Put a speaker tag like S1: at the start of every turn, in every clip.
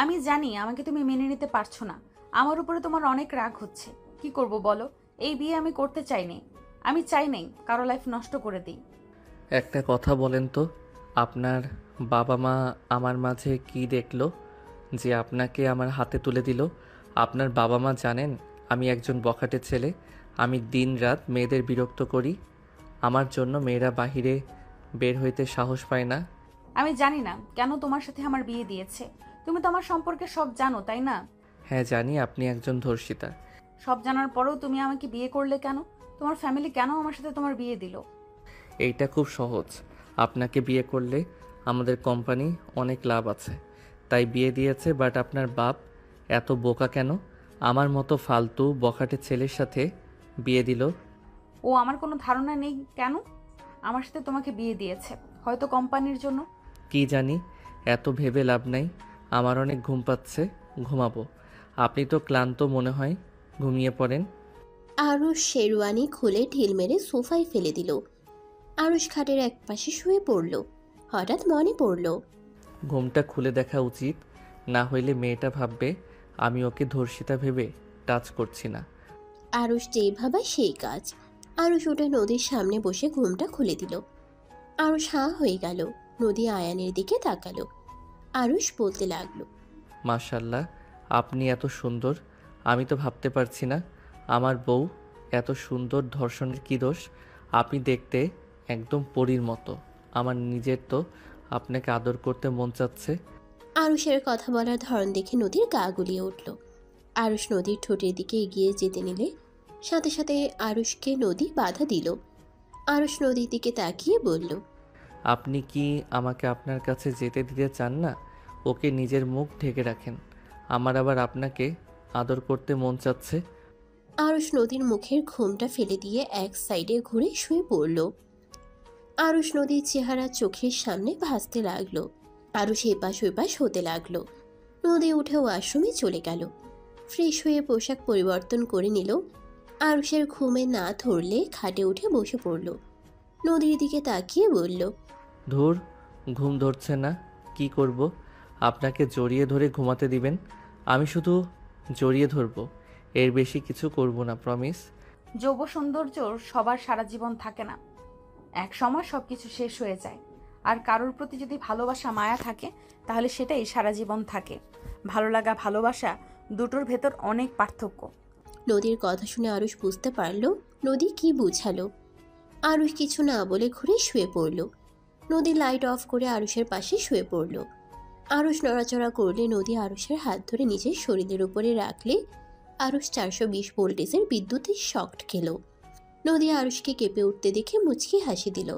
S1: আমি জানি আমাকে তুমি মেনে নিতে পারছো না। আমার উপরে তোমার অনেক রাগ হচ্ছে। কি করব বলো? এই বিয়ে আমি করতে চাইনি। আমি চাই নাই কারো লাইফ নষ্ট করে দিই।
S2: একটা কথা বলেন তো, আপনার বাবা মা আমার মাঝে কি দেখলো যে আপনাকে আমার হাতে তুলে দিল? আপনার বাবা মা জানেন আমি একজন বখাটে ছেলে। আমি দিনরাত মেয়েদের বিরক্ত করি। আমার জন্য মেয়েরা বাহিরে বের হইতে সাহস পায় না।
S1: আমি জানি না কেন তোমার সাথে আমার বিয়ে দিয়েছে। তুমি তো আমার সম্পর্কে সব জানো, তাই না?
S2: হ্যাঁ জানি, আপনি একজন ধর্ষিতা।
S1: সব জানার পরেও তুমি আমাকে বিয়ে করলে কেন? তোমার ফ্যামিলি কেন আমার সাথে তোমার বিয়ে দিল?
S2: এইটা খুব সহজ। আপনাকে বিয়ে করলে আমাদের কোম্পানি অনেক লাভ আছে, তাই বিয়ে দিয়েছে। বাট আপনার বাপ এত বোকা কেন? আমার মতো ফালতু বখাটে ছেলের সাথে বিয়ে দিল।
S1: ও আমার কোনো ধারণা নেই কেন আমার সাথে তোমাকে বিয়ে দিয়েছে। হয়তো কোম্পানির জন্য।
S2: কি জানি, এত ভেবে লাভ নাই। আমার অনেক ঘুম পাচ্ছে, ঘুমাবো। আপনি তো ক্লান্ত মনে হয়, ঘুমিয়ে পড়েন।
S3: আরুষ শেরওয়ানি খুলে ঢিল মেরে সোফায় ফেলে দিল। আরুষ খাটের একপাশে শুয়ে পড়ল। হঠাৎ মনে পড়ল,
S2: ঘুমটা খুলে দেখা উচিত, না হইলে মেয়েটা ভাববে আমি ওকে ধর্ষিতা ভেবে টাচ করছি না।
S3: আরুষ যেই ভাবা সেই কাজ। আরুষ উঠে নদীর সামনে বসে ঘুমটা খুলে দিল। আরুষ হাঁ হয়ে গেল। নদী আয়ানের দিকে তাকালো। আরুষ বলতে লাগলো,
S2: মাশাল্লাহ, আপনি এত সুন্দর। আমি তো ভাবতে পারছি না আমার বউ এত সুন্দর। ধর্ষণের কী দোষ? আপনি দেখতে একদম পরীর মতো। আমার নিজের তো আপনাকে আদর করতে মন চাচ্ছে।
S3: আরুষের কথা বলার ধরন দেখে নদীর গা গুলিয়ে উঠল। আরুষ নদীর ঠোঁটের দিকে এগিয়ে যেতে নিলে সাথে সাথে আরুষকে নদী বাধা দিল। আরুষ নদীর দিকে তাকিয়ে বলল,
S2: আপনি কি আমাকে আপনার কাছে যেতে দিতে চান না? ওকে নিজের মুখ ঢেকে রাখেন। আমার আবার আপনাকে আদর করতে মন চাচ্ছে।
S3: আরুষ নদীর মুখের ঘোমটা ফেলে দিয়ে এক সাইডে ঘুরে শুয়ে পড়ল। আরুষ নদীর চেহারা চোখের সামনে ভাসতে লাগলো। আরুষ এপাশ ওপাশ হতে লাগলো। নদী উঠে ওয়াশরুমে চলে গেল। ফ্রেশ হয়ে পোশাক পরিবর্তন করে নিল। আরুষের ঘুমে না ধরলে খাটে উঠে বসে পড়ল। নদীর দিকে তাকিয়ে বলল,
S2: ধুর, ঘুম ধরছে না। কি করব? আপনাকে জড়িয়ে ধরে ঘুমাতে দিবেন? আমি শুধু জড়িয়ে ধরবো, এর বেশি কিছু করব না, প্রমিস।
S1: যৌব সৌন্দর্য সবার সারা জীবন থাকে না। এক সময় সবকিছু শেষ হয়ে যায়। আর কারোর প্রতি যদি ভালোবাসা মায়া থাকে তাহলে সেটাই সারা জীবন থাকে। ভালো লাগা ভালোবাসা দুটোর ভেতর অনেক পার্থক্য।
S3: নদীর কথা শুনে আরুষ বুঝতে পারল নদী কি বুঝালো। আরুষ কিছু না বলে ঘুরে শুয়ে পড়ল। নদী লাইট অফ করে আরুষের পাশে শুয়ে পড়ল। আরুষ নড়াচড়া করলে নদী আরুষের হাত ধরে নিজের শরীরের উপরে রাখলে আরুষ 420 ভোল্টেজের বিদ্যুতের শক খেল। নদী আরুষকে কেঁপে উঠতে দেখে মুচকি হাসি দিল।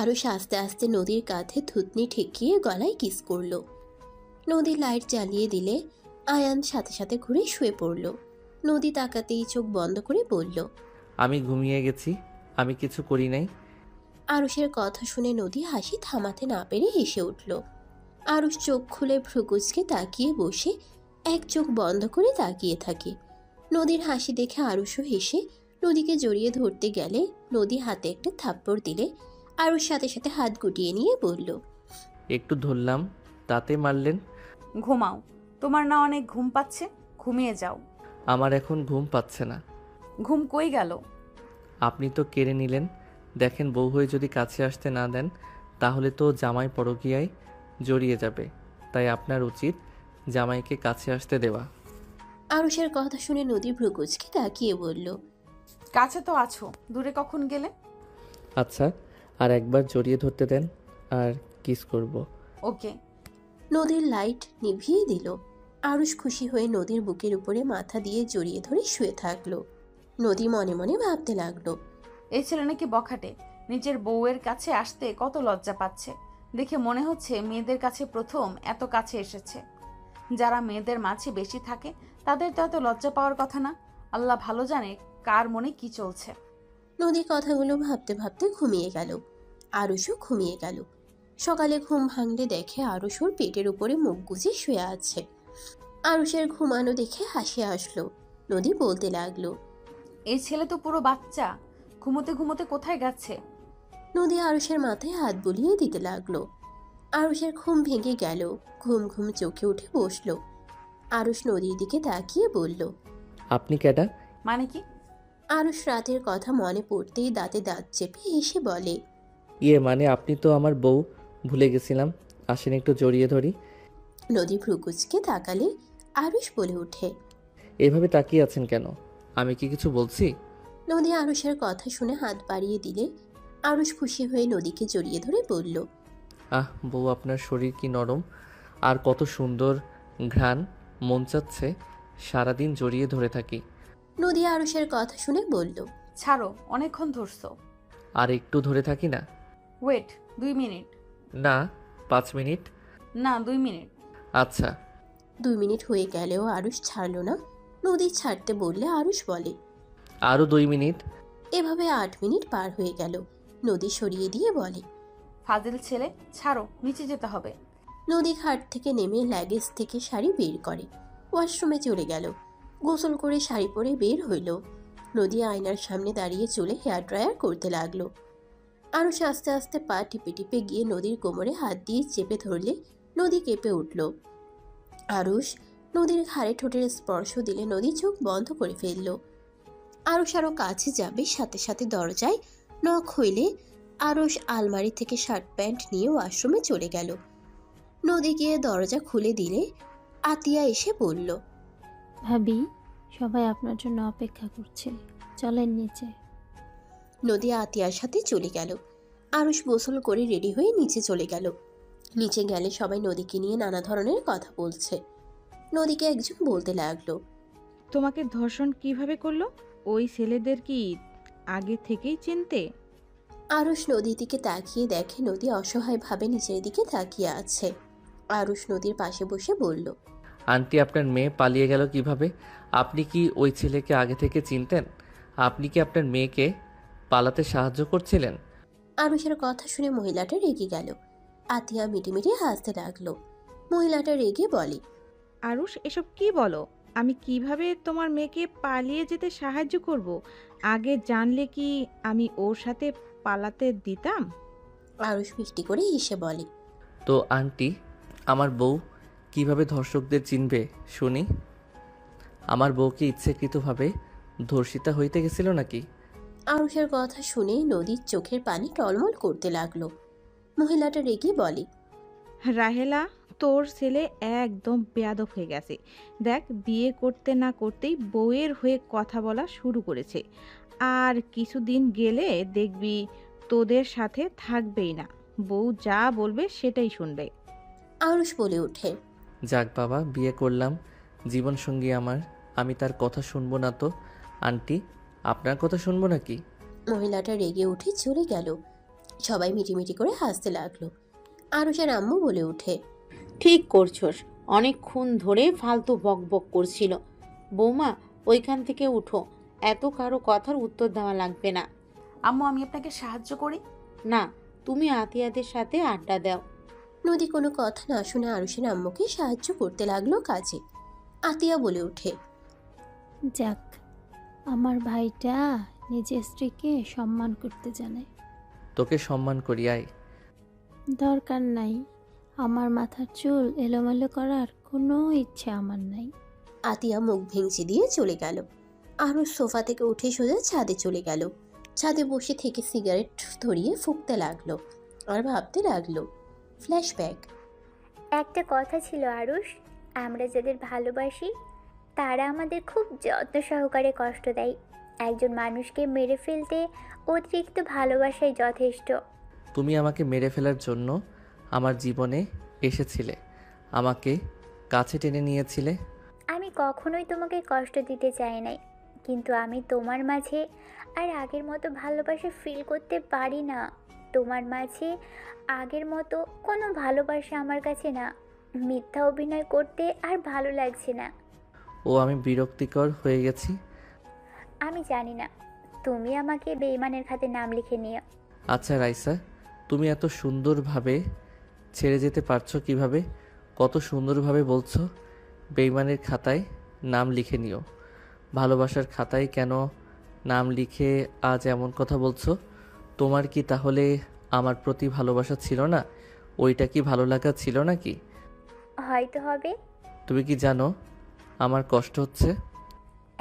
S3: আরুষ আস্তে আস্তে নদীর কাঁধে থুতনি ঠেকিয়ে গলায় কিস করল। নদী লাইট জ্বালিয়ে দিলে আয়ান সাথে সাথে ঘুরে শুয়ে পড়ল। নদী তাকাতেই চোখ বন্ধ করে বলল,
S2: আমি ঘুমিয়ে গেছি, আমি কিছু করি নাই।
S3: আরুষের কথা শুনে নদী হাসি থামাতে না পেরে হেসে উঠল। আরুষ চোখ খুলে ভ্রুকুচকে তাকিয়ে বসে এক চোখ বন্ধ করে তাকিয়ে থাকে। নদীর হাসি দেখে আরুষও হেসে নদীকে জড়িয়ে ধরতে গেলে নদী হাতে একটা থাপ্পড় দিলে আরুষ সাথে সাথে হাত গুটিয়ে নিয়ে বলল,
S2: একটু ধরলাম, তাতে মারলেন?
S1: ঘুমাও। তোমার না অনেক ঘুম পাচ্ছে? ঘুমিয়ে যাও।
S2: আমার এখন ঘুম পাচ্ছে না।
S1: ঘুম কই গেল?
S2: আপনি তো কেড়ে নিলেন। দেখেন, বউ হয়ে যদি কাছে আসতে না দেন তাহলে তো জামাই পরকীয়ায় জড়িয়ে যাবে। তাই আপনার উচিত জামাইকে কাছে আসতে দেওয়া।
S3: আরুষের কথা শুনে নদী ভ্রুকুচকে তাকিয়ে বলল,
S1: কাছে তো আছো, দূরে কখন গেলে?
S2: আচ্ছা, আর একবার জড়িয়ে ধরতে দেন, আর কিস করব।
S1: ওকে।
S3: নদীর লাইট নিভিয়ে দিল। আরুষ খুশি হয়ে নদীর বুকের উপরে মাথা দিয়ে জড়িয়ে ধরে শুয়ে থাকলো। নদী মনে মনে ভাবতে লাগলো,
S1: এই ছেলে নাকি বখাটে। নিজের বউয়ের কাছে আসতে কত লজ্জা পাচ্ছে। দেখে মনে হচ্ছে মেয়েদের কাছে প্রথম এত কাছে এসেছে। যারা মেয়েদের মাঝে বেশি থাকে তাদের তো এত লজ্জা পাওয়ার কথা না। আল্লাহ ভালো জানে কার মনে কি চলছে।
S3: নদী কথাগুলো ভাবতে ভাবতে ঘুমিয়ে গেল। আরুষও ঘুমিয়ে গেল। সকালে ঘুম ভাঙলে দেখে আরুষ ওর পেটের উপরে মুখ গুজে শুয়ে আছে। আরুষের ঘুমানো দেখে হাসি আসলো। নদী বলতে লাগলো,
S1: এই ছেলে তো পুরো বাচ্চা। ঘুমোতে ঘুমোতে কোথায় গেছে?
S3: নদী আরুষের মাথায় হাত বুলিয়ে দিতে লাগলো। আরুষের ঘুম ভেঙে গেল। ঘুম ঘুম চোখে উঠে বসলো। আরুষ নদীর দিকে তাকিয়ে বলল,
S2: আপনি কেডা?
S1: মানে কি?
S3: আরুষ রাতের কথা মনে পড়তেই দাঁতে দাঁত চেপে হেসে বলে,
S2: ইয়ে মানে আপনি তো আমার বউ, ভুলে গেছিলাম। আসেন একটু জড়িয়ে ধরি।
S3: নদী ভ্রুকুচকে তাকালে আরুষ বলে ওঠে।
S2: এভাবে তাকিয়ে আছেন কেন? আমি কি কিছু বলছি?
S3: নদী আরুষের কথা শুনে হাত বাড়িয়ে দিলে আরুষ খুশি হয়ে নদীকে জড়িয়ে ধরে বলল,
S2: আহ বউ, আপনার শরীর কি নরম, আর কত সুন্দর ঘ্রাণ, মন চাচ্ছে সারাদিন জড়িয়ে ধরে থাকি।
S3: নদী আরুষের কথা শুনে বলল,
S1: ছাড়ো, অনেকক্ষণ ধরছো।
S2: আর একটু ধরে থাকি না?
S1: Wait, 2 minute.
S2: না, 5 মিনিট।
S1: না, 2 মিনিট।
S2: আচ্ছা।
S3: 2 মিনিট হয়ে গেলেও আরুষ ছাড়ল না। নদী ছাড়তে বললে আরুষ বলে,
S2: আরও 2 মিনিট।
S3: এভাবে 8 মিনিট পার হয়ে গেল। নদী সরিয়ে দিয়ে বলে,
S1: ফাজিল ছেলে, ছাড়ো, নিচে যেতে হবে।
S3: নদী খাট থেকে নেমে লাগেজ থেকে শাড়ি বের করে। ওয়াশরুমে চলে গেল। গোসল করে শাড়ি পরে বের হইল। নদী আয়নার সামনে দাঁড়িয়ে চুলে হেয়ার ড্রায়ার করতে লাগলো। আরুষ আস্তে আস্তে পা টিপে টিপে গিয়ে নদীর কোমরে হাত দিয়ে চেপে ধরলে নদী কেঁপে উঠল। আরুষ নদীর ঘাড়ে ঠোঁটের স্পর্শ দিলে নদী চোখ বন্ধ করে ফেলল। আরুষ আরো কাছে যাবে, সাথে সাথে দরজায় নখ হইলে আরুষ আলমারি থেকে শার্ট প্যান্ট নিয়ে ওয়াশরুমে চলে গেল। নদী গিয়ে দরজা খুলে দিলে আতিয়া এসে বলল,
S4: ভাবি, সবাই আপনার জন্য অপেক্ষা করছে, চলেন নিচে।
S3: নদী আতিয়ার সাথে চলে গেল। আরুষ গোসল করে রেডি হয়ে নিচে চলে গেল। নিচে গেলে সবাই নদীকে নিয়ে নানা ধরনের কথা বলছে। নদীকে একজন বলতে লাগলো,
S5: তোমাকে ধর্ষণ কিভাবে করলো? ওই ছেলেদের কি আগে থেকেই চিনতে?
S3: আরুষ নদীর দিকে তাকিয়ে দেখে নদী অসহায়ভাবে নিচের দিকে তাকিয়ে আছে। আরুষ নদীর পাশে বসে বলল,
S2: আন্টি, আপনার মেয়ে পালিয়ে গেল কিভাবে? আপনি কি ওই ছেলেকে আগে থেকে চিনতেন? আপনি কি আপনার মেয়েকে পালাতে সাহায্য করছিলেন?
S3: আরুষের কথা শুনে মহিলাটা রেগে গেল। আতিয়া মিটিমিটি হাসতে লাগলো। মহিলাটা রেগে বলে,
S5: আরুষ, এসব কি বলো? আমি কিভাবে তোমার মেয়েকে পালিয়ে যেতে সাহায্য করব? আগে জানলে কি আমি ওর সাথে পালাতে দিতাম?
S3: আরুষ মিষ্টি করে হেসে বলে,
S2: তো আন্টি, আমার বউ কিভাবে ধর্ষকদের চিনবে শুনি? আমার বউ কি ইচ্ছাকৃতভাবে ধর্ষিতা হইতে গেছিল নাকি?
S3: আরুষের কথা শুনে নদীর চোখের পানি টলমল করতে লাগলো। মহিলাটা রেগে বলে,
S5: রাহেলা, তোর ছেলে একদম বেয়াদব হয়ে গেছে। দেখ, বিয়ে করতে না করতেই বউয়ের হয়ে কথা বলা শুরু করেছে। আর কিছুদিন গেলে দেখবি তোদের সাথে থাকবেই না। বউ যা বলবে সেটাই শুনবে।
S3: আরুষ বলে ওঠে,
S2: যাক বাবা, বিয়ে করলাম জীবনসঙ্গী আমার, আমি তার কথা শুনবো না তো? আন্টি, আপনার কথা শুনবো নাকি?
S3: মহিলাটা রেগে উঠে চলে গেল। সবাই মিটিমিটি করে হাসতে লাগলো। আরুষের আম্মু বলে ওঠে,
S6: ঠিক করছস, অনেকক্ষণ ধরে ফালতু বকবক করছিল। বৌমা, ওইখান থেকে উঠো, এত কারো কথার উত্তর দেওয়া লাগবে না।
S1: আম্মু, আমি আপনাকে সাহায্য করি।
S6: না, তুমি আতিয়াদের সাথে আড্ডা দাও।
S3: নদী কোনো কথা না শুনে আরুষের আম্মুকে সাহায্য করতে লাগলো কাজে। আতিয়া বলে ওঠে,
S4: যাক, আমার ভাইটা নিজের স্ত্রীকে সম্মান করতে জানে।
S2: তোকে সম্মান করি, আয়।
S4: দরকার নাই, আমার মাথার চুল এলোমেলো করার কোনো ইচ্ছে আমার নাই।
S3: আতিয়া মুখ ভেঙচি দিয়ে চলে গেল। আরুষ সোফা থেকে উঠে সোজা ছাদে চলে গেল। ছাদে বসে থেকে সিগারেট ধরিয়ে ফুঁকতে লাগলো আর ভাবতে লাগলো। ফ্ল্যাশব্যাক।
S7: একটা কথা ছিল আরুষ, আমরা যাদের ভালোবাসি তারা আমাদের খুব যত্ন সহকারে কষ্ট দেয়। একজন মানুষকে মেরে ফেলতে অতিরিক্ত ভালোবাসাই যথেষ্ট।
S2: তুমি আমাকে মেরে ফেলার জন্য আমার জীবনে এসেছিলে, আমাকে কাছে টেনে নিয়েছিলে।
S7: আমি কখনোই তোমাকে কষ্ট দিতে চাই নাই, কিন্তু আমি তোমার মাঝে আর আগের মতো ভালোবাসা ফিল করতে পারি না। তোমার মাঝে আগের মতো কোনো ভালোবাসা আমার কাছে না। মিথ্যা অভিনয় করতে আর ভালো লাগছে না।
S2: ও, আমি বিরক্তিকর হয়ে গেছি।
S7: আমি জানি না, তুমি আমাকে বেঈমানের খাতে নাম লিখে নিও।
S2: আচ্ছা রাইসা, তুমি এত সুন্দরভাবে ছেড়ে যেতে পারছো কিভাবে? কত সুন্দরভাবে বলছো বেইমানের খাতায় নাম লিখে নিও। ভালোবাসার খাতায় কেন নাম লিখে আজ এমন কথা বলছো? তোমার কি তাহলে আমার প্রতি ভালোবাসা ছিল না? ওইটা কি ভালো লাগা ছিল নাকি?
S7: হয়তো হবে।
S2: তুমি কি জানো আমার কষ্ট হচ্ছে?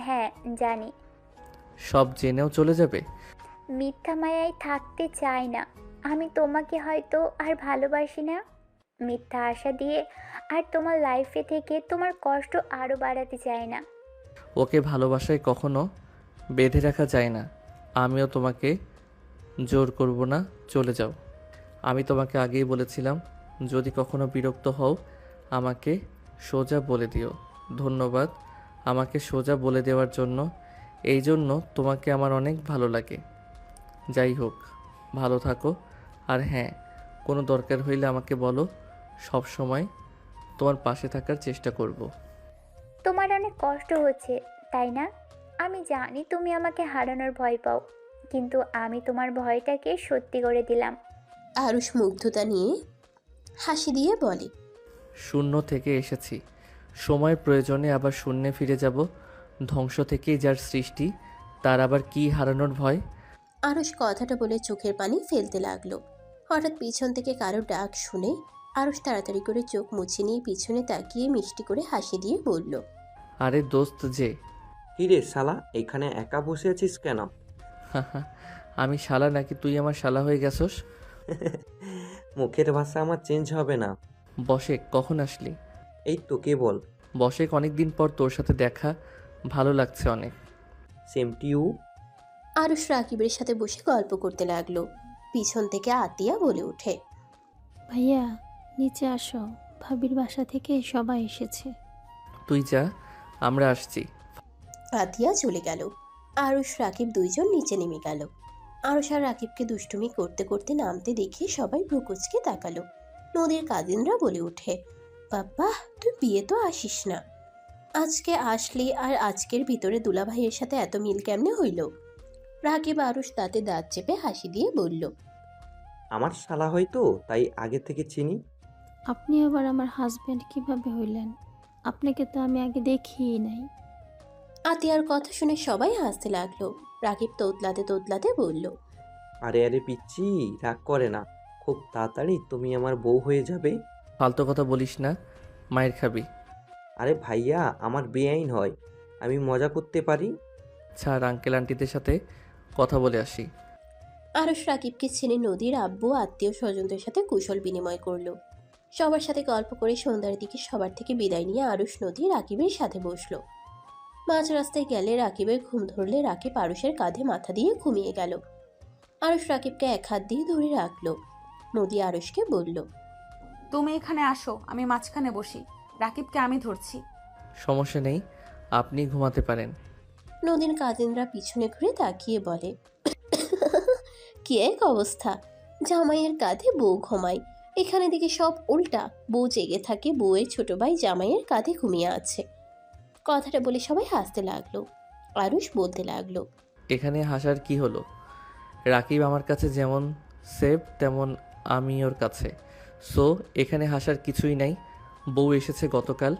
S7: হ্যাঁ, জানি।
S2: সব জেনেও চলে যাবে?
S7: মিথ্যা মায়ায় থাকতে চাই না। আমি তোমাকে হয়তো আর ভালোবাসি না। মিথ্যা আশা দিয়ে আর তোমার লাইফে থেকে তোমার কষ্ট আরও বাড়াতে চাই না।
S2: ওকে ভালোবাসায় কখনো বেঁধে রাখা যায় না। আমিও তোমাকে জোর করব না, চলে যাও। আমি তোমাকে আগেই বলেছিলাম, যদি কখনো বিরক্ত হও আমাকে সোজা বলে দিও। ধন্যবাদ আমাকে সোজা বলে দেওয়ার জন্য। এই জন্য তোমাকে আমার অনেক ভালো লাগে। যাই হোক, ভালো থাকো। আর হ্যাঁ, কোনো দরকার হইলে আমাকে বলো, সব সময় তোমার পাশে থাকার চেষ্টা করব।
S7: তোমার অনেক কষ্ট হচ্ছে, তাই না? আমি জানি তুমি আমাকে হারানোর ভয় পাও, কিন্তু আমি তোমার ভয়টাকে সত্যি করে দিলাম।
S3: আরুষ মুগ্ধতা নিয়ে হাসি দিয়ে বলে,
S2: শূন্য থেকে এসেছি, সময়ের প্রয়োজনে আবার শূন্যে ফিরে যাব। ধ্বংস থেকেই যার সৃষ্টি, তার আবার কি হারানোর ভয়?
S3: আরুষ কথাটা বলে চোখের পানি ফেলতে লাগলো। হঠাৎ পিছন থেকে কারো ডাক শুনে আরুষ তাড়াতাড়ি করে চোখ মুছে নিয়ে পিছনে তাকিয়ে মিষ্টি করে হাসি দিয়ে বলল,
S2: আরে দোস্ত যে।
S8: কিরে শালা, এখানে একা বসে আছিস কেন?
S2: আমি শালা নাকি তুই আমার শালা হয়ে গেছস?
S8: মুখের ভাষা আমার চেঞ্জ হবে না।
S2: বসে কখন আসলি?
S8: এই তো কেবল।
S2: বসে অনেক দিন পর তোর সাথে দেখা, ভালো লাগছে অনেক।
S8: Same to you.
S3: আরুষ রাকিবের সাথে বসে গল্প করতে লাগলো। পিছন থেকে আতিয়া বলে ওঠে,
S4: ভাইয়া নিচে আসো, ভাবির বাসা থেকে সবাই এসেছে।
S2: তুই যা, আমরা আসছি।
S3: আতিয়া চলে গেল। আরুষ রাকিব দুইজন নিচে নেমে গেল। আরুষ আর রাকিবকে দুষ্টুমি করতে করতে নামতে দেখে সবাই ভ্রুকুচকে তাকালো। নদীর কাজিনরা বলে ওঠে, বাবা তুই বিয়ে তো আসিস না, আজকে আসলি, আর আজকের ভিতরে দুলাভাইয়ের সাথে এত মিল কেমনে হইল? রাকিব আরুষ তাতে দাঁত চেপে হাসি দিয়ে বলল,
S8: আমার শালা হয়তো, তাই আগে থেকে চিনি।
S4: আপনি আবার আমার হাজবেন্ড কিভাবে হইলেন? আপনাকে তো আমি আগে দেখিই নাই।
S3: আতিয়ার কথা শুনে সবাই হাসতে লাগলো। রাকিব তোতলাতে তোতলাতে বলল,
S8: আরে আরে পিচ্ছি, রাগ করে না। খুব তাড়াতাড়ি তুমি আমার বউ হয়ে যাবে।
S2: ফালতু কথা বলিস না, মায়ের খাবি।
S8: আরে ভাইয়া, আমার বেআইন হয়, আমি মজা করতে পারি।
S2: ছাড়, আঙ্কেল আন্টিদের সাথে কথা বলে আসি।
S3: আরুষ রাকিবকে ছেড়ে নদীর আব্বু আত্মীয় স্বজনদের সাথে কুশল বিনিময় করলো। সবার সাথে গল্প করে সন্ধ্যার দিকে সবার থেকে বিদায় নিয়ে আরুষ নদী রাকিবের সাথে বসলো। মাঝ রাস্তায় গেলে রাকিবের ঘুম ধরলে রাকিব আরুষের কাঁধে মাথা দিয়ে ঘুমিয়ে গেল। আরুষ রাকিবকে এক হাত দিয়ে ধরে রাখলো। নদী আরুষকে বলল,
S1: তুমি এখানে আসো, আমি মাঝখানে বসি, রাকিবকে আমি ধরছি।
S2: সমস্যা নেই, আপনি ঘুমাতে পারেন।
S3: নদীর কাজিনরা পিছনে ঘুরে তাকিয়ে বলে, কি এক অবস্থা, জামাইয়ের কাঁধে বউ ঘুমায়, এখানে দেখে সব উল্টা, বউ জেগে থাকে, বউয়ের ছোট ভাই জামাইয়ের কাঁধে ঘুমিয়ে আছে। কথাটা বলে সবাই হাসতে লাগলো। আরুষ বলতে লাগলো,
S2: এখানে হাসার কি হলো? রাকিব আমার কাছে যেমন সেফ, তেমন আমি ওর কাছে। সো এখানে হাসার কিছুই নাই। বউ এসেছে গতকাল,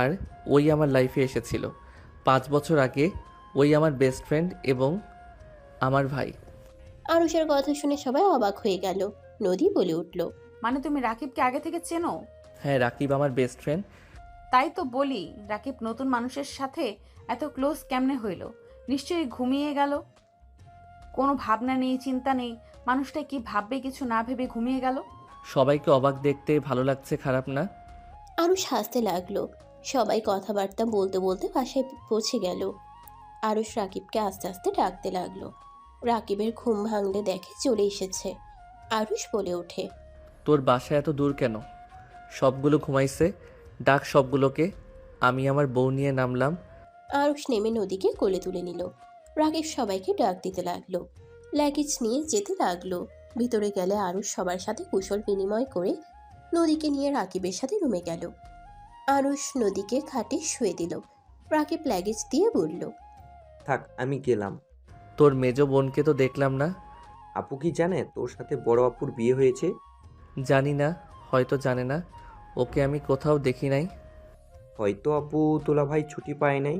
S2: আর ওই আমার লাইফে এসেছিল 5 বছর আগে। ওই আমার বেস্ট ফ্রেন্ড এবং আমার ভাই।
S3: আরুষের কথা শুনে সবাই অবাক হয়ে গেল। নদী বলে উঠল,
S1: মানে তুমি রাকিবকে আগে থেকে চেনো?
S2: হ্যাঁ, রাকিব আমার বেস্ট ফ্রেন্ড।
S1: তাই তো বলি, রাকিব নতুন মানুষের সাথে এত ক্লোজ কেমনে হইল? নিশ্চয়ই ঘুমিয়ে গেল, কোনো ভাবনা নেই, চিন্তা নেই, মানুষটা কি ভাববে কিছু না ভেবে ঘুমিয়ে গেল।
S2: সবাইকে অবাক দেখতে ভালো লাগছে, খারাপ না?
S3: আরুষ হাসতে লাগলো। সবাই কথাবার্তা বলতে বলতে বাসায় পৌঁছে গেল। আরুষ রাকিবকে আস্তে আস্তে ডাকতে লাগলো। রাকিবের ঘুম ভাঙলে দেখে চলে এসেছে। আরুষ বলে ওঠে,
S2: তোর বাসা এত দূর কেন? সবগুলো ঘুমাইছে, ডাক সবগুলোকে। আমি আমার বউ নিয়ে নামলাম।
S3: আরুষ নেমে নদীকে কোলে তুলে নিল। রাকিব সবাইকে ডাক দিতে লাগলো। লাগেজ নিয়ে যেতে লাগলো। ভিতরে গেলে আরুষ সবার সাথে কুশল বিনিময় করে নদীকে নিয়ে রাকিবের সাথে রুমে গেল। আরুষ নদীকে খাটে শুয়ে দিল। রাকিব লাগেজ দিয়ে বলল,
S8: থাক, আমি গেলাম।
S2: তোর মেজ বোনকে তো দেখলাম না।
S8: আপু কি জানে তোর সাথে বড় আপুর বিয়ে হয়েছে?
S2: জানি না, হয়তো জানে না। ওকে আমি কোথাও দেখি নাই।
S8: হয়তো আপু তোলা ভাই ছুটি পায় নাই।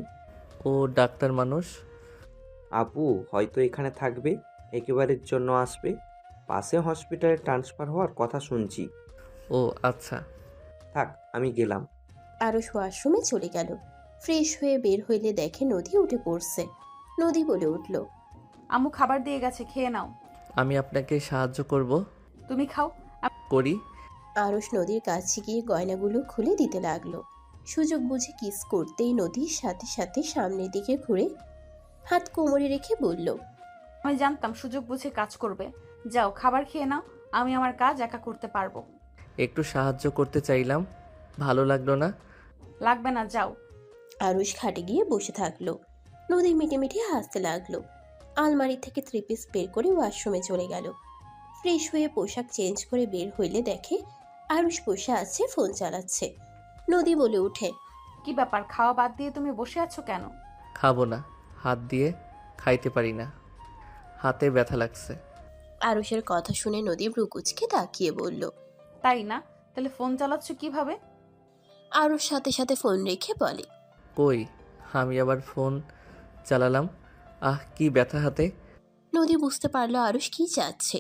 S2: ও ডাক্তার মানুষ।
S8: আপু হয়তো এখানে থাকবে, একেবারের জন্য আসবে। পাশে হসপিটালে ট্রান্সফার হওয়ার কথা শুনছি।
S2: ও আচ্ছা।
S8: থাক, আমি গেলাম।
S3: আরুষ ওয়াশরুমে চলে গেল। ফ্রেশ হয়ে বের হইলে দেখে নদী উঠে পড়ছে। নদী বলে উঠল,
S1: আম্মু খাবার দিয়ে গেছে, খেয়ে নাও।
S2: আমি আপনাকে সাহায্য করব।
S1: তুমি খাও।
S2: করি।
S3: আরুষ নদীর কাছে গিয়ে গয়নাগুলো খুলে দিতে লাগলো। সুযোগ বুঝে কিস করতেই নদীর সাথে সাথে সামনের দিকে ঘুরে হাত কোমরে রেখে বলল,
S1: আমি জানতাম সুযোগ বুঝে কাজ করবে। যাও খাবার খেয়ে নাও, আমি আমার কাজ একা করতে পারবো।
S2: একটু সাহায্য করতে চাইলাম, ভালো লাগলো না।
S1: লাগবে না, যাও।
S3: আরুষ খাটে গিয়ে বসে থাকলো। নদী মিটে মিটে হাসতে লাগলো। আলমারি থেকে 3 পিস বের করে ওয়াশরুমে চলে গেল। ফ্রেশ হয়ে পোশাক চেঞ্জ করে বের হইলে দেখে আরুষ বসে আছে, ফোন চালাচ্ছে। নদী বলে উঠে,
S1: কি ব্যাপার, খাওয়া বাদ দিয়ে তুমি বসে আছো কেন?
S2: খাবো না, হাত দিয়ে খাইতে পারি না, হাতে ব্যথা লাগছে।
S3: আরুষের কথা শুনে নদী ভ্রুকুচকে তাকিয়ে বলল,
S1: তাই না? তাহলে ফোন চালাচ্ছ কিভাবে?
S3: আরুষ সাথে সাথে ফোন রেখে বলে,
S2: কই, আমি আবার ফোন চালালাম? কি ব্যথা হাতে।
S3: নদী বুঝতে পারলো আরুষ কি চাচ্ছে।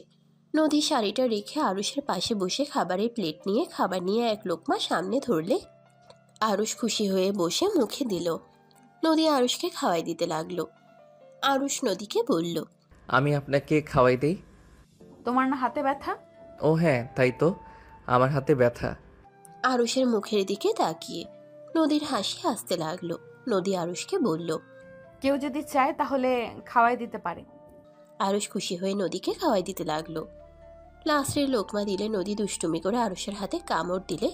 S3: নদী শাড়িটা রেখে আরুষের পাশে বসে খাবারের প্লেট নিয়ে খাবার নিয়ে এক লোকমা সামনে ধরলে আরুষ খুশি হয়ে বসে মুখে দিল। নদী আরুষকে খাওয়াই দিতে লাগলো। আরুষ নদীকে বলল,
S2: আমি আপনাকে খাওয়াই দেই।
S1: তোমার না হাতে ব্যথা?
S2: ও হ্যাঁ, তাই তো, আমার হাতে ব্যথা।
S3: আরুষের মুখের দিকে তাকিয়ে নদীর হাসি আসতে লাগলো। নদী আরুষকে বলল,
S1: কেউ যদি চায় তাহলে খাওয়াই দিতে পারে।
S3: আরুষ খুশি হয়ে নদীকে খাওয়াই দিতে লাগলো। লাস্টের লোকমা দিলে নদী দুষ্টুমি করে আরুষের হাতে কামড় দিলে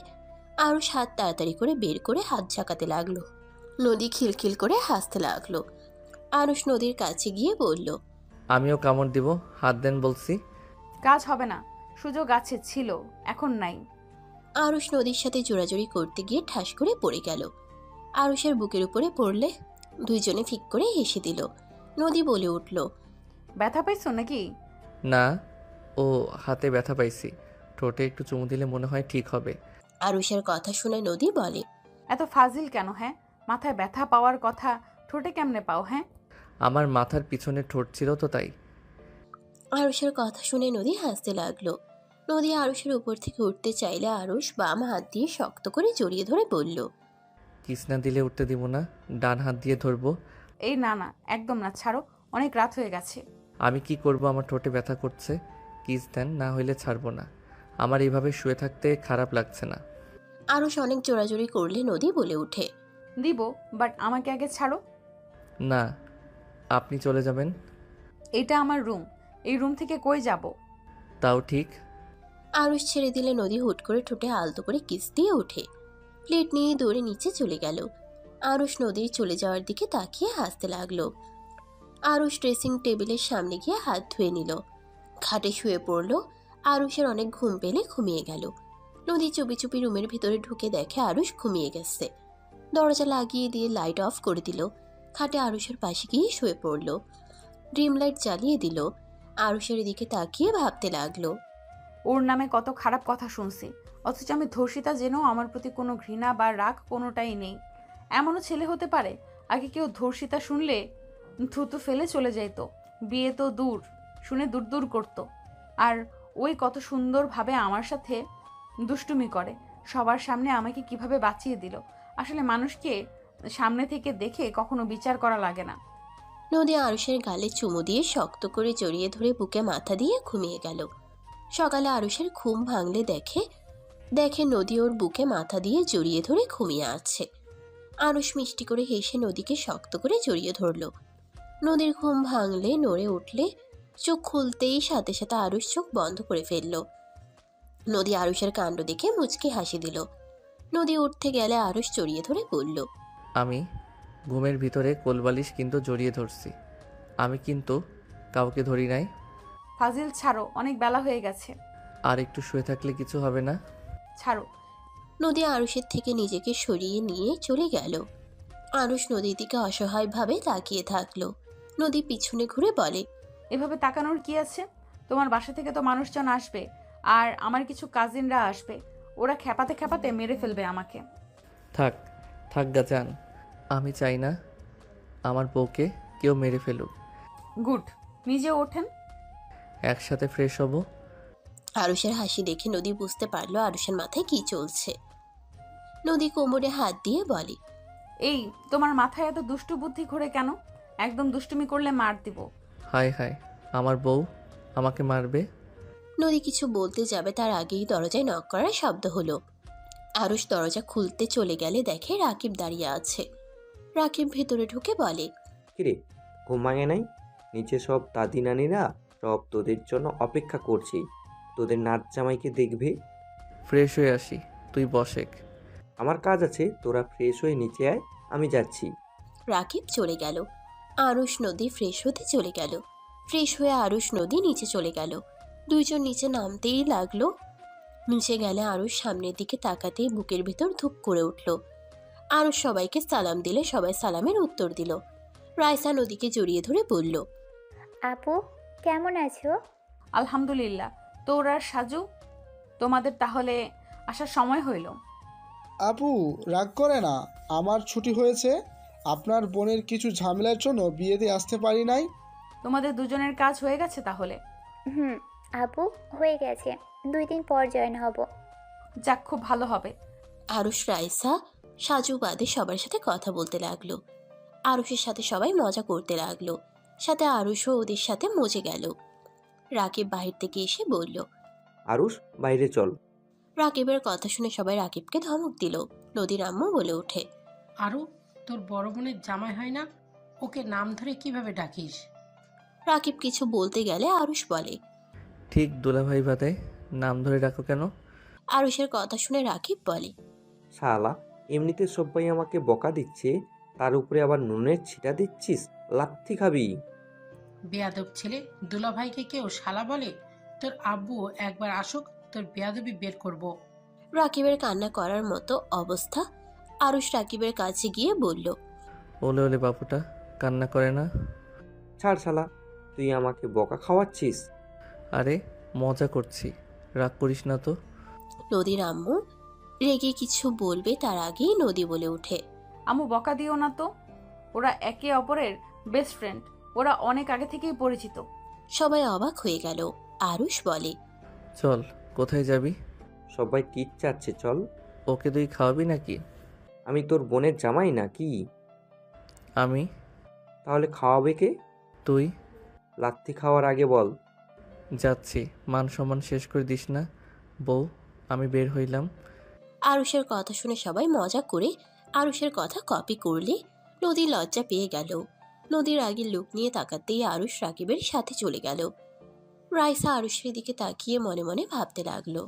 S3: আরুষ হাত তাড়াতাড়ি করে বের করে হাত ঝাঁকাতে লাগলো। নদী খিলখিল করে হাসতে লাগলো। আরুষ নদীর কাছে গিয়ে বলল,
S2: আমিও কামড় দিব, হাত দেন বলছি।
S1: কাজ হবে না, সুযোগ আছে, ছিল, এখন নাই।
S3: আরুষ নদীর সাথে জোরাজুরি করতে গিয়ে ঠাস করে পড়ে গেল। আরুষের বুকের উপরে পড়লে দুইজনে ফিক করে হেসে দিল। নদী বলে উঠল,
S1: ব্যথা পাইছো নাকি?
S2: না, ও হাতে ব্যথা পাইছি, ঠোঁটে একটু চুমু দিলে মনে হয় ঠিক হবে।
S3: আরুষের কথা শুনে নদী বলে,
S1: এত ফাজিল কেন? হ্যাঁ, মাথায় ব্যথা পাওয়ার কথা ঠোঁটে কেমনে পাও? হ্যাঁ,
S2: আমার মাথার পিছনে ঠোঁট ছিল তো তাই।
S3: আরুষের কথা শুনে নদী হাসতে লাগলো। নদী আরুষের উপর থেকে উঠতে চাইলে আরুষ বাম হাত দিয়ে শক্ত করে জড়িয়ে ধরে বলল,
S2: কিস না দিলে উঠতে দিব না, ডান হাত দিয়ে ধরবো।
S1: এই না না, একদম না, ছাড়ো, অনেক রাত হয়ে গেছে।
S2: আমি কি করব, আমার ঠোঁটে ব্যথা করছে। কিস দেন, না হইলে ছাড়বো না। আমার এইভাবে শুয়ে থাকতে খারাপ লাগছে না।
S3: আরুষ অনেক জোরাজোরি করলে নদী বলে উঠে,
S1: দিব, বাট আমাকে আগে ছাড়ো।
S2: না, আপনি চলে যাবেন।
S1: এটা আমার রুম, এই রুম থেকে কই যাব?
S2: তাও ঠিক।
S3: আরুষ ছেড়ে দিলে নদী হুট করে ঠোঁটে আলতো করে কিস দিয়ে ওঠে। প্লেট নিয়ে দৌড়ে নিচে চলে গেল। আরুষ নদীর চলে যাওয়ার দিকে তাকিয়ে হাসতে লাগলো। আরুষ ড্রেসিং টেবিলের সামনে গিয়ে হাত ধুয়ে নিল। খাটে শুয়ে পড়ল। আরুষের অনেক ঘুম পেলে ঘুমিয়ে গেল। নদী চুপি চুপি রুমের ভিতরে ঢুকে দেখে আরুষ ঘুমিয়ে গেছে। দরজা লাগিয়ে দিয়ে লাইট অফ করে দিল। খাটে আরুষের পাশে গিয়ে শুয়ে পড়ল। ড্রিম লাইট জ্বালিয়ে দিল। আরুষের দিকে তাকিয়ে ভাবতে লাগলো,
S1: ওর নামে কত খারাপ কথা শুনছি, অথচ আমি ধর্ষিতা জেনেও আমার প্রতি কোনো ঘৃণা বা রাগ কোনোটাই নেই। এমনও ছেলে হতে পারে? আগে কেউ ধর্ষিতা শুনলে থুতু ফেলে চলে যেত, বিয়ে তো দূর, শুনে দূর দূর করতো। আর ওই কত সুন্দরভাবে আমার সাথে দুষ্টুমি করে, সবার সামনে আমাকে কিভাবে বাঁচিয়ে দিল। আসলে মানুষকে সামনে থেকে দেখে কখনো বিচার করা লাগে না।
S3: নদী আরুষের গালে চুমু দিয়ে শক্ত করে জড়িয়ে ধরে বুকে মাথা দিয়ে ঘুমিয়ে গেল। সকালে আরুষের ঘুম ভাঙলে দেখে নদী ওর বুকে মাথা দিয়ে জড়িয়ে ধরে ঘুমিয়ে আছে। আরুষ মিষ্টি করে হেসে নদীকে শক্ত করে জড়িয়ে ধরল। নদীর ঘুম ভাঙলে নড়ে উঠলে চোখ খুলতেই সাথে সাথে আরুষ চোখ বন্ধ করে ফেলল। নদী আরুষের কাণ্ড দেখে মুচকি হাসি দিল। নদী উঠতে গেলে আরুষ জড়িয়ে ধরে বলল,
S2: আমি ঘুমের ভিতরে কোলবালিশ কিন্তু জড়িয়ে ধরছি, আমি কিন্তু কাউকে ধরি নাই।
S1: ফাজিল ছাড়ো, অনেক বেলা হয়ে গেছে।
S2: আর একটু শুয়ে থাকলে কিছু হবে না?
S1: ছাড়ো।
S3: নদী আরুষের থেকে নিজেকে সরিয়ে নিয়ে চলে গেল। আরুষ নদীর দিকে অসহায়ভাবে তাকিয়ে থাকলো। নদী পিছনে ঘুরে বলে,
S1: এভাবে তাকানোর কি আছে? তোমার বাসা থেকে তো মানুষজন আসবে, আর আমার কিছু কাজিনরা আসবে, ওরা খেপাতে খেপাতে মেরে ফেলবে আমাকে।
S2: থাক থাক গা যান, আমি চাই না আমার বউকে কেউ মেরে ফেলুক।
S1: গুড, নিজে ওঠেন।
S2: একসাথে ফ্রেশ হব।
S3: আরুষের হাসি দেখে নদী বুঝতে পারলো আরুষের মাথায় কি চলছে। নদী কোমরে হাত দিয়ে বলে,
S1: এই তোমার মাথায় এত দুষ্টু বুদ্ধি ঘোরে কেন? একদম দুষ্টুমি করলে মার দিব।
S2: হায় হায়, আমার বউ আমাকে মারবে?
S3: নদী কিছু বলতে যাবে তার আগেই দরজায় নক করার শব্দ হলো। আরুষ দরজা খুলতে চলে গেলে দেখে রাকিব দাঁড়িয়ে আছে। রাকিব ভেতরে ঢুকে বলে,
S8: কিরে, ঘুম ভাঙে নাই? নিচে সব দাদি নানিরা সব তোদের জন্য অপেক্ষা করছি, তোদের নাচ জামাইকে দেখবে।
S2: ফ্রেশ হয়ে আসি, তুই বসেক।
S8: আমার কাজ আছে, তোরা ফ্রেশ হয়ে নিচে আয়, আমি যাচ্ছি।
S3: রাকিব চলে গেল। আরুষ নদী ফ্রেশ হতে চলে গেল। ফ্রেশ হয়ে আরুষ নদী নিচে চলে গেল। দুইজন নিচে নামতেই লাগলো। নিচে গেলে আরুষ সামনের দিকে তাকাতেই বুকের ভিতর ধুপ করে উঠল। আরুষ সবাইকে সালাম দিলে সবাই সালামের উত্তর দিল। রাইসা নদীকে জড়িয়ে ধরে বলল,
S7: আপু কেমন আছো?
S1: আলহামদুলিল্লাহ। তো ওরা সাজু, তোমাদের তাহলে আসার সময় হইল।
S9: আপু রাগ করে না, আমার ছুটি হয়েছে। আপনার বোনের কিছু ঝামেলার জন্য বিয়েতে আসতে পারি নাই।
S1: তোমাদের দুজনের কাজ হয়ে গেছে তাহলে?
S7: হুম আপু, হয়ে গেছে। 2 দিন পর জয়েন হব।
S1: যাক, খুব ভালো হবে।
S3: আরুষ রাইসা সাজু বাদে সবার সাথে কথা বলতে লাগলো। আরুষের সাথে সবাই মজা করতে লাগলো। সাথে আরুষও ওদের সাথে মজে গেল। রাকিব বাহির থেকে এসে বলল,
S8: আরুষ, বাইরে চল।
S3: রাকিবের কথা শুনে সবাই রাকিবকে ধমক দিল। নদীর আম্মু বলে ওঠে,
S10: আরু, তোর বড় বোনের জামাই হয় না, ওকে নাম ধরে কিভাবে ডাকিস?
S3: রাকিব কিছু বলতে গেলে আরুষ বলে,
S2: ঠিক দুলাভাই বাদে নাম ধরে ডাকো কেন?
S3: আরুষের কথা শুনে রাকিব বলে,
S8: শালা, এমনিতে সবাই আমাকে বকা দিচ্ছে, তার উপরে আবার নুনের ছিটা দিচ্ছিস, লাথি খাবি।
S10: বেয়াদব ছেলে, দুলাভাইকে কেউ শালা বলে? তোর আব্বু একবার আসুক, তোর বেয়াদবি বের করব।
S3: রাকিবের কান্না করার মতো অবস্থা। আরুষ রাকিবের কাছে গিয়ে বলল,
S2: ওলে ওলে বাবুটা কান্না করে না।
S8: ছাড় শালা, তুই আমাকে বকা খাওয়াচ্ছিস।
S2: আরে মজা করছি, রাগ করিস না তো।
S3: নদীর আম্মু রেগে কিছু বলবে তার আগেই নদী বলে ওঠে,
S1: আম্মু বকা দিও না তো, ওরা একে অপরের বেস্ট ফ্রেন্ড, ওরা অনেক আগে থেকেই পরিচিত।
S3: সবাই অবাক হয়ে গেল। আরুষ বলে,
S2: চল, কোথায় যাবি?
S8: সবাই টিট চাচ্ছে, চল।
S2: ওকে তুই খাওয়াবি নাকি?
S8: আমি তোর বোনের জামাই না কি?
S2: আমি?
S8: তাহলে খাওয়াবে কে?
S2: তুই?
S8: লাথি খাওয়ার আগে বল।
S2: যাচ্ছি, মান সম্মান শেষ করে দিস না। বউ, আমি বের হইলাম।
S3: আরুষের কথা শুনে সবাই মজা করে আরুষের কথা কপি করলে নদী লজ্জা পেয়ে গেল। নদীর আগের লুক নিয়ে তাকাতেই আরুষ রাকিবের সাথে চলে গেল। রাইসা আরুষের দিকে তাকিয়ে মনে মনে ভাবতে লাগলো,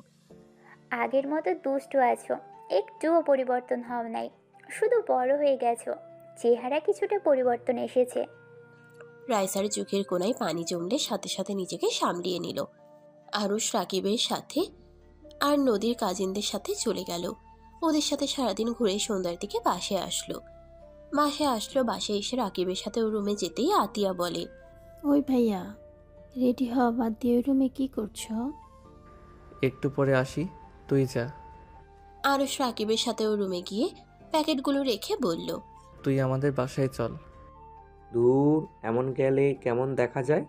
S7: আগের মতো দুষ্টু আছো, একটুও পরিবর্তন হও নাই, শুধু বড় হয়ে গেছো। চেহারা কিছুটা পরিবর্তন এসেছে।
S3: রাইসার চোখের কোনায় পানি জমলে সাথে সাথে নিজেকে সামলিয়ে নিল। আরুষ রাকিবের সাথে আর নদীর কাজিনদের সাথে চলে গেল। ওদের সাথে সারাদিন ঘুরে সন্ধ্যার দিকে বাসে আসলো। বাসে এসে রাকিবের সাথে ও রুমে যেতেই আতিয়া বলে,
S4: ওই ভাইয়া, রেডি হওয়া বাদ দিয়ে ওই রুমে কি করছো?
S2: একটু পরে আসি, তুই যা।
S3: আরুষ রাকিবের সাথে ও রুমে গিয়ে প্যাকেটগুলো রেখে বলল,
S2: তুই আমাদের বাসায় চল।
S8: দূর, এমন গেলে কেমন দেখা যায়?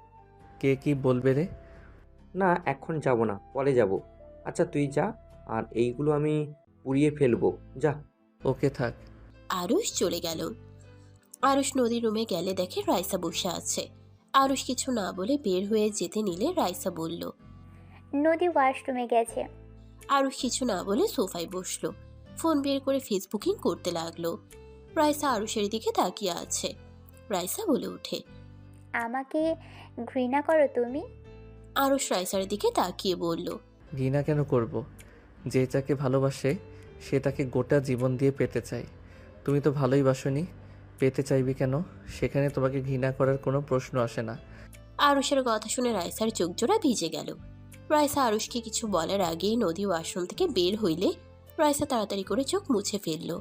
S2: কে কি বলবে রে?
S8: না, এখন যাব না, পরে যাব। আচ্ছা তুই যা, আর এইগুলো আমি পুড়িয়ে ফেলবো, যা।
S2: ওকে থাক।
S3: আরুষ চলে গেল। আরুষ নদীর রুমে গেলে দেখে রাইসা বসে আছে। আরুষ কিছু না বলে বের হয়ে যেতে নিলে রাইসা বলল,
S7: নদী ওয়াশরুমে গেছে।
S3: আরুষ কিছু না বলে সোফায় বসলো। ফোন বের করে ফেসবুকিং করতে লাগলো। রাইসা আরুষের দিকে তাকিয়ে আছে। রাইসা বলে ওঠে,
S7: আমাকে ঘৃণা করো তুমি?
S3: আরুষ রাইসার দিকে তাকিয়ে বলল,
S2: ঘৃণা কেন করব? যে যাকে ভালোবাসে সে তাকে গোটা জীবন দিয়ে পেতে চায়। তুমি তো ভালোই বাসনি, পেতে চাইবি কেন? সেখানে তোমাকে ঘৃণা করার কোনো প্রশ্ন আসে না।
S3: আরুষের কথা শুনে রাইসার চোখ জোড়া ভিজে গেল। রাইসা আরুষকে কিছু বলার আগেই নদী ওয়াশরুম থেকে বের হইলে রাইসা তাড়াতাড়ি করে চোখ মুছে ফেলল।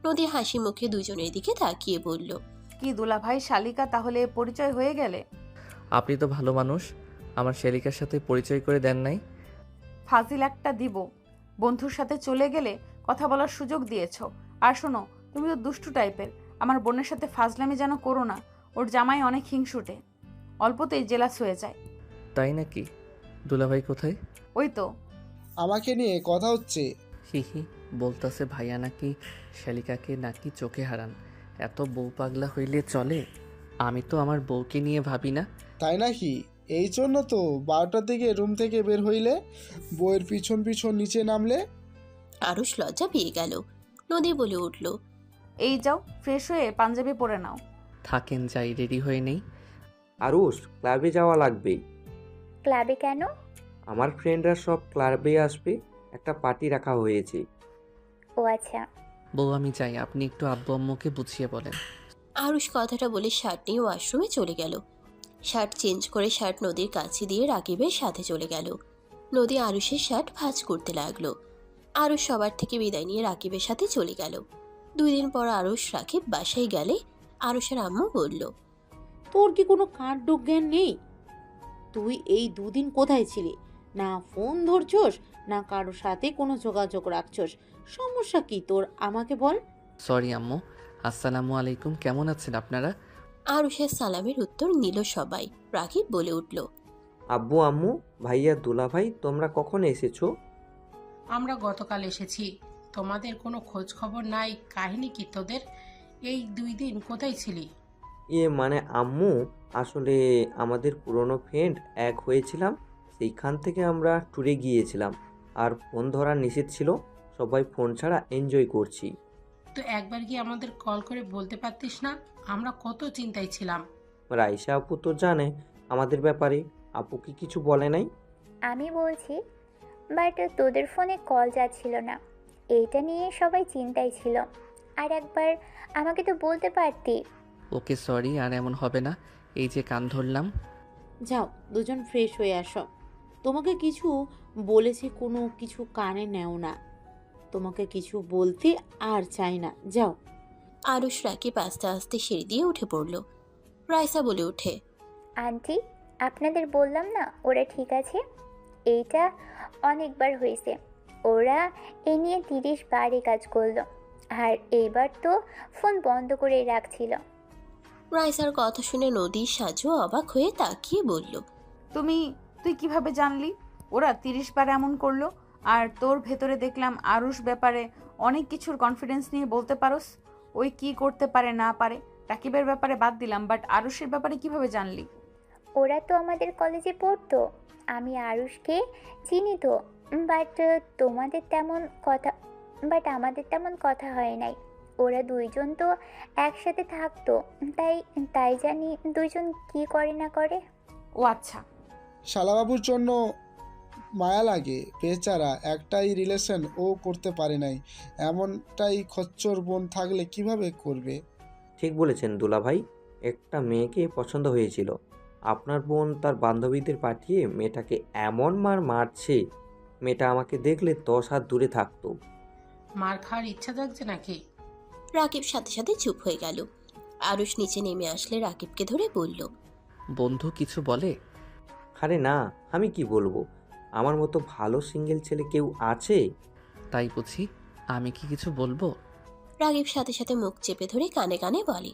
S3: নদী হাসি মুখে দুজনের দিকে তাকিয়ে বলল,
S1: কি দুলাভাই শালিকা, তাহলে পরিচয় হয়ে গেলে?
S2: আপনি তো ভালো মানুষ, আমার শেলিকার সাথে পরিচয় করে দেন নাই।
S1: ফাজিল একটা দিব, বন্ধুর সাথে চলে গেলে কথা বলার সুযোগ দিয়েছো। আর শোনো, তুমি তো দুষ্টু টাইপের, আমার বোনের সাথে ফাজলামি যেন করো না। ওর জামাই অনেক হিংসুটে, অল্পতেই জেলাস হয়ে যায়।
S2: তাই নাকি? দুলাভাই কোথায়?
S1: ওই তো।
S9: আমাকে নিয়ে কথা হচ্ছে।
S2: হি বলতেছে ভাইয়া নাকি শালিকাকে নাকি চোখে হারান। এত বউ পাগলা হইলে চলে? আমি তো আমার বউকে নিয়ে ভাবি না।
S9: তাই নাকি? এই জন্য তো 12টার দিকে রুম থেকে বের হইলে, বইয়ের পিছন পিছন নিচে নামলে।
S3: আরুষ লজ্জা পেয়ে গেল। নদী বলে উঠল,
S1: এই যাও, ফ্রেশ হয়ে পাঞ্জাবি পরে নাও।
S2: থাকেন যাই, রেডি হয়ে নেই।
S8: আরুষ, ক্লাবে যাওয়া লাগবে।
S7: ক্লাবে কেন?
S8: আমার ফ্রেন্ডরা সব ক্লাবে আসবে, একটা পার্টি রাখা হয়েছে।
S7: ও আচ্ছা।
S2: বউ আমি যাই, আপনি একটু আব্বু আম্মুকে বুঝিয়ে বলেন।
S3: আরুষ কথাটা বলে শার্ট নিয়ে ওয়াশরুমে চলে গেল। শার্ট চেঞ্জ করে শার্ট নদীর কাছে দিয়ে রাকিবের সাথে চলে গেল। নদী আরুষের শার্ট ভাঁজ করতে লাগলো। আরুষ সবার থেকে বিদায় নিয়ে রাকিবের সাথে চলে গেল। 2 দিন পর আরুষ রাকিব বাসায় গেলে আরুষের আম্মু বলল,
S6: তোর কি কোনো কাণ্ড জ্ঞান নেই? তুই এই 2 দিন কোথায় ছিলি? না ফোন ধরছস, না কারোর সাথে কোনো যোগাযোগ রাখছস। সমস্যা কি তোর আমাকে বল।
S2: সরি আম্মু। আসসালামু আলাইকুম, কেমন আছেন আপনারা?
S3: আরুষের সালামের উত্তর নিল সবাই। রাকিব বলে উঠল,
S8: আব্বু আম্মু, ভাইয়া দুলাভাই, তোমরা কখন এসেছো?
S10: আমরা গতকাল এসেছি। তোমাদের কোনো খোঁজ খবর নাই। কাহিনী কি তোদের? এই 2 দিন কোথায় ছিলি?
S8: মানে আম্মু, আসলে আমাদের পুরনো ফ্রেন্ড এক হয়েছিলাম, সেইখান থেকে আমরা ট্যুরে গিয়েছিলাম। আর ফোন ধরা নিষেধ ছিল, সবাই ফোন ছাড়া এনজয় করছি।
S10: তো একবার কি আমাদের কল করে বলতে পারতিস না? আমরা কত চিন্তায় ছিলাম।
S8: রাইসা আপু তো জানে আমাদের ব্যাপারে, আপু কি কিছু বলে নাই?
S7: আমি বলছি, বাট তোদের ফোনে কল যাচ্ছিল না, এইটা নিয়ে সবাই চিন্তায় ছিল। আর একবার আমাকে তো বলতে পারতি।
S2: ওকে সরি, আর এমন হবে না। এই যে কান ধরলাম।
S6: যাও, দুজন ফ্রেশ হয়ে আসো। তোমাকে কিছু বলেছে, কোনো কিছু কানে নেও না। তোমাকে কিছু বলতে আর চাই না, যাও।
S3: আরুষ রাকিব আস্তে আস্তে সিঁড়ি দিয়ে উঠে পড়ল। রাইসা বলে ওঠে,
S7: আন্টি, আপনাদের বললাম না ওরা ঠিক আছে? এইটা অনেকবার হয়েছে। ওরা এ নিয়ে 30 বারে কাজ করলো, আর এইবার তো ফোন বন্ধ করেই রাখছিল।
S3: রাইসার কথা শুনে নদীর সাজু অবাক হয়ে তাকিয়ে বলল,
S1: তুই কিভাবে জানলি ওরা 30 বার এমন করলো? আর তোর ভেতরে দেখলাম আরুষ ব্যাপারে অনেক কিছুর কনফিডেন্স নিয়ে বলতে পারোস। ওই কি করতে পারে না পারে, রাকিবের ব্যাপারে বাদ দিলাম, বাট আরুষের ব্যাপারে কিভাবে জানলি?
S7: ওরা তো আমাদের কলেজে পড়তো, আমি আরুষকে চিনি তো। বাট আমাদের তেমন কথা হয় নাই। ওরা দুইজন তো একসাথে থাকতো, তাই জানি দুইজন কি করে না করে।
S1: ও আচ্ছা।
S9: শালাবাবুর জন্য মায়া লাগে, বেচারা, একটাই রিলেশন ও করতে পারে নাই। এমনটাই খচ্চর বোন থাকলে কিভাবে করবে?
S8: ঠিক বলেছেন দুলাভাই, একটা মেয়েকে পছন্দ হয়েছিল। আপনার বোন তার বান্ধবীদের পাঠিয়ে মেয়েটাকে এমন মারছে, মেয়েটা আমাকে দেখলে 10 হাত দূরে থাকতো।
S10: মার খাওয়ার ইচ্ছা থাকছে নাকি?
S3: রাকিব সাথে সাথে চুপ হয়ে গেল। আরুষ নিচে নেমে আসলে রাকিবকে ধরে বলল,
S2: বন্ধু কিছু বলে?
S8: আরে না, আমি কি বলবো, আমার মতো ভালো সিঙ্গেল ছেলে কেউ আছে?
S2: তাই বুঝি, আমি কি কিছু বলবো?
S3: রাকিব সাথে সাথে মুখ চেপে ধরে কানে কানে বলে,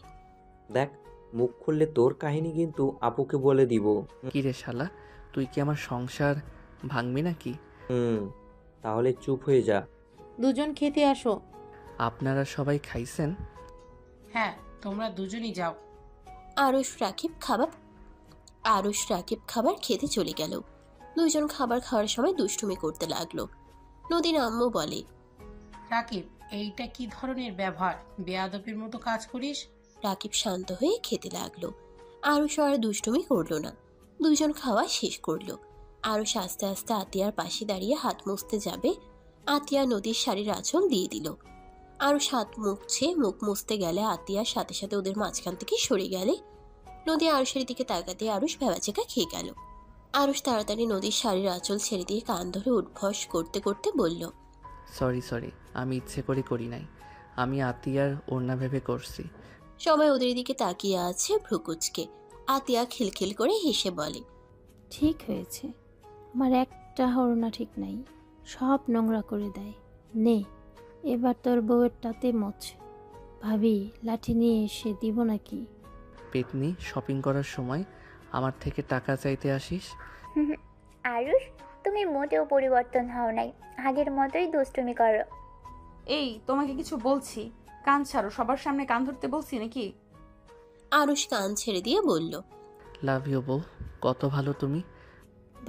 S8: দেখ, মুখ খুললে তোর কাহিনী কিন্তু আপুকে বলে দিব।
S2: কি রে শালা, তুই কি আমার সংসার ভাঙবি নাকি?
S8: তাহলে চুপ হয়ে যা।
S6: দুজন খেতে আসো।
S2: আপনারা সবাই খাইছেন?
S10: হ্যাঁ, তোমরা দুজনই যাও।
S3: আরুষ রাকিব খাবার খেতে চলে গেল। দুইজন খাবার খাওয়ার সময় দুষ্টুমি করতে লাগলো। নদীর আম্মু বলে,
S10: রাকিব, এইটা কি ধরনের ব্যবহার? বেয়াদবির মতো কাজ করিস।
S3: রাকিব শান্ত হয়ে খেতে লাগলো। আরুষ আর দুষ্টুমি করলো না। দুইজন খাওয়া শেষ করলো। আরুষ আস্তে আস্তে আতিয়ার পাশে দাঁড়িয়ে হাত মুছতে যাবে, আতিয়া নদীর শাড়ির আঁচল দিয়ে দিল। আরুষ হাত মুখ মুছতে গেলে আতিয়ার সাথে সাথে ওদের মাঝখান থেকে সরে গেলে নদী আরুষের দিকে তাকাতে আরুষ ভেবাচেকা খেয়ে গেল। আরুষ তাড়াতাড়ি নদীর শাড়ির আঁচল ছেড়ে দিয়ে কান ধরে উদ্ভস করতে করতে বলল,
S2: সরি, আমি ইচ্ছে করে করি নাই, আমি আতিয়ার ওড়না ভেবে করছি।
S3: সবাই ওদের দিকে তাকিয়ে আছে ভ্রুকুচকে। আতিয়া খিলখিল করে হেসে বলে,
S4: ঠিক হয়েছে, আমার একটা হরনা ঠিক নাই, সব নোংরা করে দেয়। নে, এবার তোর বউয়েরটাতে মোচ। ভাবি, লাঠি নিয়ে এসে দিব নাকি?
S2: পেতনি, শপিং করার সময় আমার থেকে টাকা চাইতে আসিস?
S7: আরুষ, তুমি মোটেও পরিবর্তন হও নাই, আগের মতোই দুষ্টুমি করো।
S1: এই তোমাকে কিছু বলছি, কান ছাড়ো। সবার সামনে কান ধরতে বলছি নাকি?
S3: আরুষ কান ছেড়ে দিয়ে বলল।
S2: লাভ ইউ বউ, কত ভালো তুমি।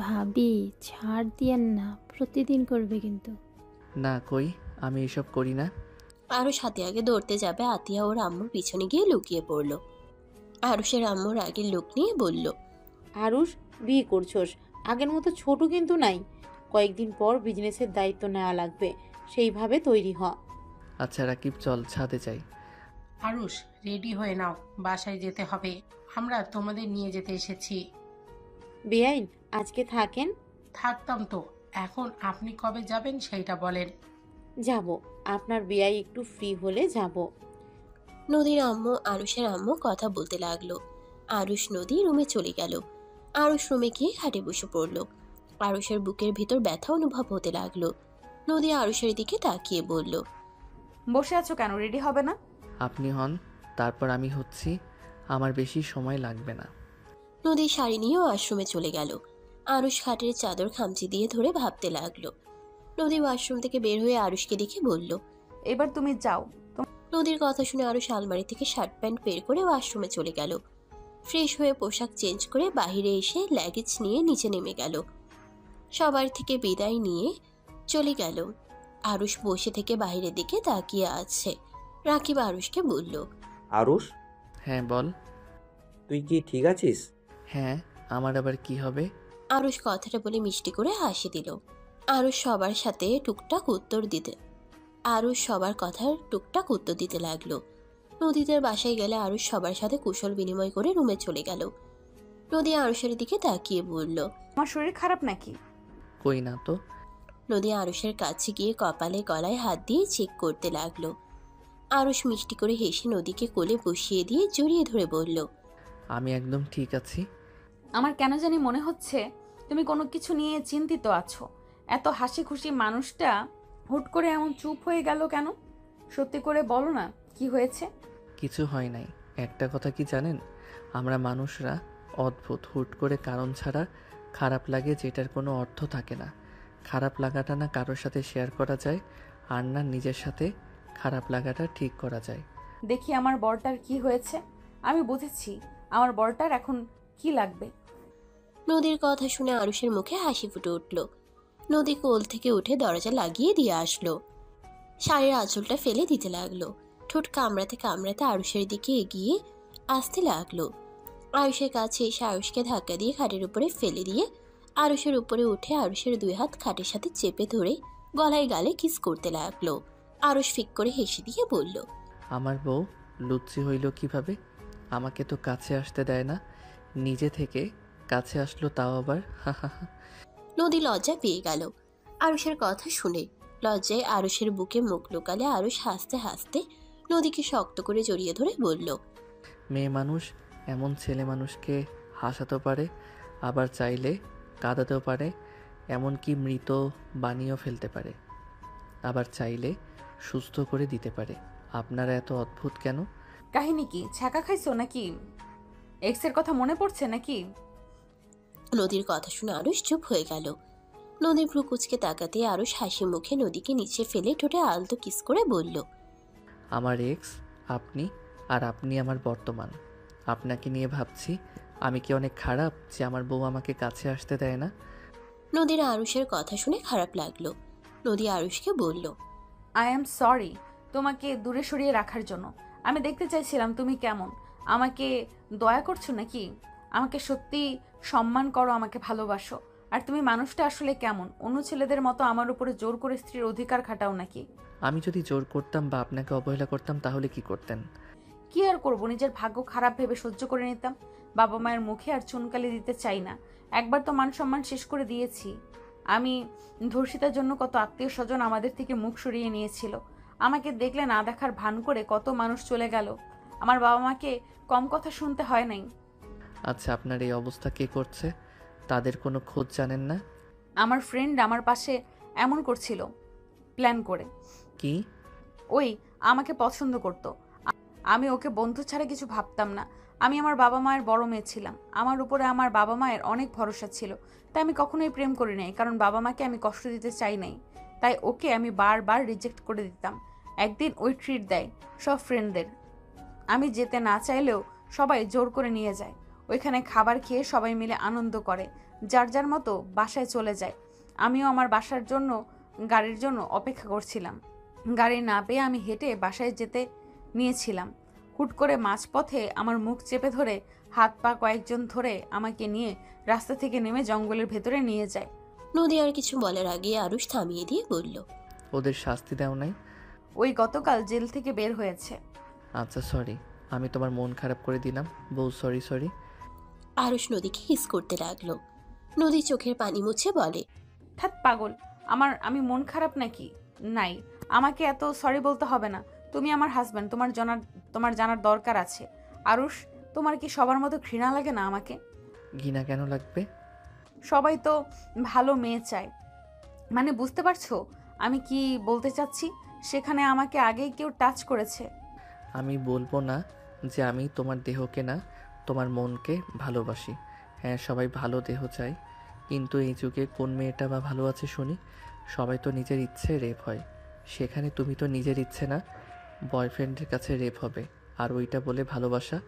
S4: ভাবি ছাড় দিয়েন না, প্রতিদিন করবে কিন্তু।
S2: না কই, আমি এসব করি না।
S3: আরুষ হাতে আগে দৌড়তে যাবে, আতিয়া ওর আম্মুর পিছনে গিয়ে লুকিয়ে পড়ল। আরুষের আম্মুর আগের লোক নিয়ে বলল।
S6: আরুষ, বিয়ে করছোস, আগের মতো ছোট কিন্তু নাই। কয়েকদিন পর বিজনেসের দায়িত্ব নেওয়া লাগবে, সেইভাবে তৈরি হ।
S2: আচ্ছা রাকিব, চল ছাদে যাই।
S10: আরুষ, রেডি হয়ে নাও, বাসায় যেতে হবে। আমরা তোমাদের নিয়ে যেতে এসেছি।
S6: বেআইন, আজকে থাকেন।
S10: থাকতাম তো, এখন আপনি কবে যাবেন সেইটা বলেন।
S6: যাব, আপনার বেআই একটু ফ্রি হলে যাব।
S3: নদীর আম্মু আরুষের আম্মু কথা বলতে লাগলো। আরুষ নদী রুমে চলে গেল। আরুষ রুমে গিয়ে খাটে বসে পড়ল। আরুষের বুকের ভিতর ব্যথা অনুভব হতে লাগলো। নদী আরুষের দিকে তাকিয়ে বলল।
S1: বসে আছো কেন? রেডি হবে না?
S2: আপনি হন, তারপর আমি হচ্ছি। আমার বেশি সময় লাগবে না।
S3: নদী শাড়ি নিয়ে ওয়াশরুমে চলে গেল। আরুষ খাটের চাদর খামচি দিয়ে ধরে ভাবতে লাগলো। নদী ওয়াশরুম থেকে বের হয়ে আরুষকে দেখে বলল।
S1: এবার তুমি যাও।
S3: নদীর কথা শুনে আরুষ আলমারি থেকে শার্ট প্যান্ট বের করে ওয়াশরুমে চলে গেল। ফ্রেশ হয়ে পোশাক চেঞ্জ করে বাইরে এসে লাগেজ নিয়ে নিচে নেমে গেল। সবার থেকে বিদায় নিয়ে চলে গেল। আরুষ বসে থেকে বাইরের দিকে তাকিয়ে আছে। রাকিব আরুষকে বলল।
S8: আরুষ,
S2: হ্যাঁ বল।
S8: তুই কি ঠিক আছিস?
S2: হ্যাঁ, আমার আবার কি হবে?
S3: আরুষ কথাটা বলে মিষ্টি করে হাসি দিল। আরুষ সবার সাথে টুকটাক উত্তর দিতে আরুষ সবার কথার টুকটাক উত্তর দিতে লাগলো। নদীদের বাসায় গেলে আরুষ সবার সাথে কুশল বিনিময় করে রুমে চলে গেল। নদী আরুষের দিকে তাকিয়ে বলল।
S1: আমার শরীর খারাপ নাকি?
S2: কই না তো।
S3: নদী আরুষের কাছে গিয়ে কপালে গলায় হাত দিয়ে চেক করতে লাগলো। আরুষ মিষ্টি করে হেসে নদীকে কোলে বসিয়ে দিয়ে জড়িয়ে ধরে বলল।
S2: আমি একদম ঠিক আছি।
S1: আমার কেন জানি মনে হচ্ছে তুমি কোনো কিছু নিয়ে চিন্তিত আছো। এত হাসি খুশি মানুষটা হুট করে এমন চুপ হয়ে গেল কেন? সত্যি করে বলো না, কি হয়েছে?
S2: কিছু হয় নাই। একটা কথা কি জানেন, আমরা মানুষরা অদ্ভুত, হুট করে কারণ ছাড়া খারাপ লাগে যেটার কোনো অর্থ থাকে না। খারাপ লাগাটা না কারোর সাথে শেয়ার করা যায়, আর না নিজের সাথে খারাপ লাগাটা ঠিক করা যায়।
S1: দেখি আমার বরটার কি হয়েছে। আমি বুঝেছি আমার বরটার এখন কি লাগবে।
S3: নদীর কথা শুনে আরুষের মুখে হাসি ফুটে উঠল। নদী কোল থেকে উঠে দরজা লাগিয়ে দিয়ে আসলো। শাড়ির আঁচলটা ফেলে দিতে লাগলো। ঠোঁট কামড়াতে কামড়াতে আরুষের দিকে এগিয়ে আসতে লাগলো। আরুষের কাছে এসে আরুষকে ধাক্কা দিয়ে খাটের উপরে ফেলে দিয়ে আরুষের উপরে উঠে আরুষের দুই হাত খাটের সাথে চেপে ধরে গলায় গালে কিস করতে লাগলো। আরুষ ফিক করে হেসে দিয়ে বলল।
S2: আমার বউ লুচ্চি হইল কিভাবে? আমাকে তো কাছে আসতে দেয় না, নিজে থেকে কাছে আসলো, তাও আবার
S3: নদী লজ্জা পেয়ে গেল আরুষের কথা শুনে। লজ্জায় আরুষের বুকে মুখ লুকালে আরুষ হাসতে হাসতে নদীকে শক্ত করে জড়িয়ে ধরে বলল।
S2: মেয়ে মানুষ এমন ছেলে মানুষকে হাসাতেও পারে, আবার চাইলে কাঁদাতেও পারে, এমনকি মৃত বানিয়েও ফেলতে পারে, আবার চাইলে সুস্থ করে দিতে পারে। আপনারা এত অদ্ভুত কেন?
S1: কাহিনী কি? ছ্যাঁকা খাইছো নাকি? এক্সের কথা মনে পড়ছে নাকি?
S3: নদীর কথা শুনে আরুষ চুপ হয়ে গেল। নদীর ভ্রু কুচকে তাকাতে আরুষ হাসি মুখে নদীকে নিচে ফেলে ঠোঁটে আলতো কিস করে বলল।
S2: আমার এক্স আপনি, আর আপনি আমার বর্তমান। আপনাকে নিয়ে ভাবছি আমি কি অনেক খারাপ যে আমার বউ আমাকে কাছে আসতে দেয় না?
S3: নদীর আরুষের কথা শুনে খারাপ লাগলো। নদী আরুষকে বলল।
S1: আই অ্যাম সরি তোমাকে দূরে সরিয়ে রাখার জন্য। আমি দেখতে চাইছিলাম তুমি কেমন। আমাকে দয়া করছো নাকি? আমাকে সত্যি সম্মান করো, আমাকে ভালোবাসো। আর তুমি মানুষটা আসলে কেমন? অন্য ছেলেদের মতো আমার উপরে জোর করে স্ত্রীর অধিকার খাটাও নাকি?
S2: আমি যদি জোর করতাম বা আপনাকে অবহেলা করতাম তাহলে কি করতেন?
S1: কি আর করবো, নিজের ভাগ্য খারাপ ভেবে সহ্য করে নিতাম। বাবা মায়ের মুখে আর চুনকালি দিতে চাই না। একবার তো মান সম্মান শেষ করে দিয়েছি। আমি ধর্ষিতার জন্য কত আত্মীয় স্বজন আমাদের থেকে মুখ সরিয়ে নিয়েছিল। আমাকে দেখলে না দেখার ভান করে কত মানুষ চলে গেল। আমার বাবা মাকে কম কথা শুনতে হয় নাই।
S2: আচ্ছা, আপনার এই অবস্থা কে করছে? তাদের কোনো খোঁজ জানেন না?
S1: আমার ফ্রেন্ড আমার পাশে এমন করছিল প্ল্যান করে।
S2: কি?
S1: ওই আমাকে পছন্দ করত। আমি ওকে বন্ধু ছাড়া কিছু ভাবতাম না। আমি আমার বাবা মায়ের বড় মেয়ে ছিলাম। আমার উপরে আমার বাবা মায়ের অনেক ভরসা ছিল। তাই আমি কখনোই প্রেম করি নাই, কারণ বাবা মাকে আমি কষ্ট দিতে চাই নাই। তাই ওকে আমি বারবার রিজেক্ট করে দিতাম। একদিন ওই ট্রিট দেয় সব ফ্রেন্ডদের। আমি যেতে না চাইলেও সবাই জোর করে নিয়ে যায়। ওইখানে খাবার খেয়ে সবাই মিলে আনন্দ করে, যার যার মতো বাসায় চলে যায়। আমিও আমার বাসার জন্য গাড়ির জন্য অপেক্ষা করছিলাম। গাড়ি না পেয়ে আমি হেঁটে বাসায় যেতে নিয়েছিলাম। হুট করে মাঝপথে আমার মুখ চেপে ধরে হাত পা কয়েকজন ধরে আমাকে নিয়ে রাস্তা থেকে নেমে জঙ্গলের ভেতরে নিয়ে যায়।
S3: নদী আর কিছু বলার আগে আরুষ থামিয়ে দিয়ে বলল,
S2: ওদের শাস্তি দাও নাই?
S1: ওই গতকাল জেল থেকে বের হয়েছে।
S2: আচ্ছা সরি, আমি তোমার মন খারাপ করে দিলাম বউ, সরি সরি।
S3: আরুষ নদীকে হিস করতে লাগলো। নদী চোখের পানি মুছে বলে,
S1: থাক পাগল, আমি মন খারাপ নাকি? নাই, আমাকে এত সরি বলতে হবে না। তুমি আমার হাজব্যান্ড, তোমার জানার দরকার আছে। আরুষ, তোমার কি সবার মতো ঘৃণা লাগে না আমাকে?
S2: ঘৃণা কেন লাগবে?
S1: সবাই তো ভালো মেয়ে চায়। মানে বুঝতে পারছো আমি কি বলতে চাচ্ছি? সেখানে আমাকে আগেই কেউ টাচ করেছে।
S2: আমি বলবো না যে আমি তোমার দেহকে না, তোমার মনকে ভালোবাসি। হ্যাঁ, সবাই ভালো দেহ চায়, কিন্তু এই যুগে কোন মেয়েটা বা ভালো আছে শুনি? সবাই তো নিজের ইচ্ছে রেপ হয়। সেখানে তুমি তো নিজের ইচ্ছে না, বয়ফ্রেন্ডের কাছে রেপ হবে, আর ওইটা বলে ভালোবাসা?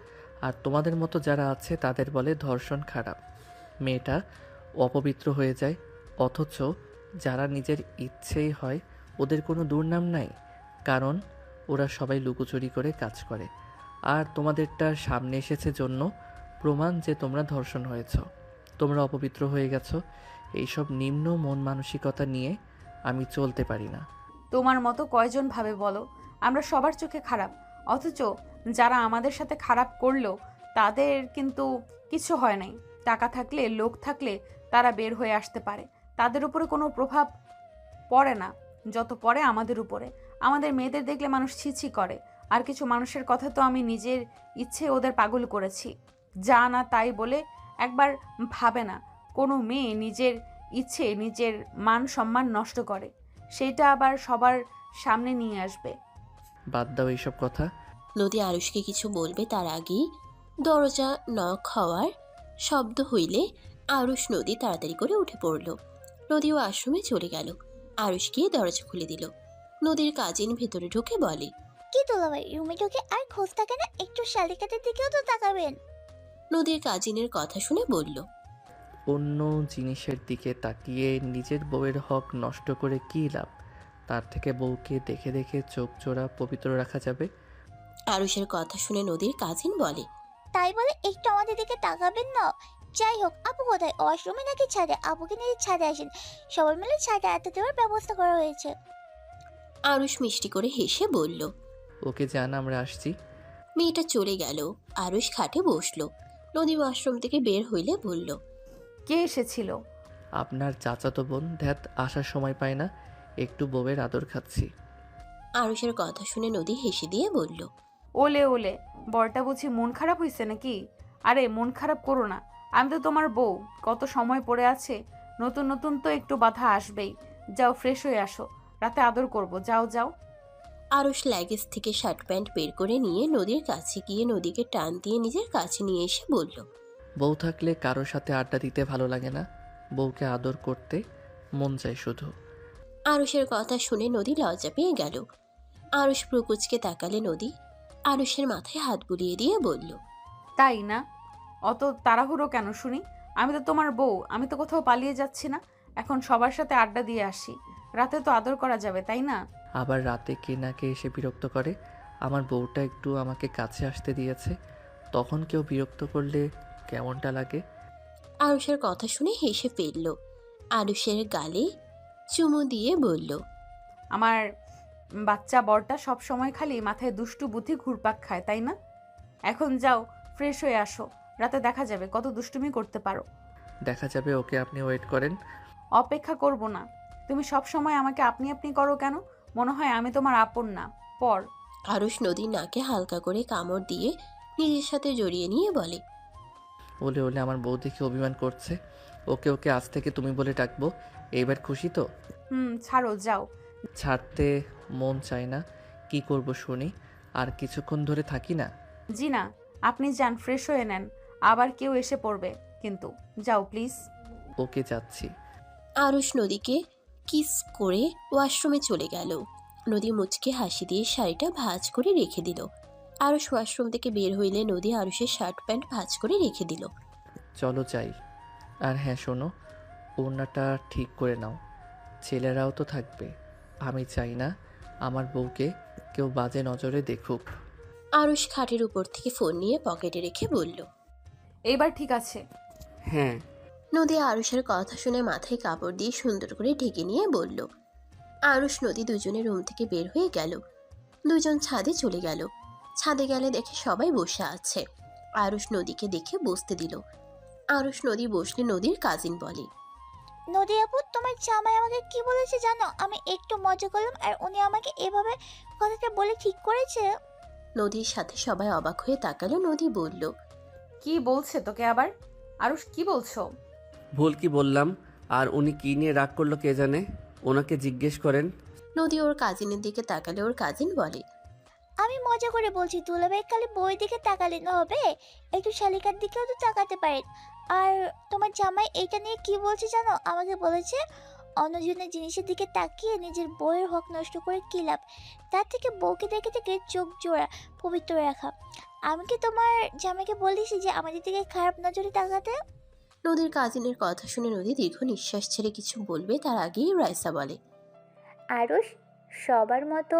S2: আর তোমাদের মতো যারা আছে তাদের বলে ধর্ষণ খারাপ। মেয়েটা অপবিত্র হয়ে যায়। অথচ যারা নিজের ইচ্ছেই হয় ওদের কোনো দুর্নাম নাই, কারণ ওরা সবাই লুকোচুরি করে কাজ করে। আর তোমাদেরটা সামনে এসেছে জন্য প্রমাণ যে তোমরা ধর্ষণ হয়েছ, তোমরা অপবিত্র হয়ে গেছো। এইসব নিম্ন মন মানসিকতা নিয়ে আমি চলতে পারি না।
S1: তোমার মতো কয়জন ভাবে বলো? আমরা সবার চোখে খারাপ, অথচ যারা আমাদের সাথে খারাপ করলো তাদের কিন্তু কিছু হয় নাই। টাকা থাকলে, লোক থাকলে তারা বের হয়ে আসতে পারে। তাদের উপরে কোনো প্রভাব পড়ে না যত পড়ে আমাদের উপরে। আমাদের মেয়েদের দেখলে মানুষ ছিছি করে। আর কিছু মানুষের কথা তো আমি নিজের ইচ্ছে ওদের পাগল করেছি। যা না তাই বলে একবার ভাবে না। কোনো মেয়ে নিজের ইচ্ছে নিজের মান সম্মান নষ্ট করে, সেটা আবার সবার সামনে নিয়ে আসবে।
S2: বাদ দাও এইসব কথা।
S3: নদী আরুষকে কিছু বলবে তার আগেই দরজা নক হওয়ার শব্দ হইলে আরুষ নদী তাড়াতাড়ি করে উঠে পড়ল। নদীও আশ্রমে চলে গেল। আরুষ গিয়ে দরজা খুলে দিল। নদীর কাজিন ভেতরে ঢুকে বলে,
S11: কি দুলাভাই, রুমে ঢুকে আর খোঁজ থাকে না? একটু শালিকাদের দিকেও তো তাকাবেন।
S3: নদীর কাজিনের কথা শুনে বলল,
S2: অন্য জিনিসের দিকে তাকিয়ে নিজের বউয়ের হক নষ্ট করে কী লাভ? তার থেকে বউকে দেখে দেখে চোখ জোড়া পবিত্র রাখা যাবে।
S3: আরুষের কথা শুনে নদীর কাজিন বলে,
S11: তাই বলে একটু আমাদের দিকে তাকাবেন না? যাই হোক, আপু কোথায়? ওয়াশরুমে নাকি ছাদে? আপুকে নিয়ে ছাদে আসেন, সবাই মিলে ছাদে এত দেওয়ার ব্যবস্থা করা হয়েছে।
S3: আরুষ মিষ্টি করে হেসে বলল।
S2: ওকে জান, আমরা আসছি।
S3: মেয়েটা চলে গেল। আরুষ খাটে বসলো। নদী ওয়াশরুম থেকে বের হইলে বলল,
S1: কে এসেছিল?
S2: আপনার চাচাতো বোন। ধ্যাত, আসার সময় পায় না, একটু বউয়ের আদর খাচ্ছি।
S3: আরুষের কথা শুনে নদী হেসে দিয়ে বলল,
S1: ওলে ওলে, বরটা বুঝি মন খারাপ হয়েছে নাকি? আরে মন খারাপ করো না, আমি তো তোমার বউ। কত সময় পড়ে আছে, নতুন নতুন তো একটু বাধা আসবেই। যাও ফ্রেশ হয়ে আসো, রাতে আদর করব। যাও যাও।
S3: আরুষ লাগেজ থেকে শার্ট প্যান্ট বের করে নিয়ে নদীর কাছে গিয়ে নদীকে টান দিয়ে নিজের কাছে নিয়ে এসে বলল,
S2: বউ থাকলে কারোর সাথে আড্ডা দিতে ভালো লাগে না, বউকে আদর করতে মন চায় শুধু।
S3: আরুষের কথা শুনে নদী লজ্জা পেয়ে গেল। আরুষ প্রকুচকে তাকালে নদী আরুষের মাথায় হাত বুলিয়ে দিয়ে বলল,
S1: তাই না? অত তাড়াহুড়ো কেন শুনি? আমি তো তোমার বউ, আমি তো কোথাও পালিয়ে যাচ্ছি না। এখন সবার সাথে আড্ডা দিয়ে আসি, রাতে তো আদর করা যাবে, তাই না?
S2: আবার রাতে কে না কে এসে বিরক্ত করে। আমার বউটা একটু আমাকে কাছে আসতে দিয়েছে, তখন কেউ বিরক্ত করলে কেমনটা লাগে?
S3: আরুষের কথা শুনে হেসে ফেলল। আরুষের গালে চুমু দিয়ে বলল,
S1: আমার বাচ্চা বরটা সব সময় খালি মাথায় দুষ্টু বুদ্ধি ঘুরপাক খায়, তাই না? এখন যাও ফ্রেশ হয়ে আসো, রাতে দেখা যাবে কত দুষ্টুমি করতে পারো।
S2: দেখা যাবে, ওকে আপনি ওয়েট করেন।
S1: অপেক্ষা করব না। তুমি সব সময় আমাকে আপনি আপনি করো কেন? মনে হয় আমি তোমার আপন না, পর।
S3: আরুষ নদীর নাকে হালকা করে কামড় দিয়ে নিজের সাথে জড়িয়ে নিয়ে বলে,
S2: ওলে ওলে, আমার বউ দেখে অভিমান করছে। ওকে ওকে, আজ থেকে তুমি বলে ডাকবো। এইবার খুশি তো?
S1: ছাড়ো, যাও।
S2: ছাড়তে মন চায় না, কি করব শুনি? আর কিছুক্ষণ ধরে থাকি না?
S1: জি না, আপনি যান, ফ্রেশ হয়ে নেন, আবার কেউ এসে পড়বে কিন্তু। যাও প্লিজ।
S2: ওকে, যাচ্ছি।
S3: আরুষ নদীকে কিস করে ওয়াশরুমে চলে গেল। নদী মুচকে হাসি দিয়ে শাড়িটা ভাঁজ করে রেখে দিল। আরুষ ওয়াশরুম থেকে বের হইলে নদী আরুষের শার্ট প্যান্ট ভাঁজ করে রেখে দিল।
S2: চলো যাই। আর হ্যাঁ শোনো, ওড়নাটা ঠিক করে নাও, ছেলেরাও তো থাকবে। আমি চাই না আমার বউকে কেউ বাজে নজরে দেখুক।
S3: আরুষ খাটের উপর থেকে ফোন নিয়ে পকেটে রেখে বলল,
S1: এইবার ঠিক আছে?
S2: হ্যাঁ।
S3: নদী আরুষের কথা শুনে মাথায় কাপড় দিয়ে সুন্দর করে ঢেকে নিয়ে বলল। আরুষ নদী দুজনে রুম থেকে বের হয়ে গেল। দুজন ছাদে চলে গেল। ছাদে গেলে দেখে সবাই বসে আছে। আরুষ নদীকে দেখে বসতে দিল। আরুষ নদী বসলে নদীর কাজিন বলে,
S11: নদী আপু, তোমার জামাই আমাকে কি বলেছে জানো? আমি একটু মজা করলাম আর উনি আমাকে এভাবে কথাটা বলে ঠিক করেছে।
S3: নদীর সাথে সবাই অবাক হয়ে তাকালো। নদী বলল,
S1: কি বলছে তোকে আবার? আরুষ, কি বলছো?
S12: ভুল কি বললাম? আর উনি কি নিয়ে রাগ করলো কে জানে, ওনাকে জিজ্ঞেস করেন।
S3: নদী ওর কাজিনের দিকে তাকালে ওর কাজিন বলে,
S11: আমি মজা করে বলছি, দুলাভাই খালি বইয়ের দিকে তাকালে না হবে, একটু শালিকার দিকেও তো তাকাতে পারেন। আর তোমার জামাই এটা নিয়ে কি বলছে জানো? আমাকে বলেছে অন্যজনের জিনিসের দিকে তাকিয়ে নিজের বইয়ের হক নষ্ট করে কী লাভ, তার থেকে বউকে দেখে থেকে চোখ জোড়া পবিত্র রাখা। আমি কি তোমার জামাইকে বলেছি যে আমাদের দিকে খারাপ নজরে তাকাতে?
S3: নদীর কাজিনের কথা শুনে নদী দীর্ঘ নিঃশ্বাস ছেড়ে কিছু বলবে তার আগেই রাইসা বলে,
S7: আরুষ সবার মতো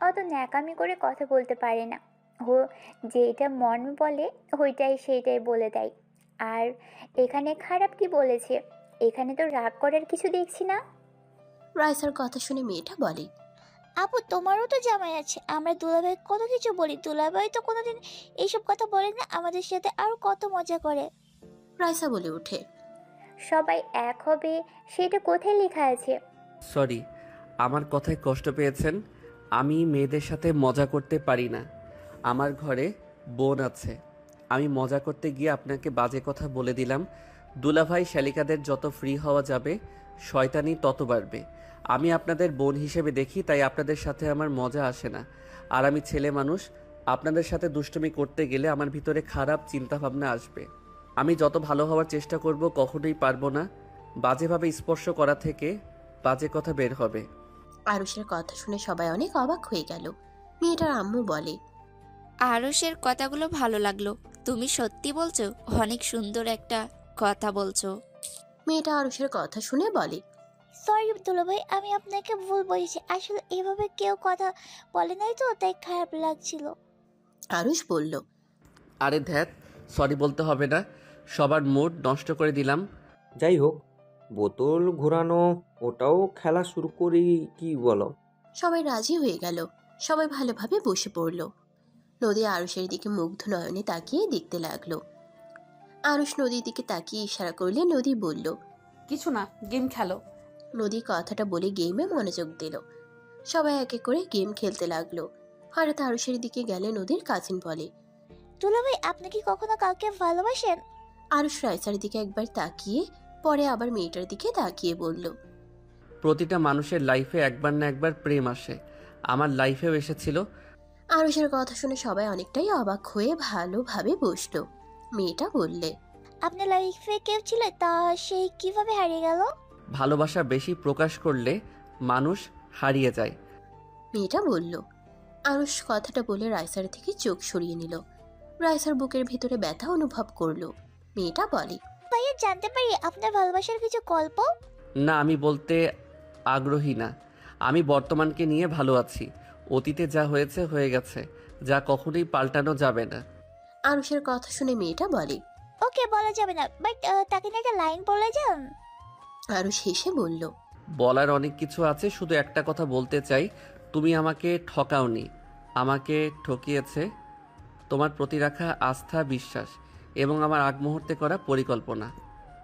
S7: অত ন্যাকামি করে কথা বলতে পারে না। ও যেটা মন বলে ওইটাই সেইটাই বলে দেয়। আর এখানে খারাপ কি বলেছে? এখানে তো রাগ করার কিছু দেখছি না।
S3: রাইসার কথা শুনে মেয়েটা বলে,
S11: আপু, তোমারও তো জামাই আছে, আমরা দুলাভাই কত কিছু বলি, দুলাভাই তো কোনোদিন এইসব কথা বলে না, আমাদের সাথে আরো কত মজা করে।
S3: রাইসা বলে ওঠে,
S7: সবাই এক হবে সেটা কোথায় লেখা আছে?
S12: সরি, আমার কথায় কষ্ট পেয়েছেন। আমি মেয়েদের সাথে মজা করতে পারি না। আমার ঘরে বোন আছে। আমি মজা করতে গিয়ে আপনাকে বাজে কথা বলে দিলাম। দুলাভাই শালিকাদের যত ফ্রি হওয়া যাবে শয়তানি তত বাড়বে। আমি আপনাদের বোন হিসেবে দেখি, তাই আপনাদের সাথে আমার মজা আসে না। আর আমি ছেলে মানুষ, আপনাদের সাথে দুষ্টুমি করতে গেলে আমার ভিতরে খারাপ চিন্তাভাবনা আসবে। আমি যত ভালো হওয়ার চেষ্টা করব কখনোই পারবো না। বাজেভাবে স্পর্শ করা থেকে বাজে কথা বের হবে।
S3: আরুষের কথা শুনে সবাই অনেক অবাক হয়ে গেল। মেয়েটার আম্মু বলে,
S13: আরুষের কথাগুলো ভালো লাগলো। তুমি সত্যি বলছো? অনেক সুন্দর একটা কথা বলছো।
S3: মেয়েটা আরুষের কথা শুনে বলে,
S11: সরি দুলাভাই, আমি আপনাকে ভুল বলেছি, আসলে এভাবে কেউ কথা বলে নাই তো, তাই খারাপ লাগছিল।
S3: আরুষ বলল,
S12: আরে ধ্যাত, সরি বলতে হবে না, সবার মুড নষ্ট করে দিলাম।
S8: যাই হোক, বোতল ঘোরানো ওটাও খেলা শুরু করি, কি বলো?
S3: সবাই রাজি হয়ে গেল। সবাই ভালোভাবে বসে পড়ল। নদী আরুষের দিকে মুগ্ধ নয়নে তাকিয়ে দেখতে লাগলো। আরুষ নদীর দিকে তাকিয়ে ইশারা করলে নদী বলল,
S1: কিছু না, গেম খেলো।
S3: নদী কথাটা বলে গেমে মনোযোগ দিল। সবাই একে করে গেম খেলতে লাগলো। হঠাৎ আরুষের দিকে গেলে নদীর কাজিন বলে,
S11: দুলাভাই, আপনি কি কখনো কাউকে ভালোবাসেন?
S3: আরুষ রাইসার দিকে একবার তাকিয়ে পরে আবার মেয়েটার দিকে তাকিয়ে বলল,
S12: প্রতিটা মানুষের লাইফে একবার না একবার প্রেম আসে। আমার লাইফেও এসেছিল।
S3: আরুষের কথা শুনে সবাই অনেকটাই অবাক হয়ে ভালোভাবে বসলো। মেয়েটা বললে,
S11: আপনার লাইফে কেউ ছিল, তা সেই কিভাবে হারিয়ে গেল?
S12: ভালোবাসা বেশি প্রকাশ করলে মানুষ হারিয়ে যায়।
S3: মেয়েটা বলল। আরুষ কথাটা বলে রাইসার থেকে চোখ সরিয়ে নিল। রাইসার বুকের ভিতরে ব্যথা অনুভব করলো। মেয়েটা বলে,
S11: ভাইয়া, জানতে পারি আপনার ভালোবাসার কিছু গল্প?
S12: না, আমি বলতে আগ্রহী না। আমি বর্তমানকে নিয়ে ভালো আছি। অতীতে যা হয়েছে হয়ে গেছে, যা কখনোই পাল্টানো যাবে না।
S3: আরুষের কথা শুনে মেয়েটা বলে,
S11: ওকে, বলা যাবে না, বাট তাকে নিয়ে একটা লাইন বলে যান।
S3: আরুষ হেসে বলল,
S12: বলার অনেক কিছু আছে, শুধু একটা কথা বলতে চাই। তুমি আমাকে ঠকাওনি, আমাকে ঠকিয়েছে তোমার প্রতি রাখা আস্থা, বিশ্বাস এবং আমার আগ মুহূর্তে করা পরিকল্পনা।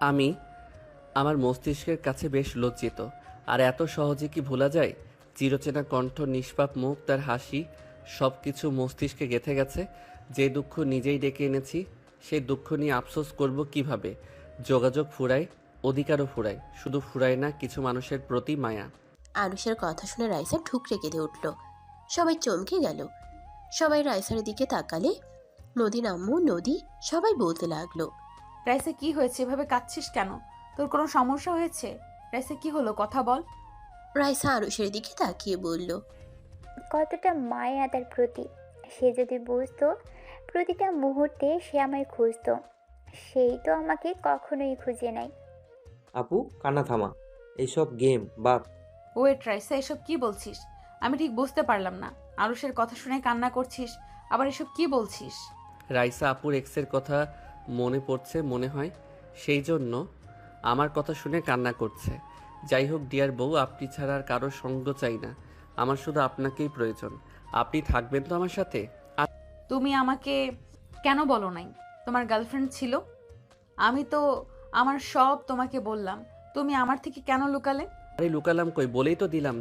S12: আমি আমার মস্তিষ্কের কাছে বেশ লজ্জিত। আর এত সহজে কি ভোলা যায়? চিরচেনা কণ্ঠ, নিষ্পাপ মুখ, তার হাসি, সব কিছু মস্তিষ্কে গেঁথে গেছে। যে দুঃখ নিজেই ডেকে এনেছি, সেই দুঃখ নিয়ে আফসোস করব কিভাবে? যোগাযোগ ফুরায়, অধিকারও ফুরায়, শুধু ফুরায় না কিছু মানুষের প্রতি মায়া।
S3: আরুষের কথা শুনে রাইসা ঠুকরে কেঁদে উঠল। সবাই চমকে গেল। সবাই রাইসার দিকে তাকালে নদীর আম্মু, নদী সবাই বলতে লাগলো।
S1: রাইসা কি হয়েছে, এভাবে কাঁদছিস কেন? তোর কোনো সমস্যা হয়েছে? রাইসা কি হলো, কথা বল।
S3: রাইসা আরুষের দিকে তাকিয়ে বলল,
S7: কতটা মায়া তার প্রতি। সে যদি বুঝতো প্রতিটা মুহূর্তে সে আমায় খুঁজতো, সেই তো আমাকে কখনোই খুঁজে নাই।
S8: আপু, কান্না থামা, এইসব গেম বাদ।
S1: ওয়েট রাইসা, এসব কি বলছিস? আমি ঠিক বুঝতে পারলাম না। আরুষের কথা শুনে কান্না করছিস, আবার এসব কি বলছিস?
S12: রাইসা আপুর এক্সের কথা মনে পড়ছে মনে হয়, সেই জন্য আমার কথা শুনে কান্না করছে। যাই হোক ডিয়ার বউ, আপনি ছাড়া আর কারোর সঙ্গ চাই না, আমার শুধু আপনাকেই প্রয়োজন। আপনি থাকবেন তো আমার সাথে?
S1: তুমি আমাকে কেন বলো নাই তোমার গার্লফ্রেন্ড ছিল? আমি তো আমার সব তোমাকে বললাম, তুমি আমার থেকে কেন লুকালে?
S12: আরে লুকালাম কই, বলেই তো দিলাম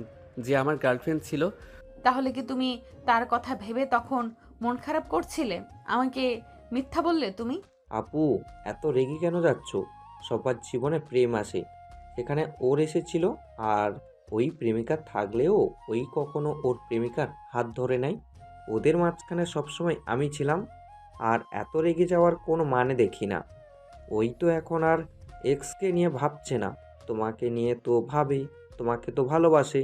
S12: যে আমার গার্লফ্রেন্ড ছিল।
S1: তাহলে কি তুমি তার কথা ভেবে তখন মন খারাপ করছিলে? আমাকে মিথ্যা বললে তুমি?
S8: আপু, এত রেগে কেন যাচ্ছ? সবার জীবনে প্রেম আসে, সেখানে ওর এসেছিল। আর ওই প্রেমিকা থাকলেও ওই কখনো ওর প্রেমিকার হাত ধরে নাই। ওদের মাঝখানে সবসময় আমি ছিলাম। আর এত রেগে যাওয়ার কোনো মানে দেখি না। ওই তো এখন আর এক্সকে নিয়ে ভাবছে না, তোমাকে নিয়ে তো ভাবে, তোমাকে তো ভালোবাসে।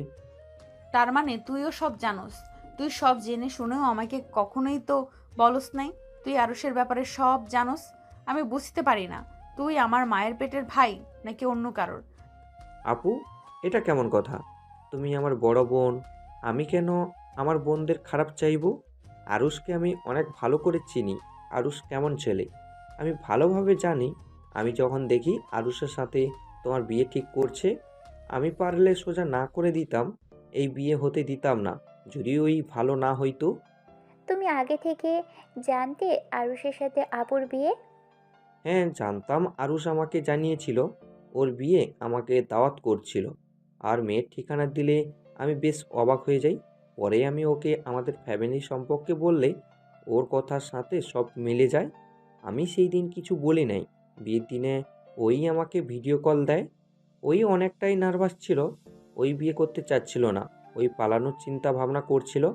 S1: তার মানে তুইও সব জানোস? তুই সব জেনে শুনেও আমাকে কখনোই তো বলস নাই তুই আরুষের ব্যাপারে সব জানোস? আমি বুঝতে পারি না, তুই আমার মায়ের পেটের ভাই নাকি অন্য কারোর?
S8: আপু, এটা কেমন কথা? তুমি আমার বড় বোন, আমি কেন আমার বোনদের খারাপ চাইবো? আরুষকে আমি অনেক ভালো করে চিনি। আরুষ কেমন ছেলে আমি ভালোভাবে জানি। আমি যখন দেখি আরুষের সাথে তোমার বিয়ে ঠিক করছে, আমি পারলে সোজা না করে দিতাম, এই বিয়ে হতে দিতাম না, যদি ওই ভালো না হইতো।
S7: তুমি আগে থেকে জানতে আরুষের সাথে আপুর বিয়ে?
S8: হ্যাঁ জানতাম, আরুষ আমাকে জানিয়েছিল ওর বিয়ে আমাকে দাওয়াত করছিল। আর মেয়ের ঠিকানা দিলে আমি বেশ অবাক হয়ে যাই। পরে আমি ওকে আমাদের ফ্যামিলি সম্পর্কে বললে ওর কথার সাথে সব মিলে যায়। আমি সেই দিন কিছু বলি নাই। বিয়ের দিনে ওই আমাকে ভিডিও কল দেয়। ওই অনেকটাই নার্ভাস ছিল, ওই বিয়ে করতে চাচ্ছিল না, ওই পালানোর চিন্তা ভাবনা করছিল।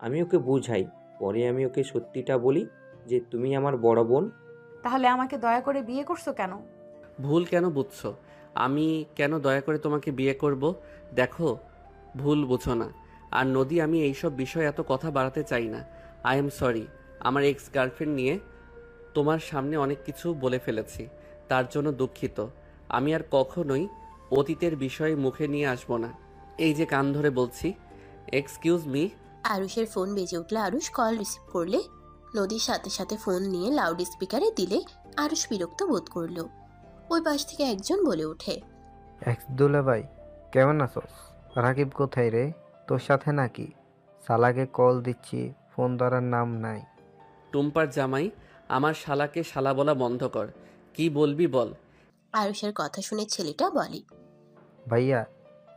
S8: আমি ওকে বুঝাই, পরে আমি ওকে সত্যিটা বলি যে তুমি আমার বড় বোন।
S1: তাহলে আমাকে দয়া করে বিয়ে করছো কেন?
S12: ভুল কেন বুঝছো? আমি কেন দয়া করে তোমাকে বিয়ে করব? দেখো, ভুল বুঝো না। আর নদী, আমি এইসব বিষয়ে এত কথা বাড়াতে চাই না। আই এম সরি, আমার এক্স গার্লফ্রেন্ড নিয়ে তোমার সামনে অনেক কিছু বলে ফেলেছি, তার জন্য দুঃখিত। আমি আর কখনোই অতীতের বিষয়ে মুখে নিয়ে আসবো না। এই যে কান ধরে বলছি, এক্সকিউজ মি।
S3: আরুষের ফোন বেজে উঠলে আরুষ কল রিসিভ করলে নদীর সাথে সাথে ফোন নিয়ে লাউড স্পিকারে দিলে আরুষ বিরক্ত বোধ করলো। ওই পাশ থেকে একজন বলে ওঠে,
S14: এক্স দুলাভাই, কেমন আছোস? রাকিব কোথায় রে? তোর সাথে নাকি? শালাকে কল দিচ্ছি, ফোন ধরার নাম নাই।
S12: টুম্পার জামাই, আমার শালাকে শালা বলা বন্ধ কর। কি বলবি বল।
S3: আরুষের কথা শুনে ছেলেটা বলে,
S14: ভাইয়া,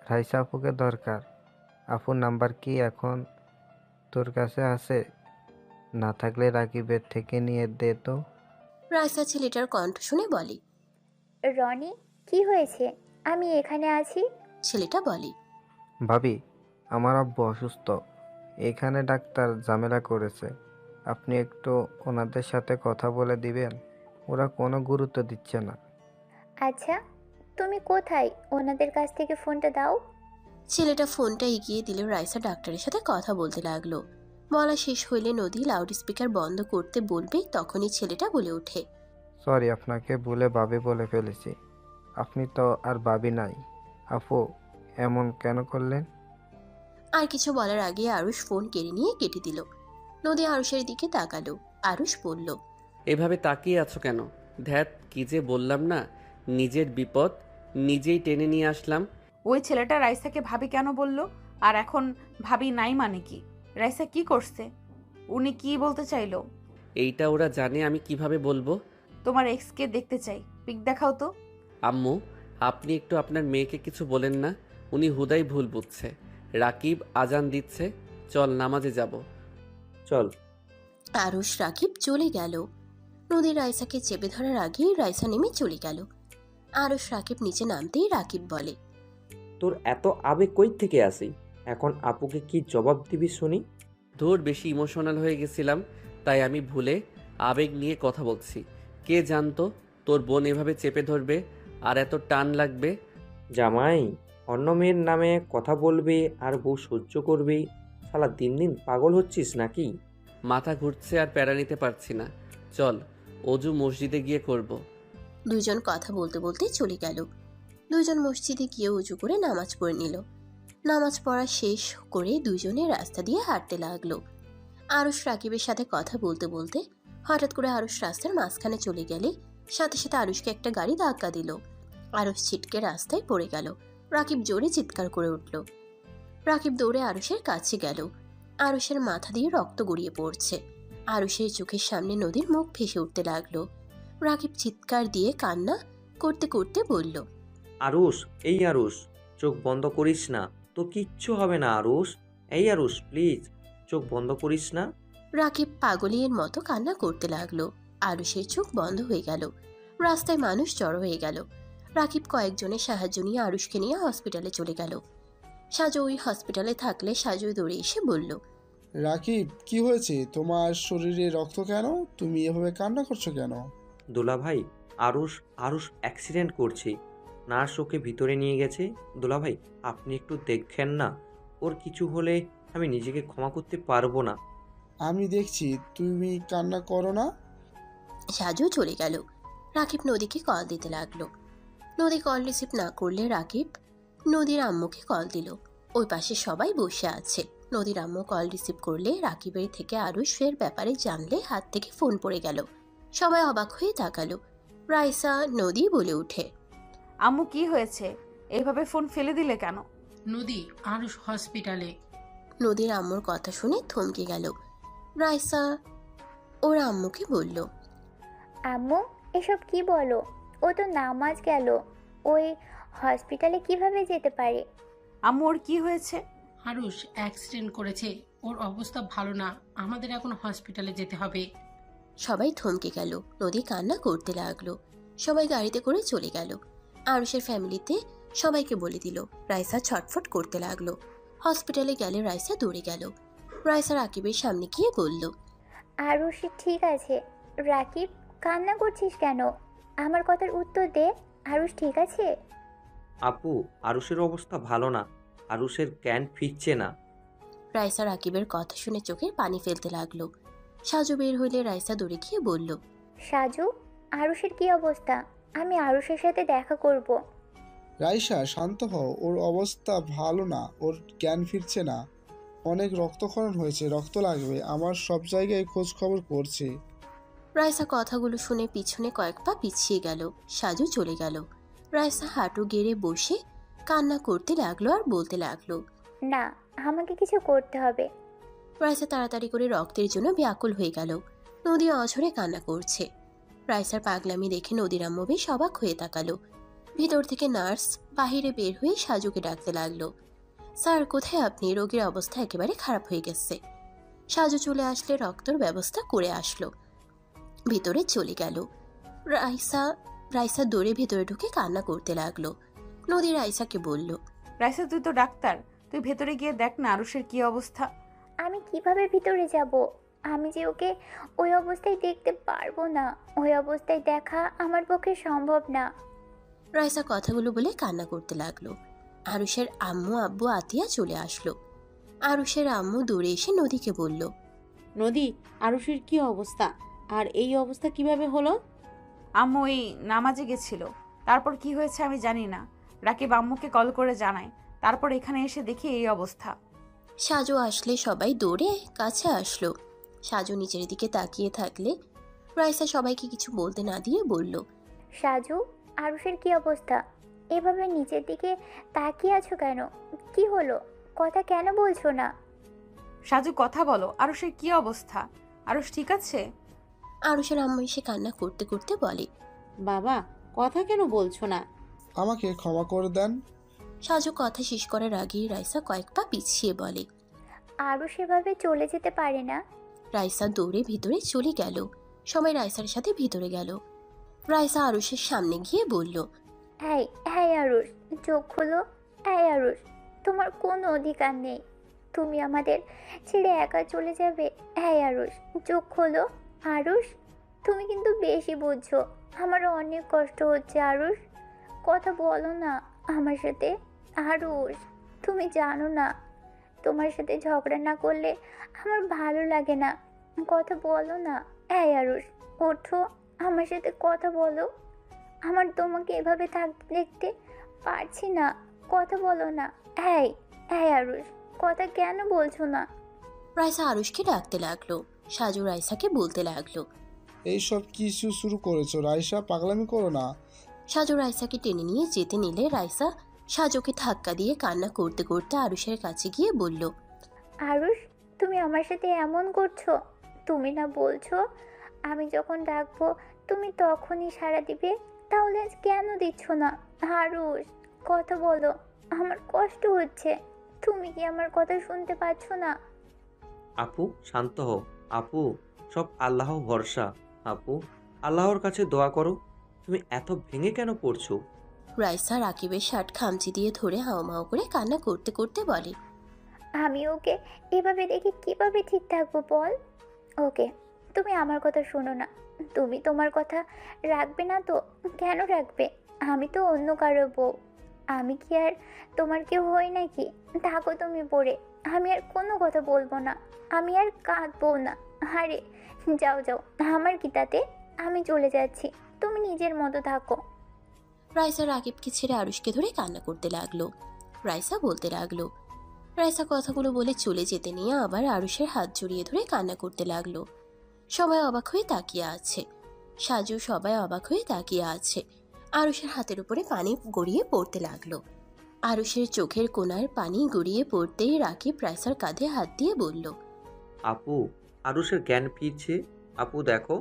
S14: রাইসা আপুকে দরকার। আপুর নাম্বার কি এখন তোর কাছে আছে? না থাকলে রাকিবের থেকে নিয়ে দে তো।
S3: রাইসা ছেলেটার কণ্ঠ শুনে বলে,
S7: রনি, কি হয়েছে? আমি এখানে আছি।
S3: ছেলেটা বলে,
S14: ভাবি, আমার আব্বু অসুস্থ, এখানে ডাক্তার ঝামেলা করেছে। আপনি একটু ওনাদের সাথে কথা বলে দিবেন? ওরা কোনো গুরুত্ব দিচ্ছে না।
S7: আচ্ছা, তুমি কোথায়? ওনাদের কাছ থেকে ফোনটা দাও।
S3: ছেলেটা ফোনটা এগিয়ে দিলে রাইসা ডাক্তারের সাথে কথা বলতে লাগলো। বলা শেষ হইলে নদী লাউড স্পিকার বন্ধ করতে বলবে, তখনই ছেলেটা বলে ওঠে,
S14: সরি, আপনাকে ভুলে ভাবি বলে ফেলেছি। আপনি তো আর ভাবি নাই। আপু, এমন কেন করলেন?
S3: আর কিছু বলার আগে আরুষ ফোন কেড়ে নিয়ে কেটে দিল। নদী আরুষের দিকে তাকালো। আরুষ বলল,
S12: এভাবে তাকিয়ে আছো কেন? ধ্যাত, কি যে বললাম না, নিজের বিপদ নিজেই টেনে নিয়ে আসলাম।
S1: ওই ছেলেটা রাইসাকে ভাবি কেন বলল? আর এখন ভাবি নাই মানে কি? রাইসা কি করছে? উনি কি বলতে চাইলো?
S12: এইটা ওরা জানে, আমি কিভাবে বলবো?
S1: তোমার এক্সকে দেখতে চাই, পিক দেখাও তো।
S12: আম্মু, আপনি একটু আপনার মেয়েকে কিছু বলেন না, উনি হুদাই ভুল বুঝছে। রাকিব আজান দিচ্ছে, চল নামাজে যাব।
S8: চল।
S3: আরুষ রাকিব চলে গেল। নদী রাইসাকে চেপে ধরার আগেই রাইসা নেমে চলে গেল। আরুষ রাকিব নিচে নামতেই রাকিব বলে,
S8: তোর এত আবেগ কই থেকে আসি? এখন আপুকে কি জবাব দিবি শুনি?
S12: ধুর, বেশি ইমোশনাল হয়ে গেছিলাম, তাই আমি ভুলে আবেগ নিয়ে কথা বলছি। কে জানতো তোর বোন এভাবে চেপে ধরবে আর এত টান লাগবে।
S8: জামাই, অন্য মেয়ের নামে কথা বলবে আর বউ সহ্য করবে। শালা দিন দিন পাগল হচ্ছিস নাকি?
S12: মাথা ঘুরছে আর প্যারা নিতে পারছি না। চল, অজু মসজিদে গিয়ে করব।
S3: দুইজন কথা বলতে বলতে চলে গেল। দুইজন মসজিদে গিয়ে উঁচু করে নামাজ পড়ে নিল। নামাজ পড়া শেষ করে দুইজনে রাস্তা দিয়ে হাঁটতে লাগলো। আরুষ রাকিবের সাথে কথা বলতে বলতে হঠাৎ করে আরুষ রাস্তার মাঝখানে চলে গেলে সাথে সাথে আরুষকে একটা গাড়ি ধাক্কা দিল। আরুষ ছিটকে রাস্তায় পড়ে গেল। রাকিব জোরে চিৎকার করে উঠল। রাকিব দৌড়ে আরুষের কাছে গেল। আরুষের মাথা দিয়ে রক্ত গড়িয়ে পড়ছে। আরুষের চোখের সামনে নদীর মুখ ভেসে উঠতে লাগলো। রাকিব চিৎকার দিয়ে কান্না করতে করতে বলল,
S8: আরুষ, এই আরুষ, চোখ বন্ধ করিস না, তো কিচ্ছু হবে না আরুষ। এই আরুষ, প্লিজ চোখ বন্ধ করিস না।
S3: রাকিব পাগলের মতো কান্না করতে লাগলো। আরুষের চোখ বন্ধ হয়ে গেল। রাস্তায় মানুষ জড়ো হয়ে গেল। রাকিব কয়েকজনের সাহায্য নিয়ে আরুষকে নিয়ে হসপিটালে চলে গেল। সাজু ওই হসপিটালে থাকলে সাজু দৌড়ে এসে বলল,
S9: রাকিব, কি হয়েছে? তোমার শরীরে রক্ত কেন? তুমি এভাবে কান্না করছো কেন?
S8: দোলা ভাই, আরুষ আরুষ অ্যাক্সিডেন্ট করছে। নার্স ওকে ভিতরে নিয়ে গেছে। দোলা ভাই, আপনি একটু দেখেন না, ওর কিছু হলে আমি নিজেকে ক্ষমা করতে পারবো না।
S9: আমি দেখছি, তুমি কান্না করো না।
S3: সাজু চলে গেল। রাকিব নদীকে কল দিতে লাগলো। নদী কল রিসিভ না করলে রাকিব নদীর আম্মুকে কল দিল। ওই পাশে সবাই বসে আছে। নদীর আম্মু কল রিসিভ করলে রাকিবের থেকে আরুষের ব্যাপারে জানলে হাত থেকে ফোন পড়ে গেল। সবাই অবাক হয়ে তাকালো। রাইসা নদী বলে উঠে,
S1: আম্মু কি হয়েছে? এইভাবে ফোন ফেলে দিলে কেন?
S10: নদী, আরুষ হসপিটালে।
S3: নদীর আম্মুর কথা শুনে থমকে গেল। রাইসা ওর আম্মুকে বলল,
S7: আম্মু, এসব কি বলো? ও তো নামাজ গেল, ওই হসপিটালে কিভাবে যেতে পারে?
S1: আম্মু, ওর কি হয়েছে?
S10: আরুষ অ্যাক্সিডেন্ট করেছে, ওর অবস্থা ভালো না, আমাদের এখন হসপিটালে যেতে হবে।
S3: সবাই থমকে গেল। নদী কান্না করতে লাগলো। সবাই গাড়িতে করে চলে গেল। আরুষের ফ্যামিলিতে সবাইকে বলে দিল। রাইসা ছটফট করতে লাগলো। হসপিটালে গেলে রাইসা দৌড়ে গেল। রাইসা রাকিবের সামনে গিয়ে বলল,
S7: আরুষ ঠিক আছে। রাকিব, কান্না করছিস কেন? আমার কথার উত্তর দে। আরুষ ঠিক আছে?
S8: আপু, আরুষের অবস্থা ভালো না, আরুষের জ্ঞান ফিরছে না।
S3: রাইসা রাকিবের কথা শুনে চোখের পানি ফেলতে লাগলো। সাজু বের হইলে রাইসা দৌড়ে গিয়ে বলল,
S7: সাজু, আরুষের কি অবস্থা? আমি আরুষের সাথে দেখা করব।
S9: রাইসা, শান্ত হও, ওর অবস্থা ভালো না, ওর জ্ঞান ফিরছে না। অনেক রক্তক্ষরণ হয়েছে, রক্ত লাগবে, আমার সব জায়গায় খোঁজ খবর করছে।
S3: রাইসা কথাগুলো শুনে পিছনে কয়েক পা পিছিয়ে গেল। সাজু চলে গেল। রাইসা হাঁটু গেড়ে বসে কান্না করতে লাগলো আর বলতে লাগলো,
S7: না, আমাকে কিছু করতে হবে।
S3: রাইসা তাড়াতাড়ি করে রক্তের জন্য ব্যাকুল হয়ে গেল। নদী অঝরে কান্না করছে। রাইসার পাগলামি দেখে নদীর আম্মু বেশ অবাক হয়ে তাকালো। ভিতর থেকে নার্স বাহিরে বের হয়ে সাজুকে ডাকতে লাগলো, স্যার কোথায় আপনি? রোগীর অবস্থা একেবারে খারাপ হয়ে গেছে। সাজু চলে আসলে রক্তর ব্যবস্থা করে আসলো। ভিতরে চলে গেল। রাইসা দৌড়ে ভিতরে ঢুকে কান্না করতে লাগলো। নদী রাইসাকে বলল,
S1: রাইসা, তুই তো ডাক্তার, তুই ভেতরে গিয়ে দেখ না আরুষের কি অবস্থা।
S7: আমি কিভাবে ভিতরে যাব? আমি যে ওকে ওই অবস্থায় দেখতে পারবো না। ওই অবস্থায় দেখা আমার পক্ষে সম্ভব না।
S3: রাইসা কথাগুলো বলে কান্না করতে লাগলো। আরুষের আম্মু আব্বু আতিয়া চলে আসলো। আরুষের আম্মু দৌড়ে এসে নদীকে বলল,
S6: নদী, আরুষের কি অবস্থা? আর এই অবস্থা কিভাবে হলো?
S1: আম্মু এই নামাজে গেছিল, তারপর কি হয়েছে আমি জানি না। রাকিব আম্মুকে কল করে জানায়, তারপর এখানে এসে দেখি এই অবস্থা।
S3: সাজু আসলে সবাই দৌড়ে কাছে আসলো। সাজু নিচের দিকে তাকিয়ে থাকলে রাইসা সবাইকে কিছু বলতে না দিয়ে বলল,
S7: সাজু, আরুষের কি অবস্থা? এভাবে নিচের দিকে তাকিয়ে আছো কেন? কি হলো? কথা কেন বলছো না?
S1: সাজু, কথা বলো, আরুষের কি অবস্থা? আরুষ ঠিক আছে?
S3: আরুষের আম্মু এসে কান্না করতে করতে বলে,
S6: বাবা, কথা কেন বলছো না?
S9: আমাকে ক্ষমা করে দেন।
S3: সাজু কথা শেষ করার আগেই রাইসা কয়েক পা পিছিয়ে বলে,
S7: আরুষ এভাবে চলে যেতে পারে না।
S3: রাইসা দৌড়ে ভিতরে চলে গেল। সবাই রাইসার সাথে ভিতরে গেল। রাইসা আরুষের সামনে গিয়ে বলল,
S7: হ্যাঁ হ্যাঁ আরুষ, চোখ খুলো। হ্যাঁ আরুষ, তোমার কোনো অধিকার নেই। তুমি আমাদের ছেড়ে একা চলে যাবে? হ্যাঁ আরুষ, চোখ খোলো। আরুষ, তুমি কিন্তু বেশি বুঝছো। আমার অনেক কষ্ট হচ্ছে আরুষ, কথা বলো না আমার সাথে। আরুষ, তুমি জানো না, তোমার সাথে ঝগড়া না করলে আমার ভালো লাগে না। কথা বলো না। এই আরুষ, ওঠো, আমার সাথে কথা বলো। আমার তোমাকে এভাবে থাকতে দেখতে পারছি না, কথা বলো না। এই আরুষ, কথা কেন বলছো না?
S3: রাইসা আরুষকে ডাকতে লাগলো। সাজু রাইসাকে বলতে লাগলো,
S9: এইসব কিছু শুরু করেছো রাইসা, পাগলামি করো না।
S3: সাজু রাইসাকে টেনে নিয়ে যেতে নিলে রাইসা সাজুকে ধাক্কা দিয়ে কান্না করতে করতে আরুষের কাছে গিয়ে বলল,
S7: আরুষ, তুমি আমার সাথে এমন করছো? তুমি না বলছো আমি যখন ডাকবো তুমি তখনই সাড়া দিবে? তাহলে আজ কেন দিচ্ছ না? আরুষ, কথা বলো, আমার কষ্ট হচ্ছে। তুমি কি আমার কথা শুনতে পাচ্ছ না?
S8: আপু শান্ত হও। আপু, সব আল্লাহ ভরসা। আপু, আল্লাহর কাছে দোয়া করো। তুমি এত ভেঙে কেন পড়ছো?
S3: রাইসা রাকিবের শার্ট খামচি দিয়ে ধরে হাওমাও করে কান্না করতে করতে বলে,
S7: আমি ওকে এভাবে দেখে কিভাবে ঠিক থাকবো বল? ওকে, তুমি আমার কথা শোনো না। তুমি তোমার কথা রাখবে না তো? কেন রাখবে? আমি তো অন্য কারো বউ। আমি কি আর তোমার কেউ হই নাকি? থাকো তুমি পড়ে, আমি আর কোনো কথা বলবো না, আমি আর কাঁদবো না। আরে যাও যাও, আমার কি তাতে? আমি চলে যাচ্ছি, তুমি নিজের মতো থাকো।
S3: রাইসা রাকিবকে ছেড়ে আরুষকে ধরে কান্না করতে লাগলো। রাইসা বলতে লাগলো, রাইসা কথাগুলো বলে চলে যেতে নিয়ে আবার আরুষের হাত জড়িয়ে ধরে কান্না করতে লাগলো। সবাই অবাক হয়ে তাকিয়ে আছে। সাজু সবাই অবাক হয়ে তাকিয়ে আছে। আরুষের হাতের উপরে পানি গড়িয়ে পড়তে লাগলো। আরুষের চোখের কোণার পানি গড়িয়ে পড়তেই রাকিব রাইসার কাঁধে হাত দিয়ে বলল,
S8: আপু, আরুষের জ্ঞান ফিরছে। আপু দেখো,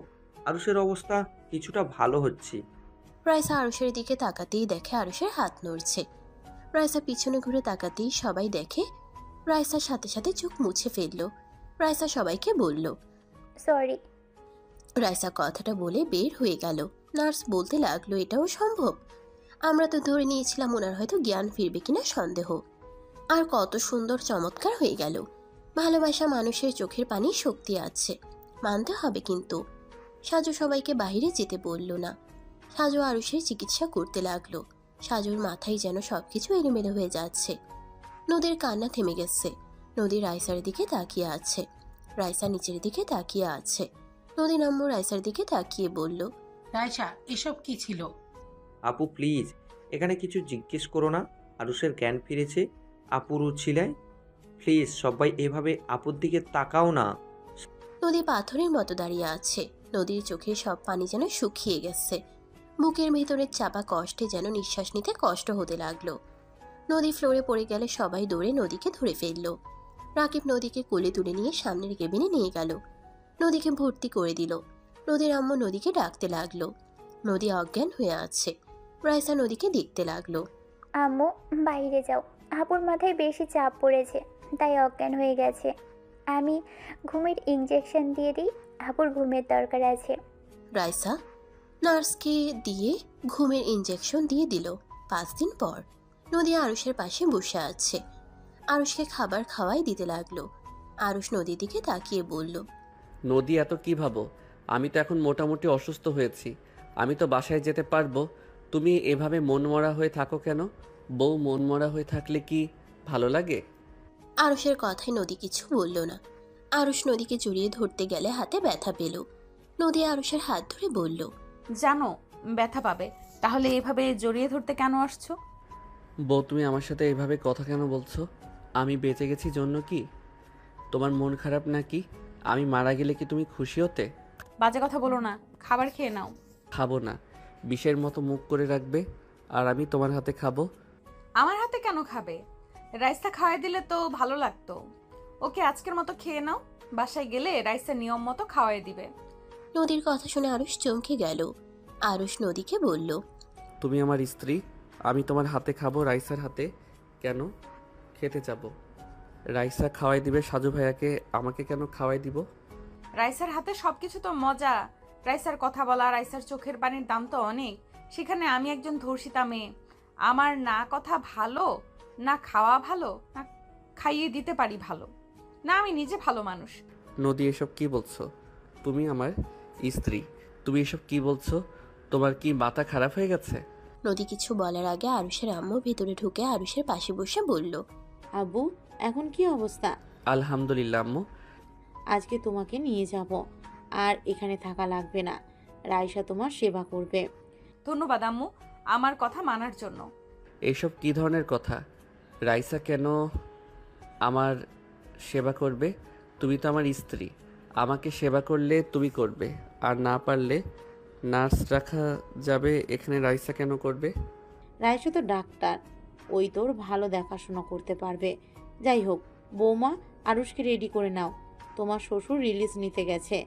S8: আরুষের অবস্থা কিছুটা ভালো হচ্ছে।
S3: রাইসা আরুষের দিকে তাকাতেই দেখে আরুষের হাত নড়ছে। রাইসা পিছনে ঘুরে তাকাতেই সবাই দেখে রাইসার সাথে সাথে চোখ মুছে ফেলল। রাইসা সবাইকে বলল,
S7: সরি।
S3: রাইসা কথাটা বলে বের হয়ে গেল। নার্স বলতে লাগলো, এটাও সম্ভব? আমরা তো ধরে নিয়েছিলাম ওনার হয়তো জ্ঞান ফিরবে কিনা সন্দেহ। আর কত সুন্দর চমৎকার হয়ে গেল। ভালোবাসা মানুষের চোখের পানি শক্তি আছে, মানতে হবে। কিন্তু সাজু সবাইকে বাইরে যেতে বলল না। সাজু আরুষের চিকিৎসা করতে লাগলো। সাজুর মাথায় যেন সবকিছু এলোমেলো হয়ে যাচ্ছে। নদীর কান্না থেমে গেছে। নদী রাইসার দিকে তাকিয়ে আছে। রাইসা নিচের দিকে তাকিয়ে আছে। নদী নাম্য রাইসার দিকে তাকিয়ে বলল,
S10: রাইসা, এসব কি ছিল?
S8: আপু প্লিজ, এখানে কিছু জিজ্ঞেস করো না। আরুষের জ্ঞান ফিরেছে। আপুর ছিলায়। প্লিজ সবাই এভাবে আপুর দিকে তাকাও না।
S3: নদী পাথরের মতো দাঁড়িয়ে আছে। নদীর চোখে সব পানি যেন শুকিয়ে গেছে। বুকের ভেতরের চাপা কষ্টে যেন নিঃশ্বাস নিতে কষ্ট হতে লাগলো। নদী ফ্লোরে পড়ে গেলে সবাই দৌড়ে নদীকে ধরে ফেলল। রাকিব নদীকে কোলে তুলে নিয়ে সামনের কেবিনে নিয়ে গেল। নদীকে ভর্তি করে দিল। নদীর আম্মু নদীকে ডাকতে লাগলো। নদী অজ্ঞান হয়ে আছে। রাইসা নদীকে দেখতে লাগলো।
S7: আম্মু, বাইরে যাও, আপুর মাথায় বেশি চাপ পড়েছে, তাই অজ্ঞান হয়ে গেছে। আমি ঘুমের ইঞ্জেকশন দিয়ে দিই, আপুর ঘুমের দরকার আছে।
S3: রাইসা নার্সকে দিয়ে ঘুমের ইঞ্জেকশন দিয়ে দিল। 5 দিন পর নদী আরুষের পাশে বসে আছে। আরুষকে খাবার খাওয়াই দিতে লাগলো। আরুষ নদীর দিকে তাকিয়ে বলল,
S12: নদী, এত কি ভাবো? আমি তো এখন মোটামুটি অসুস্থ হয়েছি, আমি তো বাসায় যেতে পারবো। তুমি এভাবে মনমরা হয়ে থাকো কেন? বউ মনমরা হয়ে থাকলে কি ভালো লাগে?
S3: আরুষের কথায় নদী কিছু বলল না। আরুষ নদীকে জড়িয়ে ধরতে গেলে হাতে ব্যথা পেল। নদী আরুষের হাত ধরে বলল,
S1: জানো ব্যথা পাবে, তাহলে এভাবে জড়িয়ে ধরতে কেন আসছো?
S12: বউ, তুমি আমার সাথে এভাবে কথা কেন বলছো? আমি বেঁচে গেছি জন্য কি তোমার মন খারাপ নাকি? আমি মারা গেলে কি তুমি খুশি হতে?
S1: বাজে কথা বলো না, খাবার খেয়ে নাও।
S12: খাবো না, বিষের মতো মুখ করে রাখবে আর আমি তোমার হাতে খাবো।
S1: আমার হাতে কেন খাবে? রাইসা খাওয়াই দিলে তো ভালো লাগতো। ওকে আজকের মতো খেয়ে নাও, বাসায় গেলে রাইসা নিয়ম মতো খাওয়াই দিবে।
S3: নদীর কথা শুনে আরুষ চমকে গেল। আরুষ নদীকে বলল,
S12: তুমি আমার স্ত্রী, আমি তোমার হাতে খাবো, রাইসার হাতে কেন খেতে যাবো? রাইসা খাওয়াই দিবে সাজু ভাইয়াকে, আমাকে কেন খাওয়াই দিব?
S1: রাইসার হাতে সবকিছু তো মজা। রাইসার কথা বলা, রাইসার চোখের পানির দাম তো অনেক। সেখানে আমি একজন ধর্ষিতা মেয়ে, আমার না কথা ভালো, না খাওয়া ভালো, না খাইয়ে দিতে পারি ভালো না, আমি নিজে ভালো মানুষ।
S12: নদী, এসব কি বলছো? তুমি আমার স্ত্রী, তুমি এসব কি বলছো? তোমার কি মাথা খারাপ হয়ে গেছে?
S3: নদী কিছু বলার আগে আরুষের আম্মু ভেতরে ঢুকে আরুষের পাশে বসে বলল,
S6: আব্বু, এখন কি অবস্থা?
S12: আলহামদুলিল্লাহ আম্মু।
S6: আজকে তোমাকে নিয়ে যাব, আর এখানে থাকা লাগবে না। রাইসা তোমার সেবা করবে।
S1: ধন্যবাদ আম্মু আমার কথা মানার জন্য।
S12: এইসব কি ধরনের কথা? রাইসা কেন আমার সেবা করবে? তুমি তো আমার স্ত্রী, আমাকে সেবা করলে তুমি করবে, আর না পারলে নার্স রাখা যাবে। এখানে রাইসা কেন করবে?
S6: রাইসা তো ডাক্তার, ওই তোর ভালো দেখাশোনা করতে পারবে। যাই হোক বৌমা, আরুষকে রেডি করে নাও, তোমার শ্বশুর রিলিজ নিতে গেছে।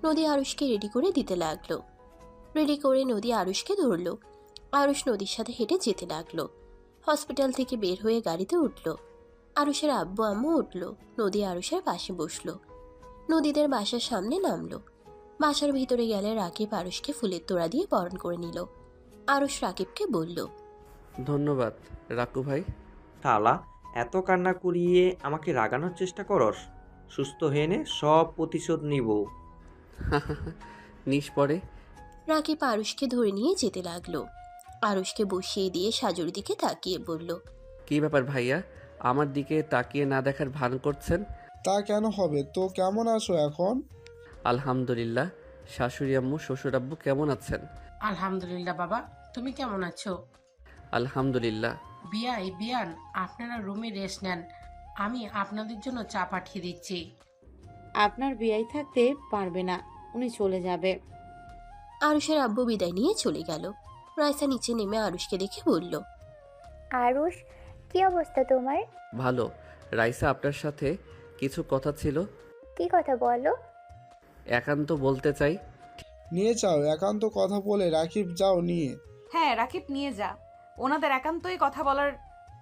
S3: নদী আরুষকে রেডি করে দিতে লাগলো। রেডি করে নদী আরুষকে ধরলো। আরুষ নদীর সাথে হেঁটে যেতে লাগলো। হসপিটাল থেকে বের হয়ে গাড়িতে উঠল। আরুষের আব্বু আম্মু উঠল। নদী আরুষের পাশে বসলো। নদীদের বাসার সামনে নামলো। বাসার ভিতরে গেলে রাকিব আরুষকে ফুলের তোড়া দিয়ে বরণ করে নিল। আরুষ রাকিবকে বলল,
S12: ধন্যবাদ রাকু ভাই।
S8: শালা, এত কান্না করিয়ে আমাকে রাগানোর চেষ্টা করস? সুস্থ হয়ে নে, সব প্রতিশোধ নিব।
S12: নিস পরে।
S3: রাকিব আরুষকে ধরে নিয়ে যেতে লাগলো। আরুষকে বসিয়ে দিয়ে সাজুর দিকে তাকিয়ে বলল,
S12: কি ব্যাপার ভাইয়া, আমার দিকে তাকিয়ে না দেখার ভান করছেন?
S9: তা কেন হবে? তো কেমন আছো এখন?
S12: আলহামদুলিল্লাহ। শাশুড়ি আম্মু শ্বশুর আব্বু কেমন আছেন?
S10: আলহামদুলিল্লাহ বাবা, তুমি কেমন আছো?
S12: আলহামদুলিল্লাহ।
S10: বিয়ান, আপনারা রুমে রেস্ট নেন, আমি আপনাদের জন্য চা পাঠিয়ে দিচ্ছি।
S6: আপনার বিয়াই থাকতে পারবে না, উনি চলে যাবে।
S3: আরুষের আব্বু বিদায় নিয়ে চলে গেল। রাইসা নিচে নেমে আরুষকে দেখে বলল,
S7: আরুষ, কি অবস্থা তোমার?
S12: ভালো। রাইসা, আপনার সাথে কিছু কথা ছিল।
S7: কি কথা বলো?
S12: একান্ত বলতে চাই।
S9: নিয়ে যাও, একান্ত কথা বলে রাকিব, যাও নিয়ে।
S1: হ্যাঁ রাকিব নিয়ে যা, ওনাদের একান্তই কথা বলার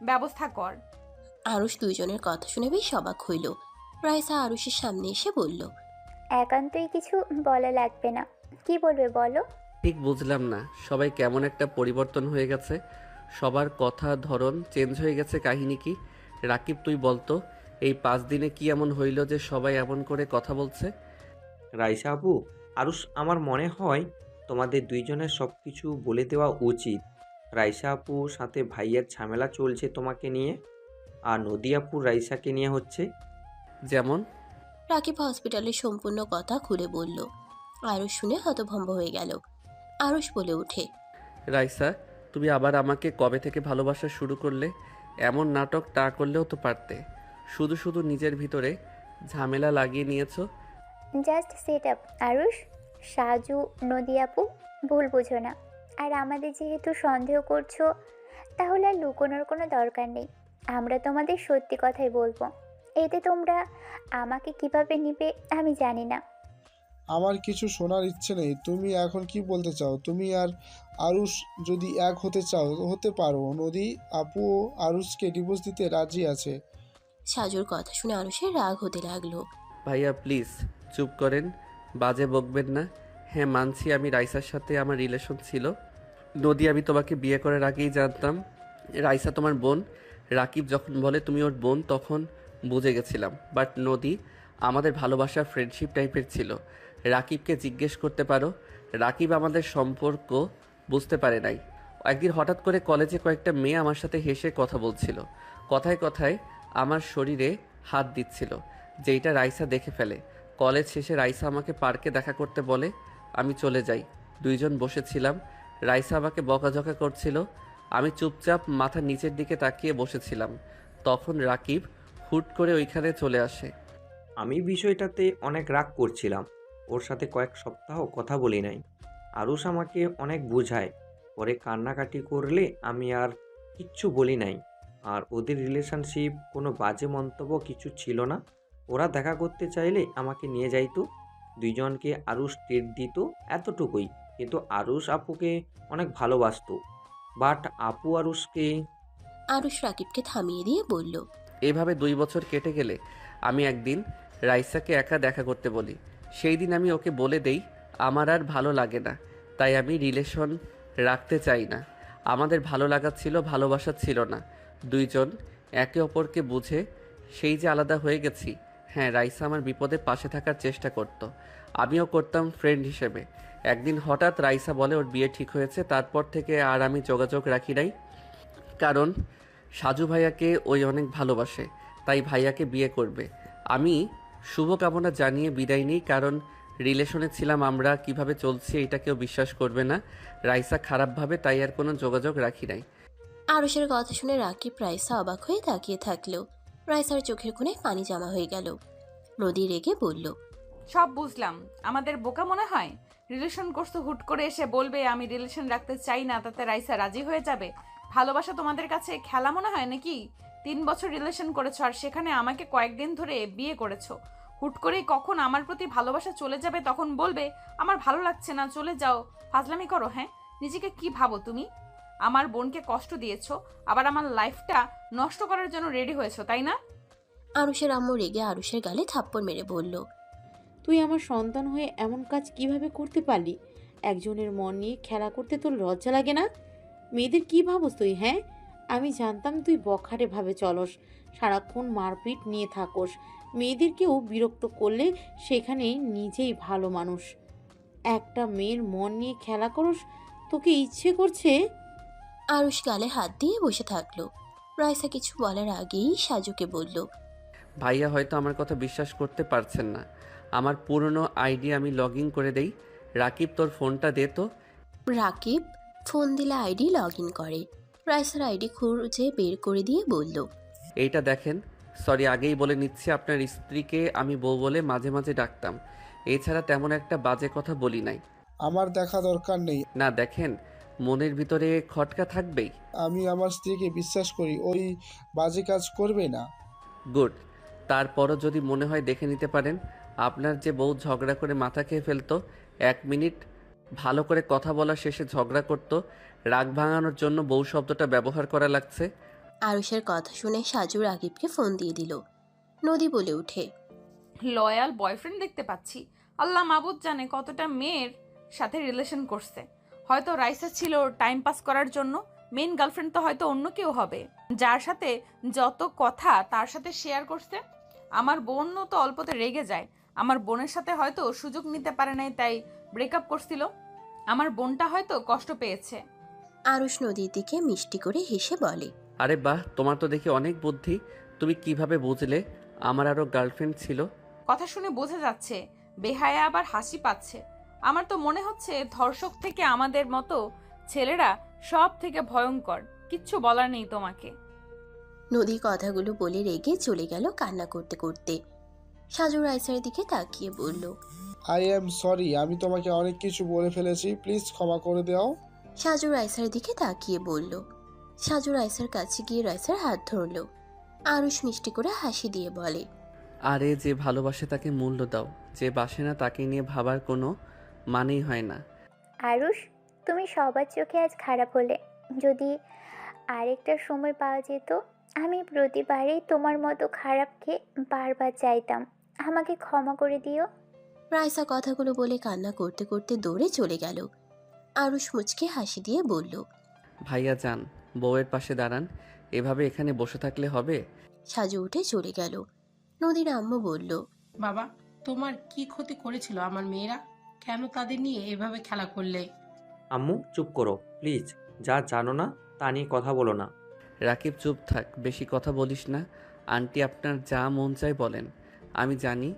S1: ব্যবস্থা কর।
S3: আরুষ দুইজনের কথা শুনে বেশ অবাক হইল। রাইসা আরুষের সামনে এসে বলল,
S7: একান্তই কিছু বলা লাগবে না, কি বলবে বলো?
S12: ঠিক বুঝলাম না, সবাই কেমন একটা পরিবর্তন হয়ে গেছে, সবার কথা ধরন চেঞ্জ হয়ে গেছে, কাহিনী কি? রাকিব, তুই বলতো এই 5 দিনে কি এমন হইল যে সবাই এমন করে কথা বলছে?
S8: রাইসা আপু, আরুষ, আমার মনে হয় তোমাদের দুইজনের সব কিছু বলে দেওয়া উচিত। রাইসা আপুর সাথে ভাইয়ের ঝামেলা চলছে তোমাকে নিয়ে, আর নদী আপু রাইসাকে নিয়ে হচ্ছে।
S12: যেমন?
S3: রাকিব হসপিটালের সম্পূর্ণ কথা খুলে বলল। আরুষ শুনে হতভম্ব হয়ে গেল। আরুষ বলে ওঠে,
S12: রাইসা, তুমি আবার আমাকে কবে থেকে ভালোবাসা শুরু করলে? এমন নাটক না করলেও তো পারতে, শুধু শুধু নিজের ভিতরে ঝামেলা লাগিয়ে নিয়েছো।
S7: Just set up Aarush. Saju, নদী আপু, ভুল বুঝো না। আর আমাদের যেহেতু সন্দেহ করছো, তাহলে আর লুকোনোর কোনো দরকার নেই। আমরা তোমাদের সত্যি কথাই বলবো। এতে তোমরা আমাকে কিভাবে নিবে আমি জানি না।
S9: আমার কিছু শোনার ইচ্ছে নেই। তুমি এখন কি বলতে চাও? তুমি আর আরুষ যদি এক হতে চাও হতে পারো। নদী আপু আরুষকে ডিভোর্স দিতে রাজি আছে।
S3: সাজুর কথা শুনে আরুষের রাগ হতে লাগলো।
S12: ভাইয়া প্লিজ চুপ করেন, বাজে বকবেন না। হ্যাঁ মানছি আমি রাইসার সাথে আমার রিলেশন ছিল। নদী, আমি তোমাকে বিয়ে করার আগেই জানতাম রাইসা তোমার বোন। রাকিব যখন বলে তুমি ওর বোন, তখন বুঝে গেছিলাম। বাট নদী, আমাদের ভালোবাসা ফ্রেন্ডশিপ টাইপের ছিল। রাকিবকে জিজ্ঞেস করতে পারো, রাকিব আমাদের সম্পর্ক বুঝতে পারে নাই। একদিন হঠাৎ করে কলেজে কয়েকটা মেয়ে আমার সাথে হেসে কথা বলছিল, কথায় কথায় আমার শরীরে হাত দিচ্ছিল, যেইটা রাইসা দেখে ফেলে। কলেজ শেষে রাইসা আমাকে পার্কে দেখা করতে বলে, আমি চলে যাই। দুইজন বসেছিলাম, রাইসা আমাকে বকাঝকা করছিল, আমি চুপচাপ মাথা নিচের দিকে তাকিয়ে বসেছিলাম। তখন রাকিব হুট করে ওইখানে চলে আসে।
S8: আমি বিষয়টাতে অনেক রাগ করছিলাম, ওর সাথে কয়েক সপ্তাহ কথা বলি নাই। আরুষ আমাকে অনেক বোঝায়, পরে কান্নাকাটি করলে আমি আর কিচ্ছু বলি নাই। আর ওদের রিলেশনশিপ কোনো বাজে মন্তব্য কিছু ছিল না। ওরা দেখা করতে চাইলে আমাকে নিয়ে যাইতো, দুইজনকে আরুষ ট্রিট দিত, এতটুকুই। কিন্তু আরুষ আপুকে অনেক ভালোবাসতো, বাট আপু আরুষকে।
S3: আরুষ রাকিবকে থামিয়ে দিয়ে বলল,
S12: এভাবে 2 বছর কেটে গেলে আমি একদিন রাইসাকে একা দেখা করতে বলি। সেই দিন আমি ওকে বলে দেই আমার আর ভালো লাগে না, তাই আমি রিলেশন রাখতে চাই না। আমাদের ভালো লাগা ছিল, ভালোবাসা ছিল না। দুইজন একে অপরকে বুঝে সেই যে আলাদা হয়ে গেছি। হ্যাঁ, রাইসা আমার বিপদে পাশে থাকার চেষ্টা করত, আমিও করতাম ফ্রেন্ড হিসেবে। একদিন হঠাৎ রাইসা বলে ওর বিয়ে ঠিক হয়েছে, তারপর থেকে আর আমি যোগাযোগ রাখি নাই, কারণ সাজু ভাইয়াকে ওই অনেক ভালোবাসে, তাই ভাইয়াকে বিয়ে করবে। আমি শুভকামনা জানিয়ে বিদায় নিই, কারণ রিলেশনে ছিলাম আমরা, কিভাবে চলছে এটা কেউ বিশ্বাস করবে না। রাইসা খারাপভাবে, তাই আর কোনো যোগাযোগ রাখি নাই।
S3: আরুষের কথা শুনে রাকিব রাইসা অবাক হয়ে তাকিয়ে থাকলো। রাইসার চোখের কোণে পানি জমা হয়ে গেল। নদী রেগে বলল,
S1: সব বুঝলাম, আমাদের বোকা মনে হয়? রিলেশন করছো, হুট করে এসে বলবে আমি রিলেশন রাখতে চাই না, তাতে রাইসা রাজি হয়ে যাবে? ভালোবাসা তোমাদের কাছে খেলা মনে হয় নাকি? 3 বছর রিলেশন করেছো, আর সেখানে আমাকে কয়েকদিন ধরে বিয়ে করেছো। হুট করেই কখন আমার প্রতি ভালোবাসা চলে যাবে তখন বলবে আমার ভালো লাগছে না, চলে যাও। ফাজলামি করো। হ্যাঁ, নিজেকে কি ভাবো তুমি? আমার বোনকে কষ্ট দিয়েছো, আবার আমার লাইফটা নষ্ট করার জন্য রেডি হয়েছো, তাই না?
S3: আরুষের আম্মু রেগে আরুষের গালে থাপ্পড় মেরে বলল,
S6: তুই আমার সন্তান হয়ে এমন কাজ কিভাবে করতে পারলি? একজনের মন নিয়ে খেলা করতে তোর লজ্জা লাগে না? মেয়েদের কি ভাবস তুই? হ্যাঁ, আমি জানতাম তুই বখাটে ভাবে চলস, সারাক্ষণ মারপিট নিয়ে থাকোস, মেয়েদেরকেও বিরক্ত করলে সেখানে নিজেই ভালো মানুষ। একটা মেয়ের মন নিয়ে খেলা করস, তোকে ইচ্ছে করছে?
S3: আরুষ গালে হাত দিয়ে বসে থাকলো। রাইসা কিছু বলার আগেই সাজুকে বলল,
S12: ভাইয়া হয়তো আমার কথা বিশ্বাস করতে পারছেন না। আমার পুরনো আইডি আমি লগ ইন করে দেই। রাকিব, তোর ফোনটা দে তো।
S3: রাকিব ফোন দিলে আইডি লগ ইন করে। রাইসার আইডি খুঁজে বের করে দিয়ে বলল,
S12: এইটা দেখেন। সরি, আগেই বলে নিচ্ছি, আপনার স্ত্রীকে আমি বউ বলে মাঝে মাঝে ডাকতাম, এছাড়া তেমন একটা বাজে কথা বলি নাই।
S9: আমার দেখা দরকার নেই।
S12: না দেখেন, মনের ভিতরে খটকা থাকবেই।
S9: আমি আমার স্ত্রীকে বিশ্বাস করি, ওই বাজে কাজ করবে না।
S12: গুড। তারপরও যদি মনে হয় দেখে নিতে পারেন। আপনার যে বউ ঝগড়া করে মাথা খেয়ে ফেলতো, 1 মিনিট ভালো করে কথা বলা শেষে ঝগড়া করত, রাগ ভাঙানোর জন্য বউ শব্দটা ব্যবহার করা লাগছে।
S3: আরুষের কথা শুনে সাজু রাকিবকে ফোন দিয়ে দিল। নদী বলে উঠে,
S1: লয়াল বয়ফ্রেন্ড দেখতে পাচ্ছি। আল্লাহ মাবুদ জানে কতটা মেয়ের সাথে রিলেশন করছে। হয়তো রাইসা ছিল টাইম পাস করার জন্য, মেইন গার্লফ্রেন্ড তো হয়তো অন্য কেউ হবে, যার সাথে যত কথা তার সাথে শেয়ার করছে। আমার বোনও তো অল্পতে রেগে যায়। আমার বোনের সাথে হয়তো সুযোগ নিতে পারে নাই, তাই ব্রেকআপ করছিল। আমার বোনটা হয়তো কষ্ট পেয়েছে।
S3: আরুষ নদীর দিকে মিষ্টি করে হেসে বলে,
S12: আরে বাহ, তোমার তো দেখি অনেক বুদ্ধি। তুমি কিভাবে বুঝলে আমার আরও গার্লফ্রেন্ড ছিল?
S1: কথা শুনে বোঝা যাচ্ছে বেহায়া আবার হাসি পাচ্ছে। আমার তো মনে হচ্ছে ধর্ষক থেকে আমাদের মতো ছেলেরা সব থেকে ভয়ঙ্কর। কিচ্ছু বলার নেই তোমাকে।
S3: নদী কথাগুলো বলে রেগে চলে গেল কান্না করতে করতে। সাজু রাইসার দিকে তাকিয়ে বলল,
S9: আই এম সরি, আমি তোমাকে অনেক কিছু বলে ফেলেছি, প্লিজ ক্ষমা করে দাও।
S3: সাজু রাইসার দিকে তাকিয়ে বলল। সাজু রাইসার কাছে গিয়ে রাইসার হাত ধরল। আরুষ মিষ্টি করে হাসি দিয়ে বলে,
S12: আরে যে ভালোবাসে তাকে মূল্য দাও, যে বাসে না তাকে নিয়ে ভাবার কোনো মানেই হয় না।
S7: আরুষ, তুমি সবার চোখে আজ খারাপ হলে। যদি আরেকটা সময় পাওয়া যেত, আমি প্রতিবারেই তোমার মতো খারাপকে বারবার চাইতাম। আমাকে ক্ষমা করে দিও।
S3: রাইসা কথাগুলো বলে কান্না করতে করতে দৌড়ে চলে গেল। আরুষ মুচকে হাসি দিয়ে বলল,
S12: ভাইয়া যান, বউয়ের পাশে দাঁড়ান, এভাবে এখানে বসে থাকলে হবে?
S3: সাজু উঠে চলে গেল। নদীর আম্মু বলল,
S10: বাবা, তোমার কি ক্ষতি করেছিল আমার মেয়েরা? কেন তাদের নিয়ে এভাবে খেলা করলে?
S8: আম্মু চুপ করো প্লিজ, যা জানো না তা নিয়ে কথা বলো না।
S12: রাকিব চুপ থাক, বেশি কথা বলিস না। আন্টি আপনার যা মন চায় বলেন। আমি জানি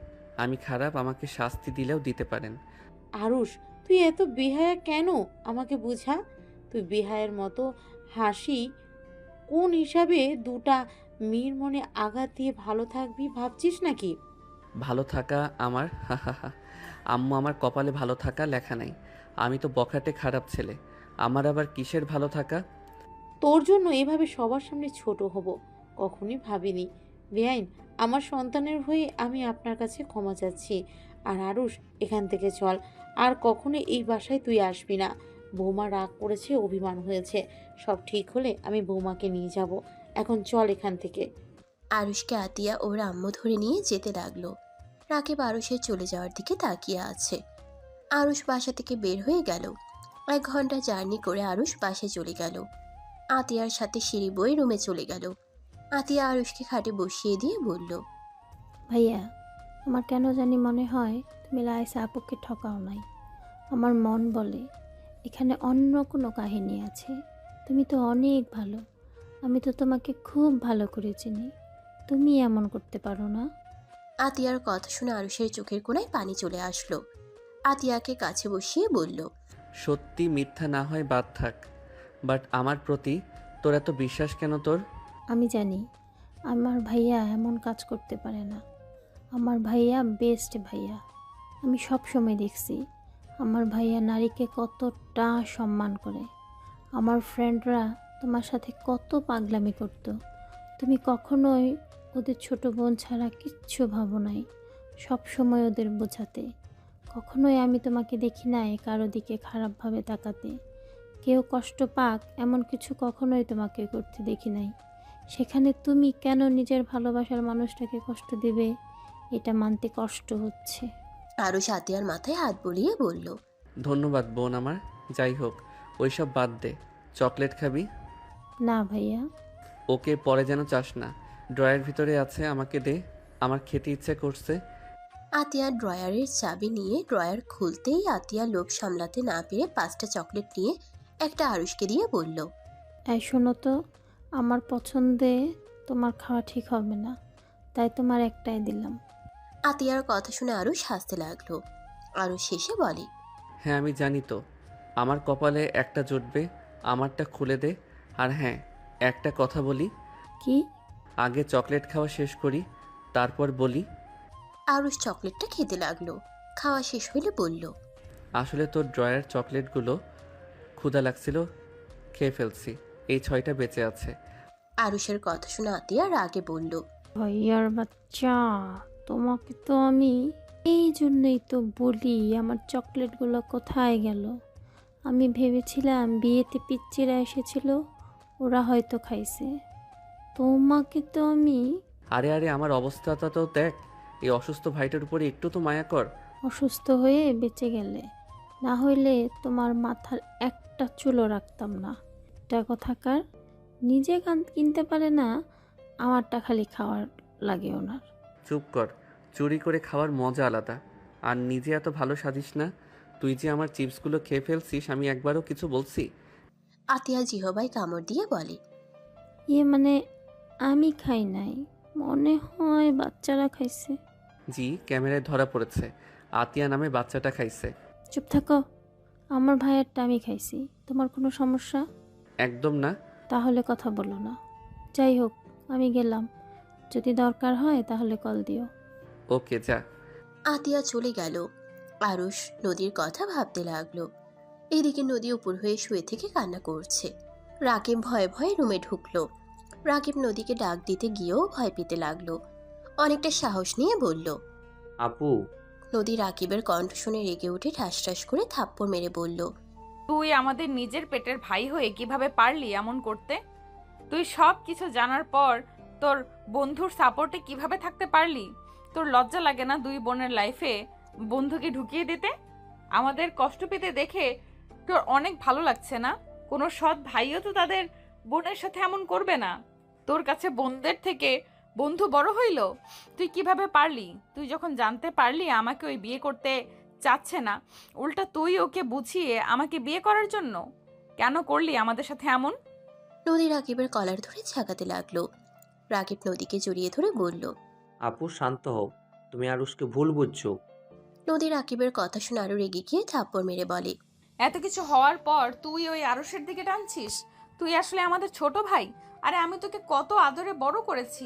S12: আমি খারাপ, আমাকে শাস্তি দিলেও দিতে পারেন।
S6: আরুষ, তুই এত বেহায়া কেন? আমাকে বুঝা। তুই বেহায়ের মতো হাসি কোন হিসাবে দুটা মেয়ের মনে আঘাত দিয়ে ভালো থাকবি ভাবছিস নাকি?
S12: ভালো থাকা আমার আম্মু, আমার কপালে ভালো থাকা লেখা নাই। আমি তো বখাটে খারাপ ছেলে, আমার আবার কিসের ভালো থাকা?
S6: তোর জন্য এভাবে সবার সামনে ছোট হব কখনই ভাবিনি। বেআইন, আমার সন্তানের হয়ে আমি আপনার কাছে ক্ষমা চাচ্ছি। আর আরুষ, এখান থেকে চল, আর কখনো এই বাসায় তুই আসবি না। বৌমা রাগ করেছে, অভিমান হয়েছে, সব ঠিক হলে আমি বৌমাকে নিয়ে যাব। এখন চল এখান থেকে।
S3: আরুষকে আতিয়া ওর আম্মু ধরে নিয়ে যেতে লাগলো। রাকিব আরুষের চলে যাওয়ার দিকে তাকিয়ে আছে। আরুষ বাসা থেকে বের হয়ে গেল। 1 ঘন্টা জার্নি করে আরুষ বাসে চলে গেল। আতিয়ার সাথে সিঁড়ি বয়ে রুমে চলে গেল। আতিয়া আরুষকে খাটে বসিয়ে দিয়ে বলল,
S4: ভাইয়া, আমার কেন জানি মনে হয় তুমি লাইসা আপুকে ঠকাও নাই। আমার মন বলে এখানে অন্য কোনো কাহিনী আছে। তুমি তো অনেক ভালো, আমি তো তোমাকে খুব ভালো করে চিনি, তুমি এমন করতে পারো না।
S3: আতিয়ার কথা শুনে আরুষের চোখের কোণায় পানি চলে আসলো। আতিয়াকে কাছে বসিয়ে বলল,
S12: সত্যি মিথ্যা না হয় বাদ থাক, বাট আমার প্রতি তোর এত বিশ্বাস কেন তোর?
S4: আমি জানি আমার ভাইয়া এমন কাজ করতে পারে না। আমার ভাইয়া বেস্ট ভাইয়া। আমি সব সময় দেখছি আমার ভাইয়া নারীকে কতটা সম্মান করে। আমার ফ্রেন্ডরা তোমার সাথে কত পাগলামি করতো, তুমি কখনোই ওদের ছোট বোন ছাড়া কিচ্ছু ভাবো নাই, সব সময় ওদের বোঝাতে। কখনোই আমি তোমাকে দেখি নাই কারো দিকে খারাপভাবে তাকাতে। কেউ কষ্ট পাক এমন কিছু কখনোই তোমাকে করতে দেখি নাই। সেখানে তুমি কেন নিজের ভালোবাসার মানুষটাকে কষ্ট দেবে, এটা মানতে কষ্ট হচ্ছে।
S3: আরুষ আতিয়ার মাথায় হাত বুলিয়ে বলল,
S12: ধন্যবাদ বোন আমার। যাই হোক, ওইসব বাদ দে। চকলেট খাবি?
S4: না ভাইয়া।
S12: ওকে, পরে যেন চাস না। ড্রয়ের ভিতরে আছে, আমাকে দে, আমার খেতে ইচ্ছে করছে।
S3: আতিয়া ড্রয়ারের চাবি নিয়ে ড্রয়ার খুলতেই আতিয়া লোভ সামলাতে না পেরে 5টা চকলেট নিয়ে একটা আরুষকে দিয়ে বলল,
S4: এই শোনো তো, আমার পছন্দে তোমার খাওয়া ঠিক হবে না, তাই তোমার একটাই দিলাম।
S3: আতিয়ার কথা শুনে আরুষ হাসতে লাগলো। আরুষ শেষে বলে,
S12: হ্যাঁ আমি জানি তো, আমার কপালে একটা জুটবে, আমারটা খুলে দে। আর হ্যাঁ, একটা কথা বলি।
S4: কি?
S12: আগে চকলেট খাওয়া শেষ করি, তারপর বলি।
S3: আরুষ চকলেটটা খেতে লাগলো। খাওয়া শেষ হলে বলল,
S12: আসলে তোর ড্রয়ার চকলেটগুলো ক্ষুধা লাগছিল, খেয়ে ফেলছি। এই 6টা বেঁচে আছে।
S3: আরুষের কথা শুনে আতিয়া রাগে বলল,
S4: ভাইয়ার বাচ্চা, তোমাকে তো আমি এই জন্যই তো বলি আমার চকলেটগুলো কোথায় গেল। আমি ভেবেছিলাম বিয়েতে পিচ্চিরা এসেছিল, ওরা হয়তো খাইছে। তোমাকে তো আমি।
S12: আরে আরে, আমার অবস্থাটা তো দেখ। এই অসুস্থ ভাইটার উপরে একটু তো মায়া কর।
S4: অসুস্থ হয়ে বেঁচে গেলে, না হইলে তোমার মাথার একটা চুলও রাখতাম না। এটা কথাকার, নিজে কিনতে পারে না, আমারটা খালি খাওয়ার লাগে ওনার।
S12: চুপ কর। চুরি করে খাওয়ার মজা আলাদা। আর নিজে এত ভালো সাজিস না। তুই যে আমার চিপসগুলো খেয়ে ফেলছিস, আমি একবারও কিছু বলছি?
S3: আতিয়া জিহবাই কামড় দিয়ে বলে,
S4: মানে আমি খাই নাই, মনে হয় বাচ্চারা খাইছে।
S12: জি, ক্যামেরায় ধরা পড়েছে। আতিয়া নামে বাচ্চাটা খাইছে।
S4: চুপ থাকো, আমার ভাইয়েরটা আমি খাইছি। তোমার কোনো সমস্যা?
S12: একদম না।
S4: তাহলে কথা বলো না। যাই হোক, আমি গেলাম, যদি দরকার হয় তাহলে কল দিও।
S12: ওকে, যা।
S3: আতিয়া চলে গেল। আরুষ নদীর কথা ভাবতে লাগলো। এদিকে নদী উপর হয়ে শুয়ে থেকে কান্না করছে। রাকিব ভয়ে ভয়ে রুমে ঢুকলো। রাকিব নদীকে ডাক দিতে গিয়েও ভয় পেতে লাগলো। অনেকটা সাহস নিয়ে বলল,
S8: আপু।
S3: নদী রাকিবের কণ্ঠ শুনে রেগে উঠে ঠাস ঠাস করে থাপ্পড় মেরে বলল,
S1: তুই আমাদের নিজের পেটের ভাই হয়ে কিভাবে পারলি এমন করতে? তুই সব কিছু জানার পর তোর বন্ধুর সাপোর্টে কিভাবে থাকতে পারলি? তোর লজ্জা লাগে না দুই বোনের লাইফে বন্ধুকে ঢুকিয়ে দিতে? আমাদের কষ্ট পেতে দেখে তোর অনেক ভালো লাগছে না? কোনো সৎ ভাইও তো তাদের বোনের সাথে এমন করবে না। তোর কাছে বোনদের থেকে বন্ধু বড় হইল? তুই কিভাবে পারলি? তুই যখন জানতে পারলি আমাকে ওই বিয়ে করতে চাচ্ছে না, উল্টা তুই ওকে বুঝিয়ে আমাকে বিয়ে করার জন্য কেন করলি আমাদের সাথে এমন?
S3: নদী রাকিবের কলার ধরে ঝাঁকাতে লাগলো। রাকিব নদীকে জড়িয়ে ধরে বলল,
S8: আপু শান্ত হও, তুমি আরুষকে ভুল বুঝছো।
S3: নদী রাকিবের কথা শুনে আরো রেগে গিয়ে থাপ্পড় মেরে বলে,
S1: এত কিছু হওয়ার পর তুই ওই আরশের দিকে টানছিস? তুই আসলে আমাদের ছোট ভাই। আরে আমি তোকে কত আদরে বড় করেছি,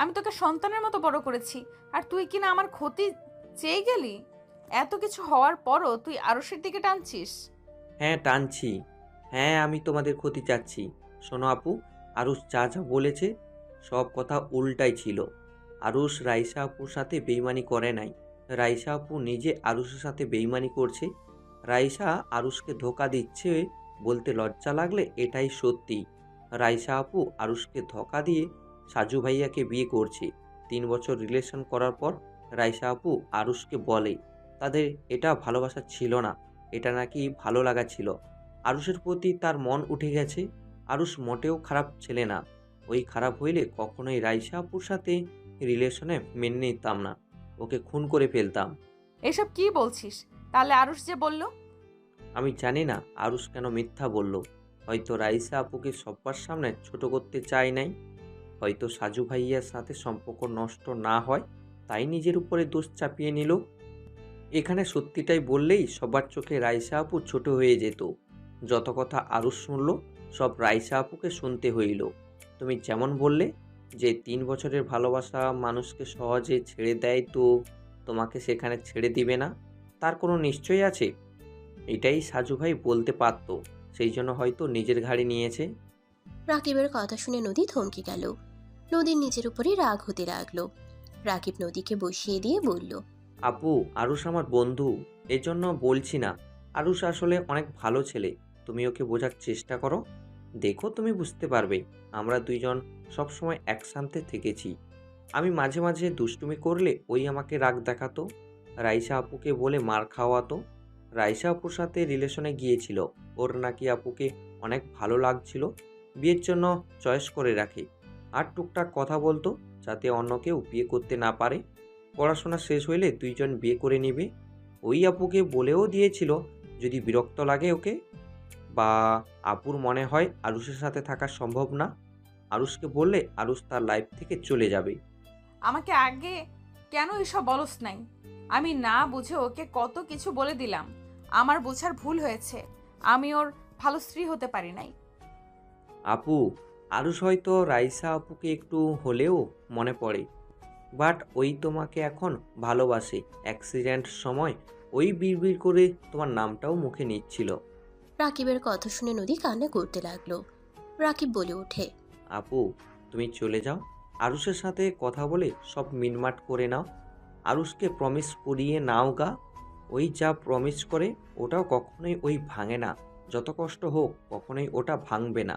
S1: আমি তোকে সন্তানের মতো বড় করেছি, আর তুই কিনা আমার ক্ষতি চেয়ে গেলি? এত কিছু হওয়ার পরও তুই আরশের দিকে টানছিস?
S8: হ্যাঁ টানছি, হ্যাঁ আমি তোমাদের ক্ষতি চাচ্ছি। শোনো আপু, আরুষ যা যা বলেছে সব কথা উল্টাই ছিল। আরুষ রাইসা আপুর সাথে বেইমানি করে নাই, রাইসা আপু নিজে আরুষের সাথে বেইমানি করছে। রাইসা আরুষকে ধোকা দিচ্ছে বলতে লজ্জা লাগলে এটাই সত্যি। রাইসা আপু আরুষকে ধোকা দিয়ে সাজু ভাইয়াকে বিয়ে করছে। 3 বছর রিলেশন করার পর রাইসা আপু আরুষকে বলে তাদের এটা ভালোবাসা ছিল না, এটা নাকি ভালো লাগা ছিল। আরুষের প্রতি তার মন উঠে গেছে। আরুষ মোটেও খারাপ ছেলে না, ওই খারাপ হইলে কখনোই রাইসা আপুর সাথে রিলেশনে মেনে নিতাম না, ওকে খুন করে ফেলতাম।
S1: এসব কি বলছিস? তাহলে আরুষ যে বলল?
S8: আমি জানি না আরুষ কেন মিথ্যা বলল। হয়তো রাইসা আপুকে সবার সামনে ছোট করতে চাই নাই, হয়তো সাজু ভাইয়ার সাথে সম্পর্ক নষ্ট না হয় তাই নিজের উপরে দোষ চাপিয়ে নিল। এখানে সত্যিটাই বললেই সবার চোখে রাইসা আপু ছোট হয়ে যেত। যত কথা আরুষ শুনল সব রাইসা আপুকে শুনতে হইল। তুমি যেমন বললে যে 3 বছরের ভালোবাসা মানুষকে সহজে ছেড়ে দেয়, তো তোমাকে সেখানে ছেড়ে দিবে না তার কোনো নিশ্চয় আছে? এটাই সাজু ভাই বলতে পারতো, সেই জন্য হয়তো নিজের ঘাড়ে নিয়েছে।
S3: রাকিবের কথা শুনে নদী থমকে গেল। নদীর নিজের উপরে রাগ হতে লাগলো। রাকিব নদীকে বসিয়ে দিয়ে বলল,
S8: আপু, আরুষ আমার বন্ধু, এজন্য বলছি না। আরুষ আসলে অনেক ভালো ছেলে, তুমি ওকে বোঝার চেষ্টা করো, দেখো তুমি বুঝতে পারবে। আমরা দুইজন সবসময় একসাথে থেকেছি। আমি মাঝে মাঝে দুষ্টুমি করলে ওই আমাকে রাগ দেখাতো, রাইসা আপুকে বলে মার খাওয়াতো। রাইসা আপুর সাথে রিলেশনে গিয়েছিল, ওর নাকি আপুকে অনেক ভালো লাগছিল, বিয়ের জন্য চয়েস করে রাখে। আর টুকটাক কথা বলতো যাতে অন্য কেউ বিয়ে করতে না পারে। পড়াশোনা শেষ হইলে দুইজন বিয়ে করে নিবে। ওই আপুকে বলেও দিয়েছিল যদি বিরক্ত লাগে ওকে বা আপুর মনে হয় আরুষের সাথে থাকা সম্ভব না, আরুষকে বললে আরুষ তার লাইফ থেকে চলে যাবে।
S1: আমাকে আগে কেন এসব বলস নাই? আমি না বুঝে ওকে কত কিছু বলে দিলাম। আমার বোঝার ভুল হয়েছে, আমি ওর ভালো স্ত্রী হতে পারি নাই।
S8: আপু, আরুষ হয়তো রাইসা আপুকে একটু হলেও মনে পড়ে, বাট ওই তোমাকে এখন ভালোবাসে। অ্যাক্সিডেন্ট সময় ওই বিড়বিড় করে তোমার নামটাও মুখে নিচ্ছিল।
S3: রাকিবের কথা শুনে নদী কান্না করতে লাগলো। রাকিব বলে ওঠে,
S8: আপু, তুমি চলে যাও, আরুষের সাথে কথা বলে সব মিটমাট করে নাও। আরুষকে প্রমিস করিয়ে নাও গা। ওই যা প্রমিস করে ওটাও কখনোই ওই ভাঙে না, যত কষ্ট হোক কখনোই ওটা ভাঙবে না।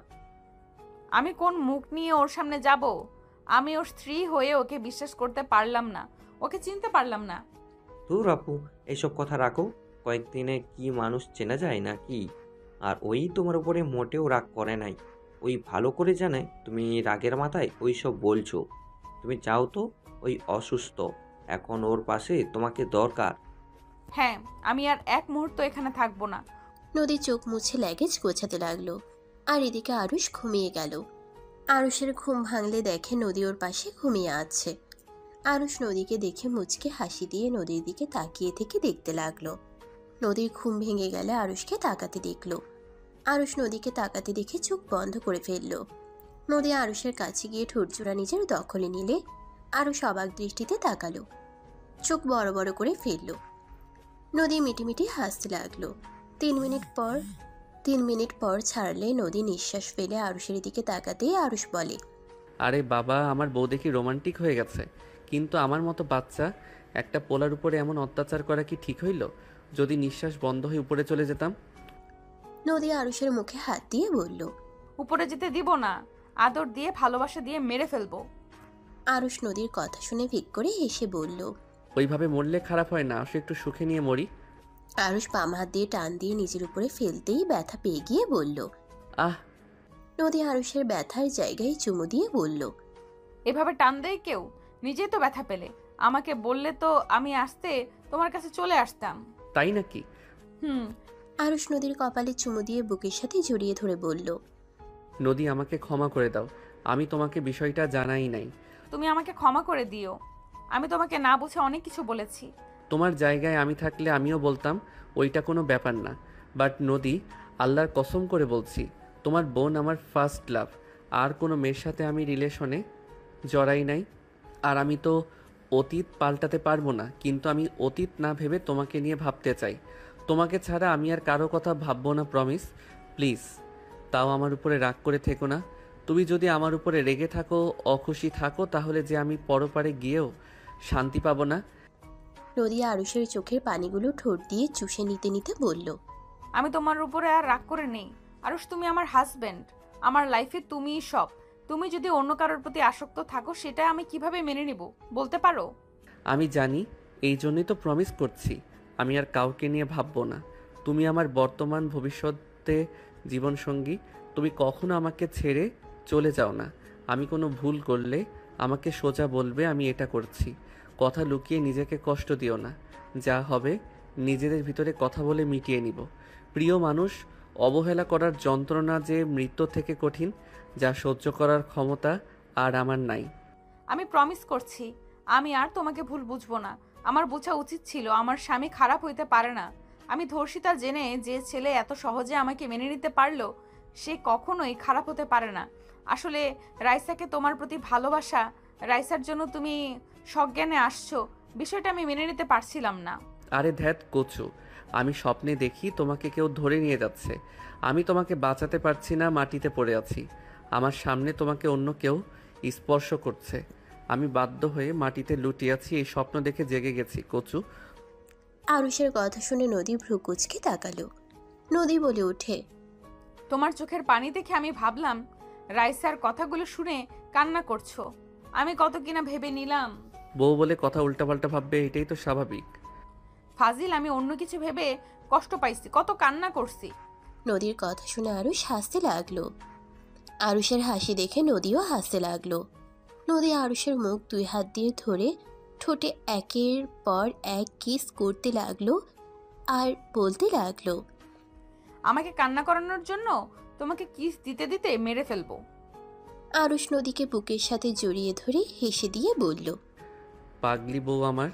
S1: আমি কোন মুখ নিয়ে ওর সামনে যাব? আমি ওর স্ত্রী হয়ে ওকে বিশ্বাস করতে পারলাম না, ওকে চিনতে পারলাম না।
S8: ধুর আপু, এইসব কথা রাখো, কয়েকদিনে কি মানুষ চেনা যায় না কি? আর ওই তোমার উপরে মোটেও রাগ করে নাই, ওই ভালো করে জানে তুমি রাগের মাথায় ওই সব বলছো। তুমি চাও তো, ওই অসুস্থ, এখন ওর পাশে তোমাকে দরকার।
S1: হ্যাঁ, আমি আর এক মুহূর্ত এখানে থাকবো না।
S3: নদী চোখ মুছে লাগেজ গোছাতে লাগলো। আর এদিকে আরুষ ঘুমিয়ে গেল। আরুষের ঘুম ভাঙলে দেখে নদী ওর পাশে ঘুমিয়ে আছে। আরুষ নদীকে দেখে মুচকে হাসি দিয়ে নদীর দিকে তাকিয়ে থেকে দেখতে লাগলো। নদীর ঘুম ভেঙে গেলে আরুষকে তাকাতে দেখলো। আরুষ নদীকে তাকাতে দেখে চোখ বন্ধ করে ফেললো। নদী আরুষের কাছে গিয়ে ঠোঁটজোড়া নিজের দখলে নিলে আরুষ অবাক দৃষ্টিতে তাকালো, চোখ বড় বড় করে ফেললো। নদী মিটিমিটি হাসতে লাগলো। 3 মিনিট পর ছাড়লে নদী নিঃশ্বাস ফেলে আরুষের দিকে তাকাতেই আরুষ বলে,
S2: আরে বাবা, আমার বউ দেখি রোমান্টিক হয়ে গেছে, কিন্তু আমার মতো বাচ্চা একটা পোলার উপরে এমন অত্যাচার করা কি ঠিক হইল? যদি নিঃশ্বাস বন্ধ হয়ে উপরে চলে যেতাম।
S3: নদী আরুষের মুখে হাত দিয়ে বলল,
S1: উপরে যেতে দিব না, আদর দিয়ে ভালোবাসা দিয়ে মেরে ফেলবো।
S3: আরুষ নদীর কথা শুনে ভিক করে হেসে বলল,
S2: ওইভাবে মরলে খারাপ হয় না, আসলে একটু সুখে নিয়ে মরি।
S3: আরুষ বাম হাত দিয়ে টান দিয়ে নিজের উপরে ফেলতেই ব্যথা পেয়ে গিয়ে বলল,
S2: আহ।
S3: নদী আরুষের ব্যথার জায়গায় চুমু দিয়ে বলল,
S1: এভাবে টান দেয় কেউ? নিজেই তো ব্যথা পেলে, আমাকে বললে তো আমি আসতে তোমার কাছে চলে আসতাম।
S2: তাই নাকি?
S3: আরুষ নদীর কপালে চুমু দিয়ে বুকের সাথে জড়িয়ে ধরে বলল,
S2: নদী, আমাকে ক্ষমা করে দাও, আমি তোমাকে বিষয়টা জানাই নাই।
S1: তুমি আমাকে ক্ষমা করে দিও, আমি তোমাকে না বুঝে অনেক কিছু বলেছি।
S2: তোমার জায়গায় আমি থাকলে আমিও বলতাম ওইটা কোনো ব্যাপার না। বাট নদী, আল্লাহর কসম করে বলছি, তোমার বোন আমার ফার্স্ট লাভ। আর কোনো মেয়ের সাথে আমি রিলেশনে জড়াই নাই। আর আমি তো অতীত পাল্টাতে পারবো না, কিন্তু আমি অতীত না ভেবে তোমাকে নিয়ে ভাবতে চাই। তোমাকে ছাড়া আমি আর কারো কথা ভাববো না, প্রমিস। প্লিজ, তাও আমার উপরে রাগ করে থেকো না। তুমি যদি আমার উপরে রেগে থাকো, অখুশি থাকো, তাহলে যে আমি পরপারে গিয়েও শান্তি পাবো না।
S3: নদী আরুষের চোখের পানিগুলো ঠোঁট দিয়ে চুষে নিতে নিতে বলল,
S1: আমি তোমার উপরে আর রাগ করে নেই আরুষ, তুমি আমার হাজবেন্ড, আমার লাইফে তুমিই সব। তুমি যদি অন্য কারোর প্রতি আসক্ত থাকো সেটা আমি কিভাবে মেনে নিব বলতে পারো?
S2: আমি জানি, এই জন্যই তো প্রমিস করছি আমি আর কাউকে নিয়ে ভাববো না। তুমি আমার বর্তমান ভবিষ্যতে জীবনসঙ্গী, তুমি কখনো আমাকে ছেড়ে চলে যাও না।
S12: আমি কোনো ভুল করলে আমাকে সোজা বলবে আমি এটা করছি। কথা লুকিয়ে নিজেকে কষ্ট দিও না। যা হবে নিজেদের ভিতরে কথা বলে মিটিয়ে নিব। প্রিয় মানুষ অবহেলা করার যন্ত্রণা যে মৃত্যু থেকে কঠিন, যা সহ্য করার ক্ষমতা আর আমার নাই।
S1: আমি প্রমিস করছি আমি আর তোমাকে ভুল বুঝবো না। আমার বোঝা উচিত ছিল আমার স্বামী খারাপ হইতে পারে না। আমি ধর্ষিতা জেনে যে ছেলে এত সহজে আমাকে মেনে নিতে পারলো সে কখনোই খারাপ হতে পারে না। আসলে রাইসাকে তোমার প্রতি ভালোবাসা, রাইসার জন্য তুমি সজ্ঞানে আসছো, বিষয়টা আমি মেনে নিতে পারছিলাম না।
S12: আরে ধ্যাত কচু, আমি স্বপ্নে দেখি তোমাকে কেউ ধরে নিয়ে যাচ্ছে। আমি তোমাকে বাঁচাতে পারছি না, মাটিতে পড়ে আছি। আমার সামনে তোমাকে অন্য কেউ স্পর্শ করছে। আমি বাধ্য হয়ে মাটিতে লুটিয়ে আছি। এই স্বপ্ন দেখে জেগে গেছি কচু।
S3: আরুষের কথা শুনে নদী ভ্রু কুচকে তাকালো। নদী বলে ওঠে,
S1: তোমার চোখের পানি দেখে আমি ভাবলাম রাইসার কথাগুলো শুনে কান্না করছো। আমি কত কিনা ভেবে নিলাম।
S12: বউ বলে কথা উল্টাপাল্টা ভাববে, এটাই তো স্বাভাবিক।
S1: ফাজিল, আমি অন্য কিছু ভেবে কষ্ট পাইছি, কত কান্না করছি।
S3: নদীর কথা শুনে আরুষ হাসতে লাগলো। আরুষের হাসি দেখে নদীও হাসতে লাগলো। নদী আরুষের মুখ 2 হাত দিয়ে ধরে ঠোঁটে একের পর এক কিস করতে লাগলো আর বলতে লাগলো,
S1: আমাকে কান্না করানোর জন্য তোমাকে কিস দিতে দিতে মেরে ফেলবো।
S3: আরুষ নদীকে বুকের সাথে জড়িয়ে ধরে হেসে দিয়ে বলল,
S12: পাগলি বউ আমার,